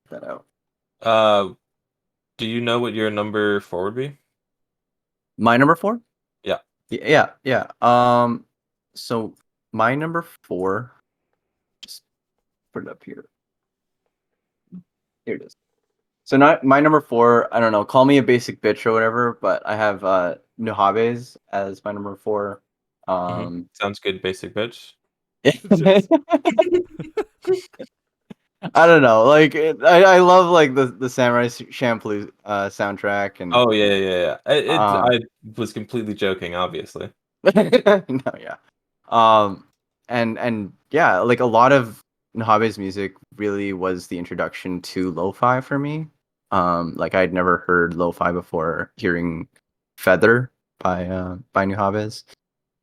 That out. Uh, do you know what your number 4 would be? My number four. Yeah. Yeah. So my number four. Just put it up here. Here it is. So not my number four. I don't know. Call me a basic bitch or whatever, but I have Nuhabes as my number four. Sounds good, basic bitch. Just- I don't know. Like I love like the Samurai Champloo soundtrack and Oh yeah. um I was completely joking, obviously. no yeah. Um and yeah, like a lot of Nahabe's music really was the introduction to lo-fi for me. Like I'd never heard lo-fi before hearing Feather by Nuhabes.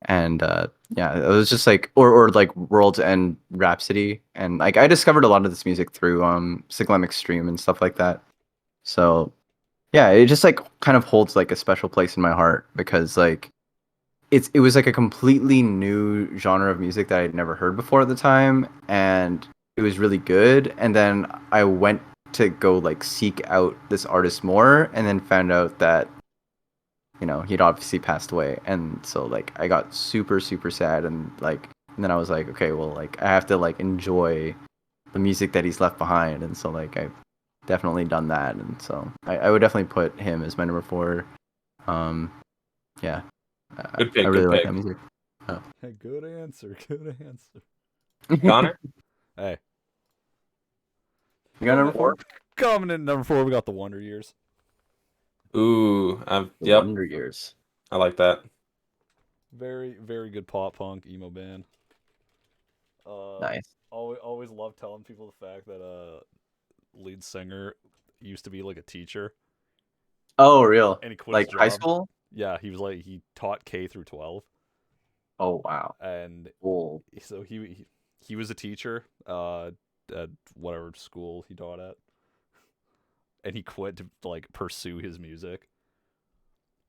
And yeah, it was just like or like World's End Rhapsody, and like I discovered a lot of this music through Siglam Extreme and stuff like that. So yeah, it just like kind of holds like a special place in my heart because like it was like a completely new genre of music that I'd never heard before at the time, and it was really good. And then I went to go like seek out this artist more, and then found out that he'd obviously passed away, and so like I got super sad, and then I was like, okay, well, like I have to like enjoy the music that he's left behind, and so like I've definitely done that, and so I would definitely put him as my number four. Um, yeah, Good I pick, really good like pick. that music. Oh. Hey, good answer. Good answer. Connor? Hey, You got number four? coming in number 4, we got the Wonder Years. Ooh, The yep, Wonder Years. I like that. Very, very good pop punk emo band. Nice. Always love telling people the fact that lead singer used to be like a teacher, Oh, real? and he quit his Like high job. school? Yeah, he taught K through 12, Oh, wow. and Cool. so he was a teacher at whatever school he taught at, and he quit to like pursue his music,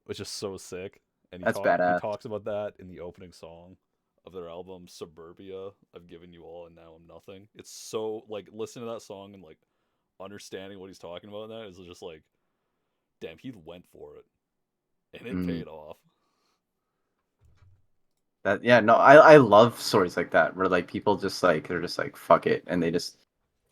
which is so sick. And That's he badass. talks about that in the opening song of their album Suburbia. I've given you all, and now I'm nothing. It's so like listening to that song and like understanding what he's talking about in that is just like, damn, he went for it, and it Mm. paid off. No, I love stories like that where like people just like they're just like fuck it and they just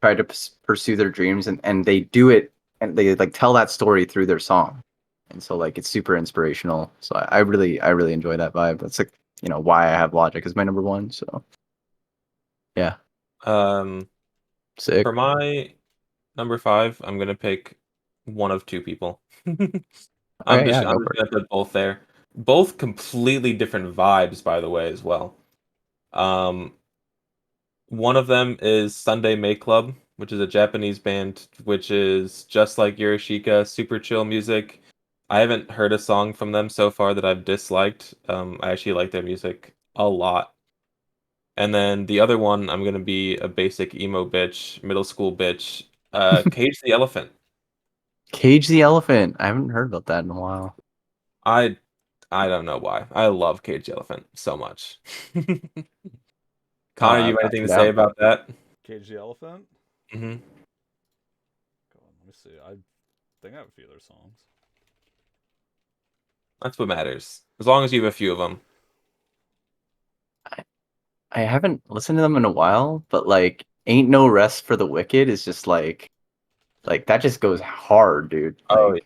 try to pursue their dreams and they do it and they like tell that story through their song, and so like it's super inspirational. So I really enjoy that vibe. That's like why I have Logic as my number one. So yeah, Um, sick. for my number 5, I'm gonna pick one of two people. Okay, yeah, I'm go just for it. gonna put both there. Both completely different vibes, by the way, as well. Um, One of them is Sunday Make Club, which is a Japanese band, which is just like Yorushika, super chill music. I haven't heard a song from them so far that I've disliked. I actually like their music a lot. And then the other one, I'm gonna be a basic emo bitch, middle school bitch. Cage the Elephant. Cage the Elephant. I haven't heard about that in a while. I I don't know why. I love Cage the Elephant so much. Connor, you have I've anything been to say down. about that? Cage the Elephant. Hmm. Go on, let me see. I think I have a few other songs. That's what matters. As long as you have a few of them. I haven't listened to them in a while, but like "Ain't No Rest for the Wicked" is just like that just goes hard, dude. Oh,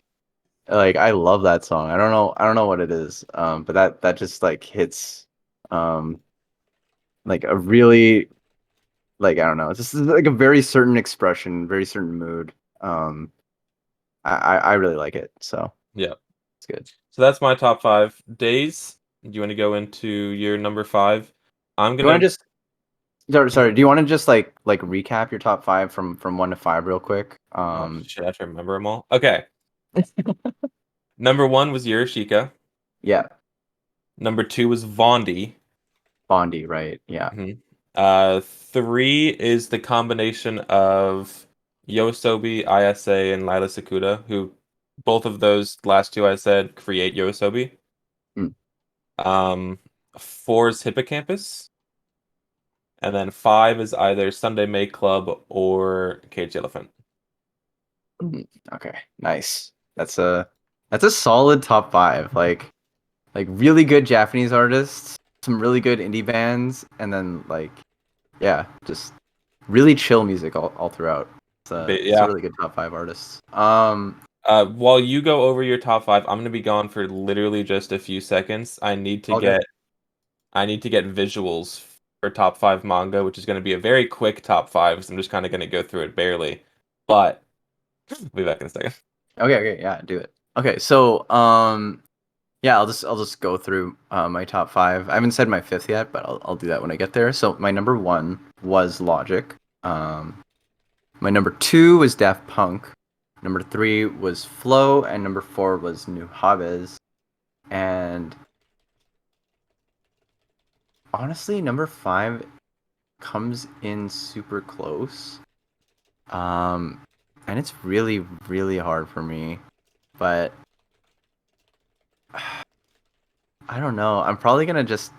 Like I love that song. I don't know what it is. But that just like hits um like a really like I don't know. It's just like a very certain expression, very certain mood. I really like it. So yeah. it's good. So that's my top 5 days. Do you want to go into your number 5? I'm Do you want gonna. to just sorry, do you want to just like recap your top five from one to five real quick? Oh shit, I have to remember them all. Okay. Number 1 was Yorushika. Yeah, Number 2 was Vondi. Bondi, right? Yeah. Mhm. 3 is the combination of Yoasobi, ISA, and Lila Sakuda, who both of those last two I said create Yoasobi. Mm, Um, 4 is Hippocampus, and then 5 is either Sunday Make Club or Cage Elephant. okay, nice. That's a solid top five. Like really good Japanese artists, some really good indie bands, and then like yeah, just really chill music all throughout. It's a Yeah. really good top five artists. While you go over your top 5, I'm gonna be gone for literally just a few seconds. All good. I need to get visuals for top 5 manga, which is gonna be a very quick top 5, so I'm just kind of gonna go through it barely. But I'll be back in a second. Okay, yeah, do it. Okay, so yeah, I'll just go through my top five. I haven't said my fifth yet, but I'll do that when I get there. So my number one was Logic. My number two was Daft Punk. Number three was Flow, and number four was New Habes. And honestly, number five comes in super close. Um, and it's really, really hard for me. But I don't know. I'm probably just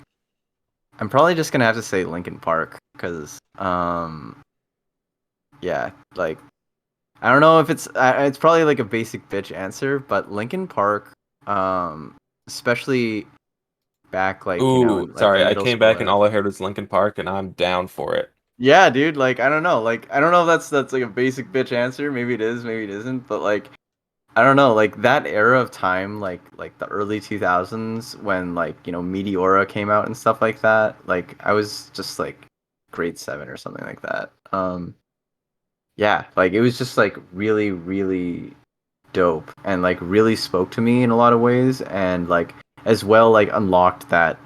gonna have to say Linkin Park because yeah, like I don't know if it's probably like a basic bitch answer, but Linkin Park, um, especially back like Ooh, in like sorry, I middle came school back and era. all I heard was Linkin Park, and I'm down for it. Yeah, dude, like I don't know if that's like a basic bitch answer. Maybe it is, maybe it isn't, but like I don't know, like that era of time, like the early 2000s when like Meteora came out and stuff like that. Like I was just like grade 7 or something like that. Yeah, like it was just like really, really dope and like really spoke to me in a lot of ways and like as well like unlocked that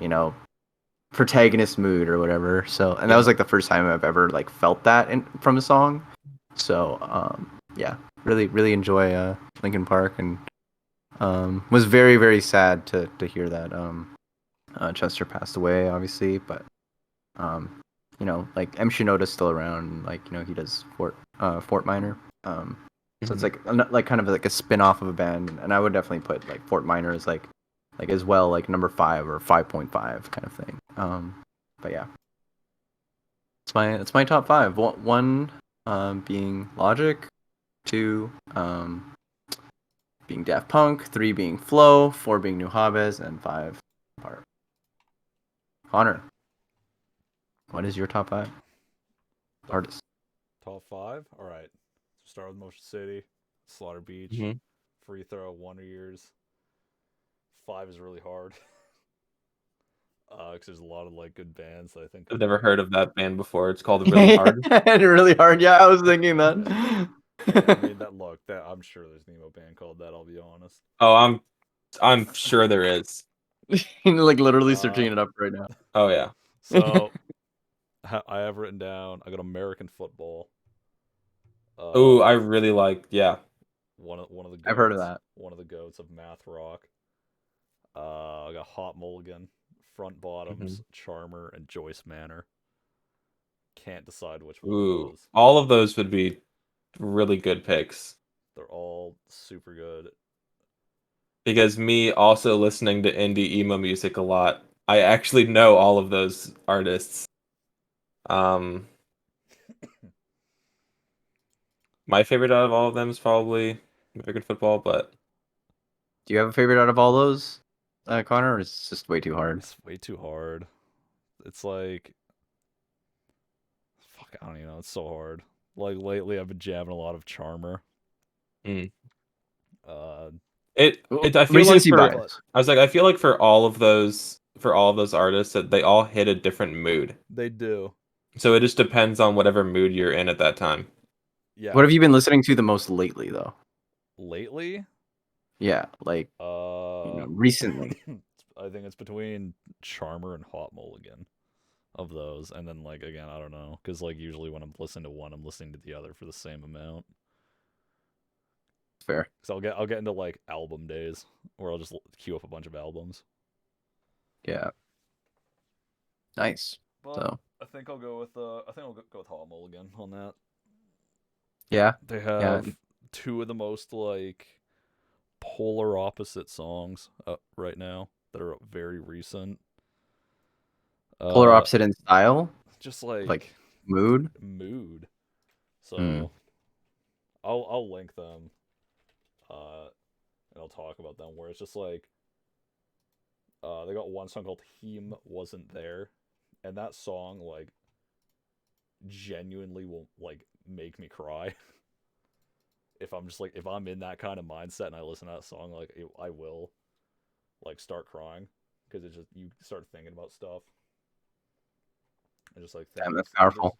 protagonist mood or whatever. So and that Yeah. was like the first time I've ever like felt that from a song. So yeah, really really enjoy Linkin Park and was very very sad to hear that Chester passed away obviously, but um like M Shinoda's still around and like he does Fort Minor. So it's Mhm. like kind of like a spin-off of a band, and I would definitely put like Fort Minor as like as well like number 5 or 5.5 kind of thing. But yeah, it's my top five. One being Logic, two being Daft Punk, three being Flow, four being New Habes, and five Park. Connor, what is your top 5 artists? Top 5? Alright. Start with Motion City, Slaughter Beach, Mhm. Free Throw, Wonder Years. 5 is really hard. Because there's a lot of like good bands that I think. I've never heard of that band before. It's called Really Hard. Really hard. Yeah, I was thinking that. I mean that I'm sure there's an emo band called that, I'll be honest. Oh, I'm sure there is. Like literally searching it up right now. Oh yeah. So I have written down, I got American football. Oh, I really like, yeah. One of the goats, I've heard of that. One of the goats of math rock. I got Hot Mulligan, Front Bottoms, Charmer, and Joyce Manor. Can't decide which one of Ooh, those. all of those would be really good picks. They're all super good. Because me also listening to indie emo music a lot, I actually know all of those artists. My favorite out of all of them is probably American football, but Do you have a favorite out of all those, Connor, or is it just way too hard? It's way too hard. It's like, fuck, I don't even know. It's so hard. Like lately, I've been jamming a lot of Charmer. Mm. Uh, I feel like Recency for, bias. I was like, I feel like for all of those artists that they all hit a different mood. they do. So it just depends on whatever mood you're in at that time. Yeah. What have you been listening to the most lately, though? Lately? Yeah, like recently. I think it's between Charmer and Hot Mulligan of those, and then like again, I don't know, because like usually when I'm listening to one, I'm listening to the other for the same amount. Fair. So I'll get into like album days where I'll just queue up a bunch of albums. Yeah. Nice. But So I think I'll go with Hot Mulligan on that. yeah, They have two of the most like polar opposite songs right now that are very recent. polar opposite in style, Just like mood. So I'll link them, and I'll talk about them. Where it's just like, they got one song called "Heme Wasn't There," and that song like genuinely will like make me cry. If I'm in that kind of mindset and I listen to that song, like I will like start crying because it just, you start thinking about stuff. And just like Damn, that's powerful.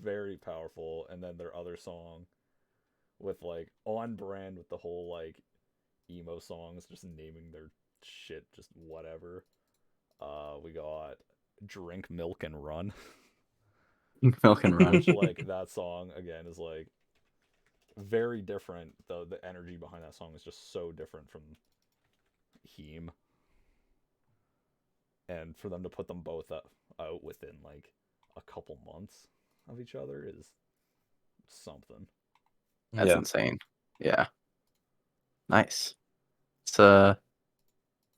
very powerful. And then their other song with like on brand with the whole like emo songs, just naming their shit just whatever. We got Drink Milk and Run. Milk and Run. Which like that song again is like very different. The energy behind that song is just so different from Heme. And for them to put them both out within like a couple months of each other is something. That's insane. Yeah. Nice. It's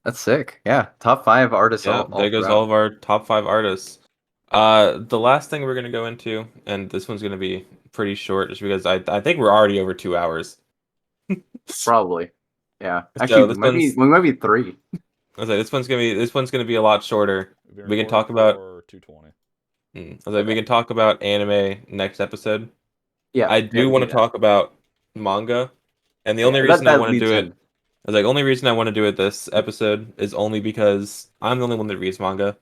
that's sick. Yeah. Top 5 artists. Yeah, there goes all of our top 5 artists. The last thing we're gonna go into, and this one's gonna be pretty short, just because I think we're already over 2 hours. Probably. Yeah. So Actually, this we might be 3. I was like, this one's gonna be a lot shorter. We can talk about 220. I was like, we can talk about anime next episode. Yeah. I do want to talk about manga, and the only reason I want to do it, I was like, only reason I want to do it this episode is only because I'm the only one that reads manga.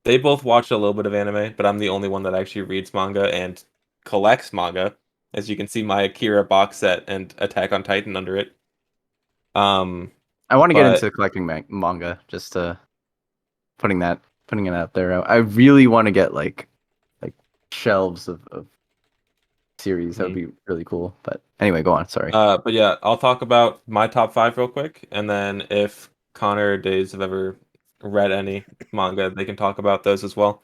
They both watch a little bit of anime, but I'm the only one that actually reads manga and collects manga. As you can see, my Akira box set and Attack on Titan under it. I want to get into collecting manga, just putting it out there. I really want to get like shelves of series. That would be really cool. But anyway, go on. Sorry. But yeah, I'll talk about my top 5 real quick, and then if Connor or Days have ever read any manga, they can talk about those as well.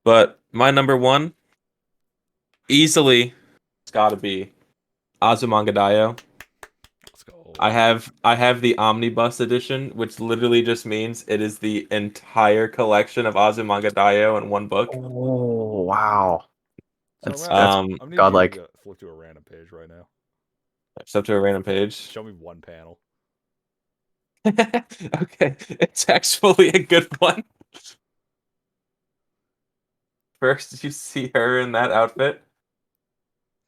But my number 1, easily, it's got to be Azumanga Daioh. Let's go. I have the omnibus edition, which literally just means it is the entire collection of Azumanga Daioh in one book. Oh wow, that's godlike. Flip to a random page right now. Flip to a random page. Show me one panel. Okay, it's actually a good one. first you see her in that outfit,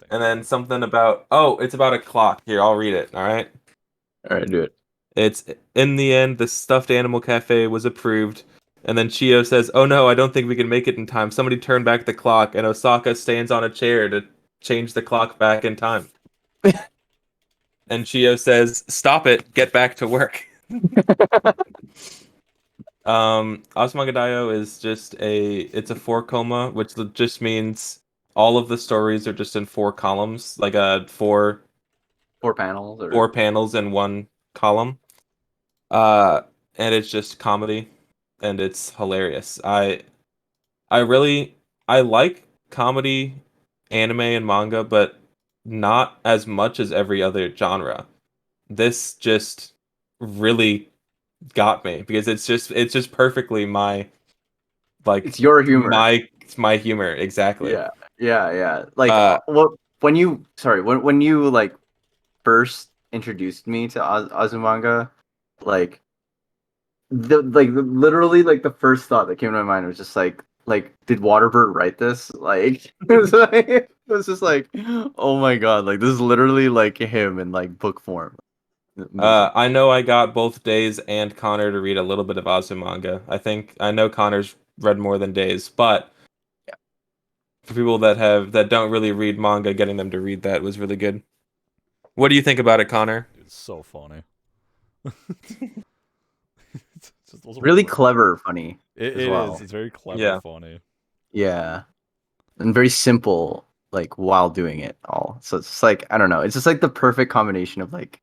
Thank and God. then something about it's about a clock. Here, I'll read it. All right. All right, do it. It's in the end, the stuffed animal cafe was approved, and then Chio says, "Oh no, I don't think we can make it in time. Somebody turn back the clock," and Osaka stands on a chair to change the clock back in time. And Chio says, "Stop it, get back to work." Azumanga Daioh is just it's a 4 coma, which just means all of the stories are just in 4 columns, like four 4 panels or 4 panels in 1 column. Uh, and it's just comedy, and it's hilarious. I like comedy, anime, and manga, but not as much as every other genre. This just really got me because it's just perfectly my it's your humor. my humor exactly. Yeah, yeah. Like, Uh, what when you sorry when you like first introduced me to Azumanga, like literally like the first thought that came to my mind was just like did Waterbird write this? Like it was just like, oh my god, like this is literally like him in like book form. Amazing. I know I got both Days and Connor to read a little bit of Azumanga. I know Connor's read more than Days, but Yeah. for people that don't really read manga, getting them to read that was really good. What do you think about it, Connor? It's so funny. It's just those Really clever, funny It as is. well. It's very clever, Yeah. funny. Yeah, and very simple, like while doing it all. So it's just like I don't know. It's just like the perfect combination of like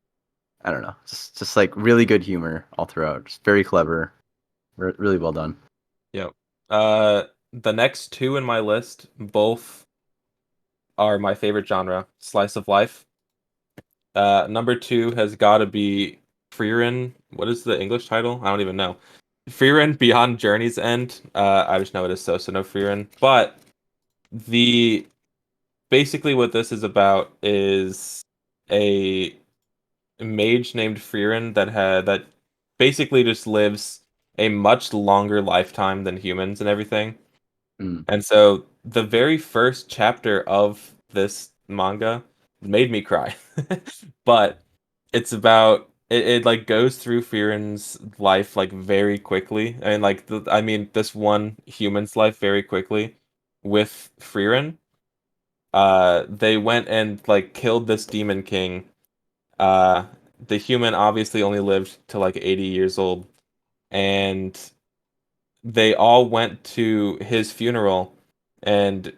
I don't know, just like really good humor all throughout. Just very clever, really well done. Yep. The next two in my list both are my favorite genre, slice of life. Number two has got to be Frieren. What is the English title? I don't even know. Frieren Beyond Journey's End. I just know it is so no Frieren. But the basically what this is about is a mage named Frieren that basically just lives a much longer lifetime than humans and everything. Mm. And so the very first chapter of this manga made me cry. But it's about it like goes through Frieren's life like very quickly. And like I mean this one human's life very quickly with Frieren. They went and like killed this demon king. Uh the human obviously only lived to like 80 years old, and they all went to his funeral, and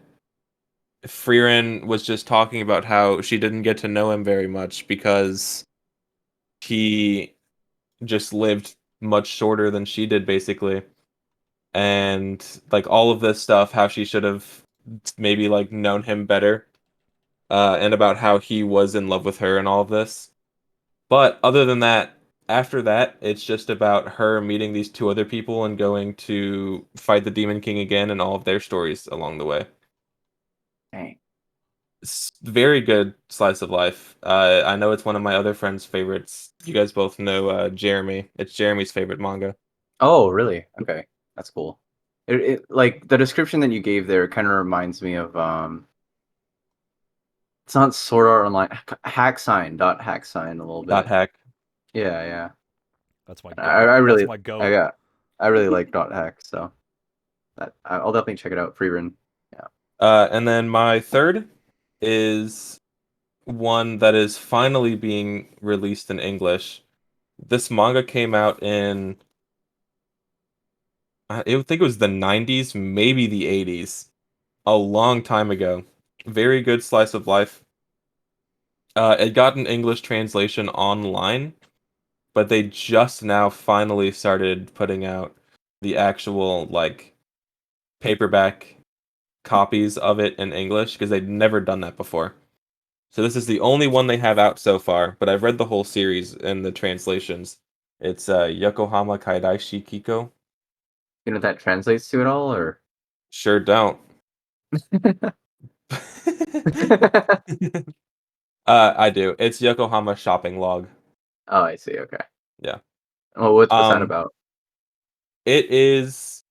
Frieren was just talking about how she didn't get to know him very much because he just lived much shorter than she did, basically. And like all of this stuff, how she should have maybe like known him better, and about how he was in love with her and all of this. But other than that, after that, it's just about her meeting these two other people and going to fight the Demon King again and all of their stories along the way. Dang. Very good slice of life. I know it's one of my other friends' favorites. You guys both know Jeremy. It's Jeremy's favorite manga. Oh, really? Okay, that's cool. It like the description that you gave there kind of reminds me of it's not Sword Art Online, hack sign dot hack sign a little Dot bit. hack. Yeah, yeah. That's my I, goat. I That's really, my goat. I really like dot hack, so I'll definitely check it out. Free run. Yeah. And then my third is one that is finally being released in English. This manga came out in I think it was the 90s, maybe the 80s, a long time ago. Very good slice of life. It got an English translation online, but they just now finally started putting out the actual like paperback copies of it in English because they'd never done that before. So this is the only one they have out so far, but I've read the whole series and the translations. It's Yokohama Kaidaishi Kiko. You know what that translates to at all, or? Sure don't. I do. It's Yokohama Shopping Log. Oh, I see. Okay. Yeah. Oh, what's that Um, about? it is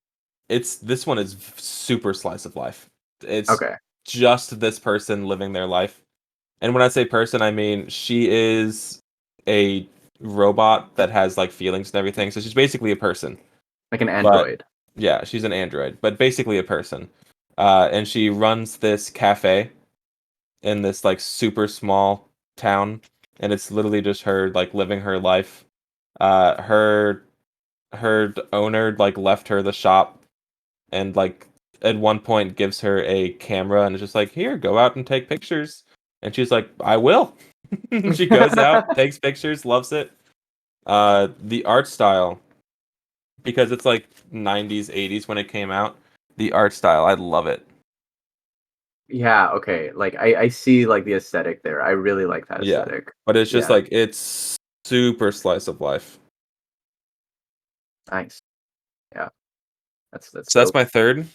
this one is super slice of life. It's Okay. just this person living their life. And when I say person, I mean she is a robot that has like feelings and everything. So she's basically a person. Like an But android. yeah, she's an android, but basically a person. And she runs this cafe in this like super small town, and it's literally just her like living her life. Her owner like left her the shop, and like at one point gives her a camera and is just like, here, go out and take pictures. And she's like, I will. She goes out, takes pictures, loves it. The art style, because it's like 90s, 80s when it came out. The art style, I love it. Yeah, okay. Like I see like the aesthetic there. I really like that Yeah. aesthetic. But it's just Yeah, like it's super slice of life. nice. Yeah, that's So that's dope. my third.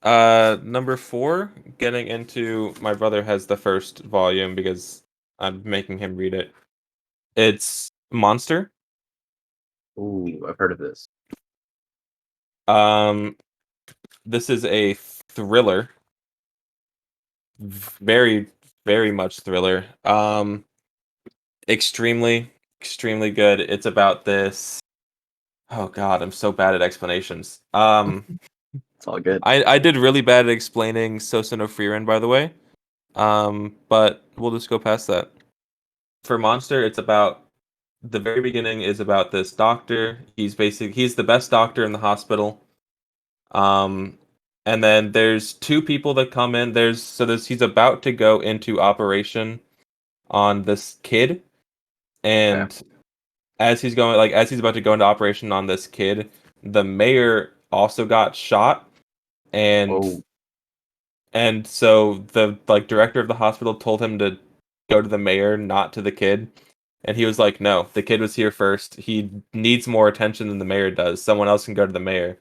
Number four, getting into my brother has the first volume because I'm making him read it. It's Monster. Ooh, I've heard of this. Um, this is a thriller, very, very much thriller. Extremely good. It's about this. Oh God, I'm so bad at explanations. It's all good. I did really bad at explaining Sosa no Frieren, by the way. But we'll just go past that. For Monster, it's about the very beginning is about this doctor. He's the best doctor in the hospital. Um, and then there's two people that come in. He's about to go into operation on this kid, Okay. and as he's about to go into operation on this kid, the mayor also got shot, and Oh, so the like director of the hospital told him to go to the mayor, not to the kid. And he was like, "No, the kid was here first. He needs more attention than the mayor does. Someone else can go to the mayor."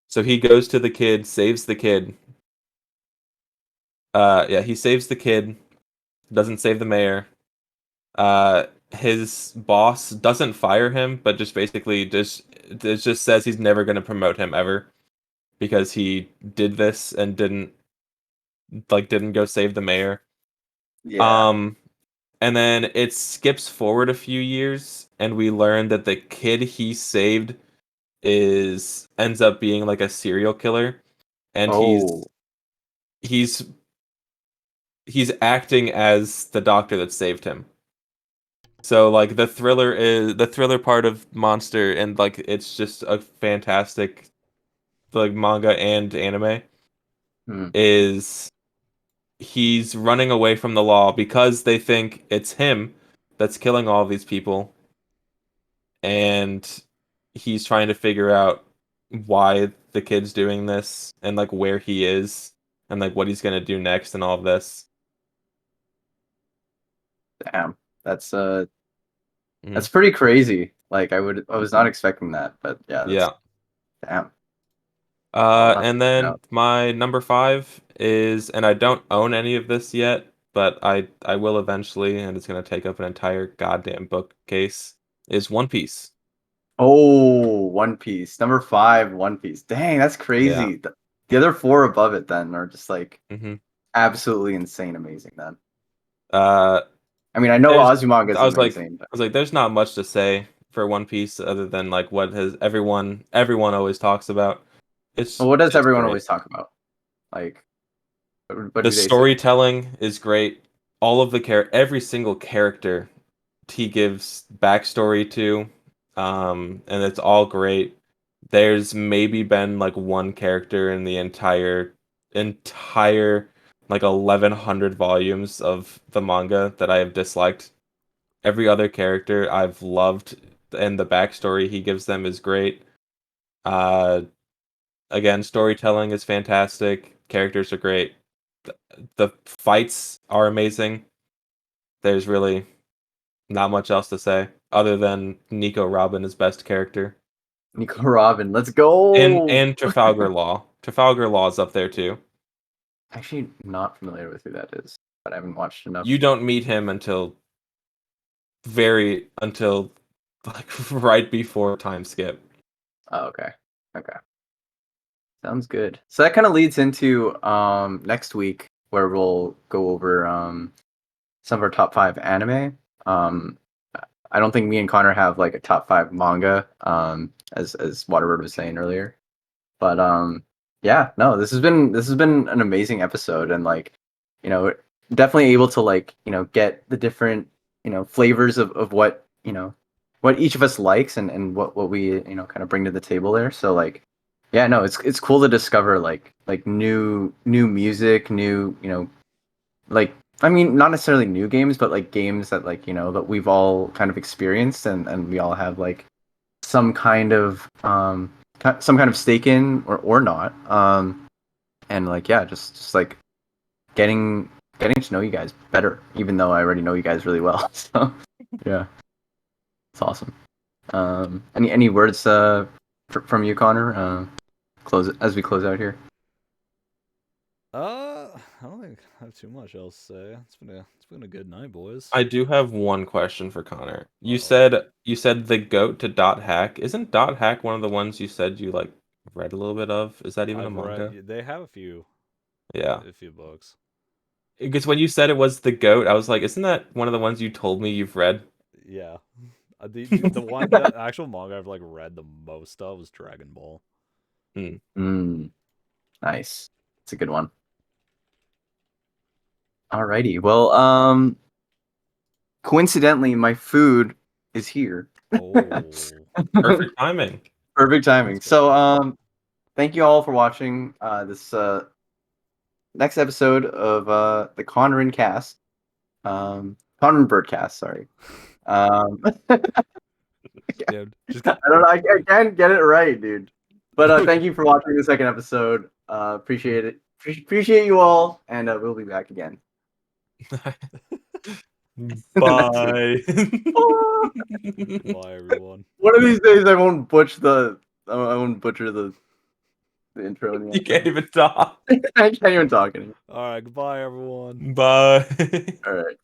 So he goes to the kid, saves the kid. Yeah, he saves the kid, doesn't save the mayor. His boss doesn't fire him, but just basically just it just says he's never going to promote him ever because he did this and didn't go save the mayor. yeah. Um, and then it skips forward a few years, and we learn that the kid he saved is ends up being like a serial killer, and Oh, he's he's acting as the doctor that saved him. So like the thriller part of Monster, and like it's just a fantastic like manga and anime hmm. is he's running away from the law because they think it's him that's killing all these people, and he's trying to figure out why the kid's doing this and like where he is and like what he's gonna do next and all of this. Damn. That's Mhm. that's pretty crazy. Like I was not expecting that, but yeah, that's Yeah. damn. I'll have to And check it then out. my number five is, and I don't own any of this yet, but I will eventually, and it's gonna take up an entire goddamn bookcase. Is One Piece. Oh, One Piece. Number five, One Piece. Dang, that's Yeah. crazy. The other four above it then are just like hmm absolutely insane amazing then. Uh, I mean, I know there's, Azumanga is I was like, amazing, but there's not much to say for One Piece other than like what has everyone always talks about. well, what does It's everyone great. always talk about? Like, what The do they say? storytelling is great. All of the every single character he gives backstory to, and it's all great. There's maybe been like one character in the entire like 1100 volumes of the manga that I have disliked. Every other character I've loved, and the backstory he gives them is great. Uh, Again, storytelling is fantastic. Characters are great. The fights are amazing. There's really not much else to say other than Nico Robin is best character. Nico Robin, let's And go. Trafalgar Law. Trafalgar Law is up there too. Actually, not familiar with who that is, but I haven't watched enough. You don't meet him until like right before time skip. Oh, okay. Okay. Sounds good. So that kind of leads into next week where we'll go over some of our top 5 anime. Um, I don't think me and Connor have like a top 5 manga, as Waterbird was saying earlier. But yeah, no, this has been an amazing episode, and like, you know, definitely able to like, get the different, flavors of what, what each of us likes, and what we, kind of bring to the table there. So like, yeah, no, it's cool to discover like new music, new, like, I mean, not necessarily new games, but like games that like, that we've all kind of experienced, and we all have like some kind of some kind of stake in, or not. And like, yeah, just like getting to know you guys better, even though I already know you guys really well. So yeah, it's awesome. Any words from you, Connor? Close it as we close out here. I don't think I have too much else to say. It's been a good night, boys. I do have one question for Connor. You Uh-oh. said the goat to dot hack. Isn't dot hack one of the ones you said you like read a little bit of? Is that even a I've manga? read. They have Yeah. a few books. Because when you said it was the goat, I was like, isn't that one of the ones you told me you've read? Yeah, the actual manga I've like read the most of was Dragon Ball. Nice. It's a good one. Alrighty. Well, coincidentally, my food is here. Oh, Perfect timing. Perfect timing. That's So, good. thank you all for watching this next episode of the Conrin cast. CawnrinBird cast, sorry. Dude, just I don't know, I can't get it right, dude. But thank you for watching the second episode. Appreciate it. Appreciate you all, and we'll be back again. That's it. Bye. Bye, everyone. One of these days, I won't butcher the intro and the You can't outro. even talk. I can't even talk anymore. All right, goodbye, everyone. Bye. All right.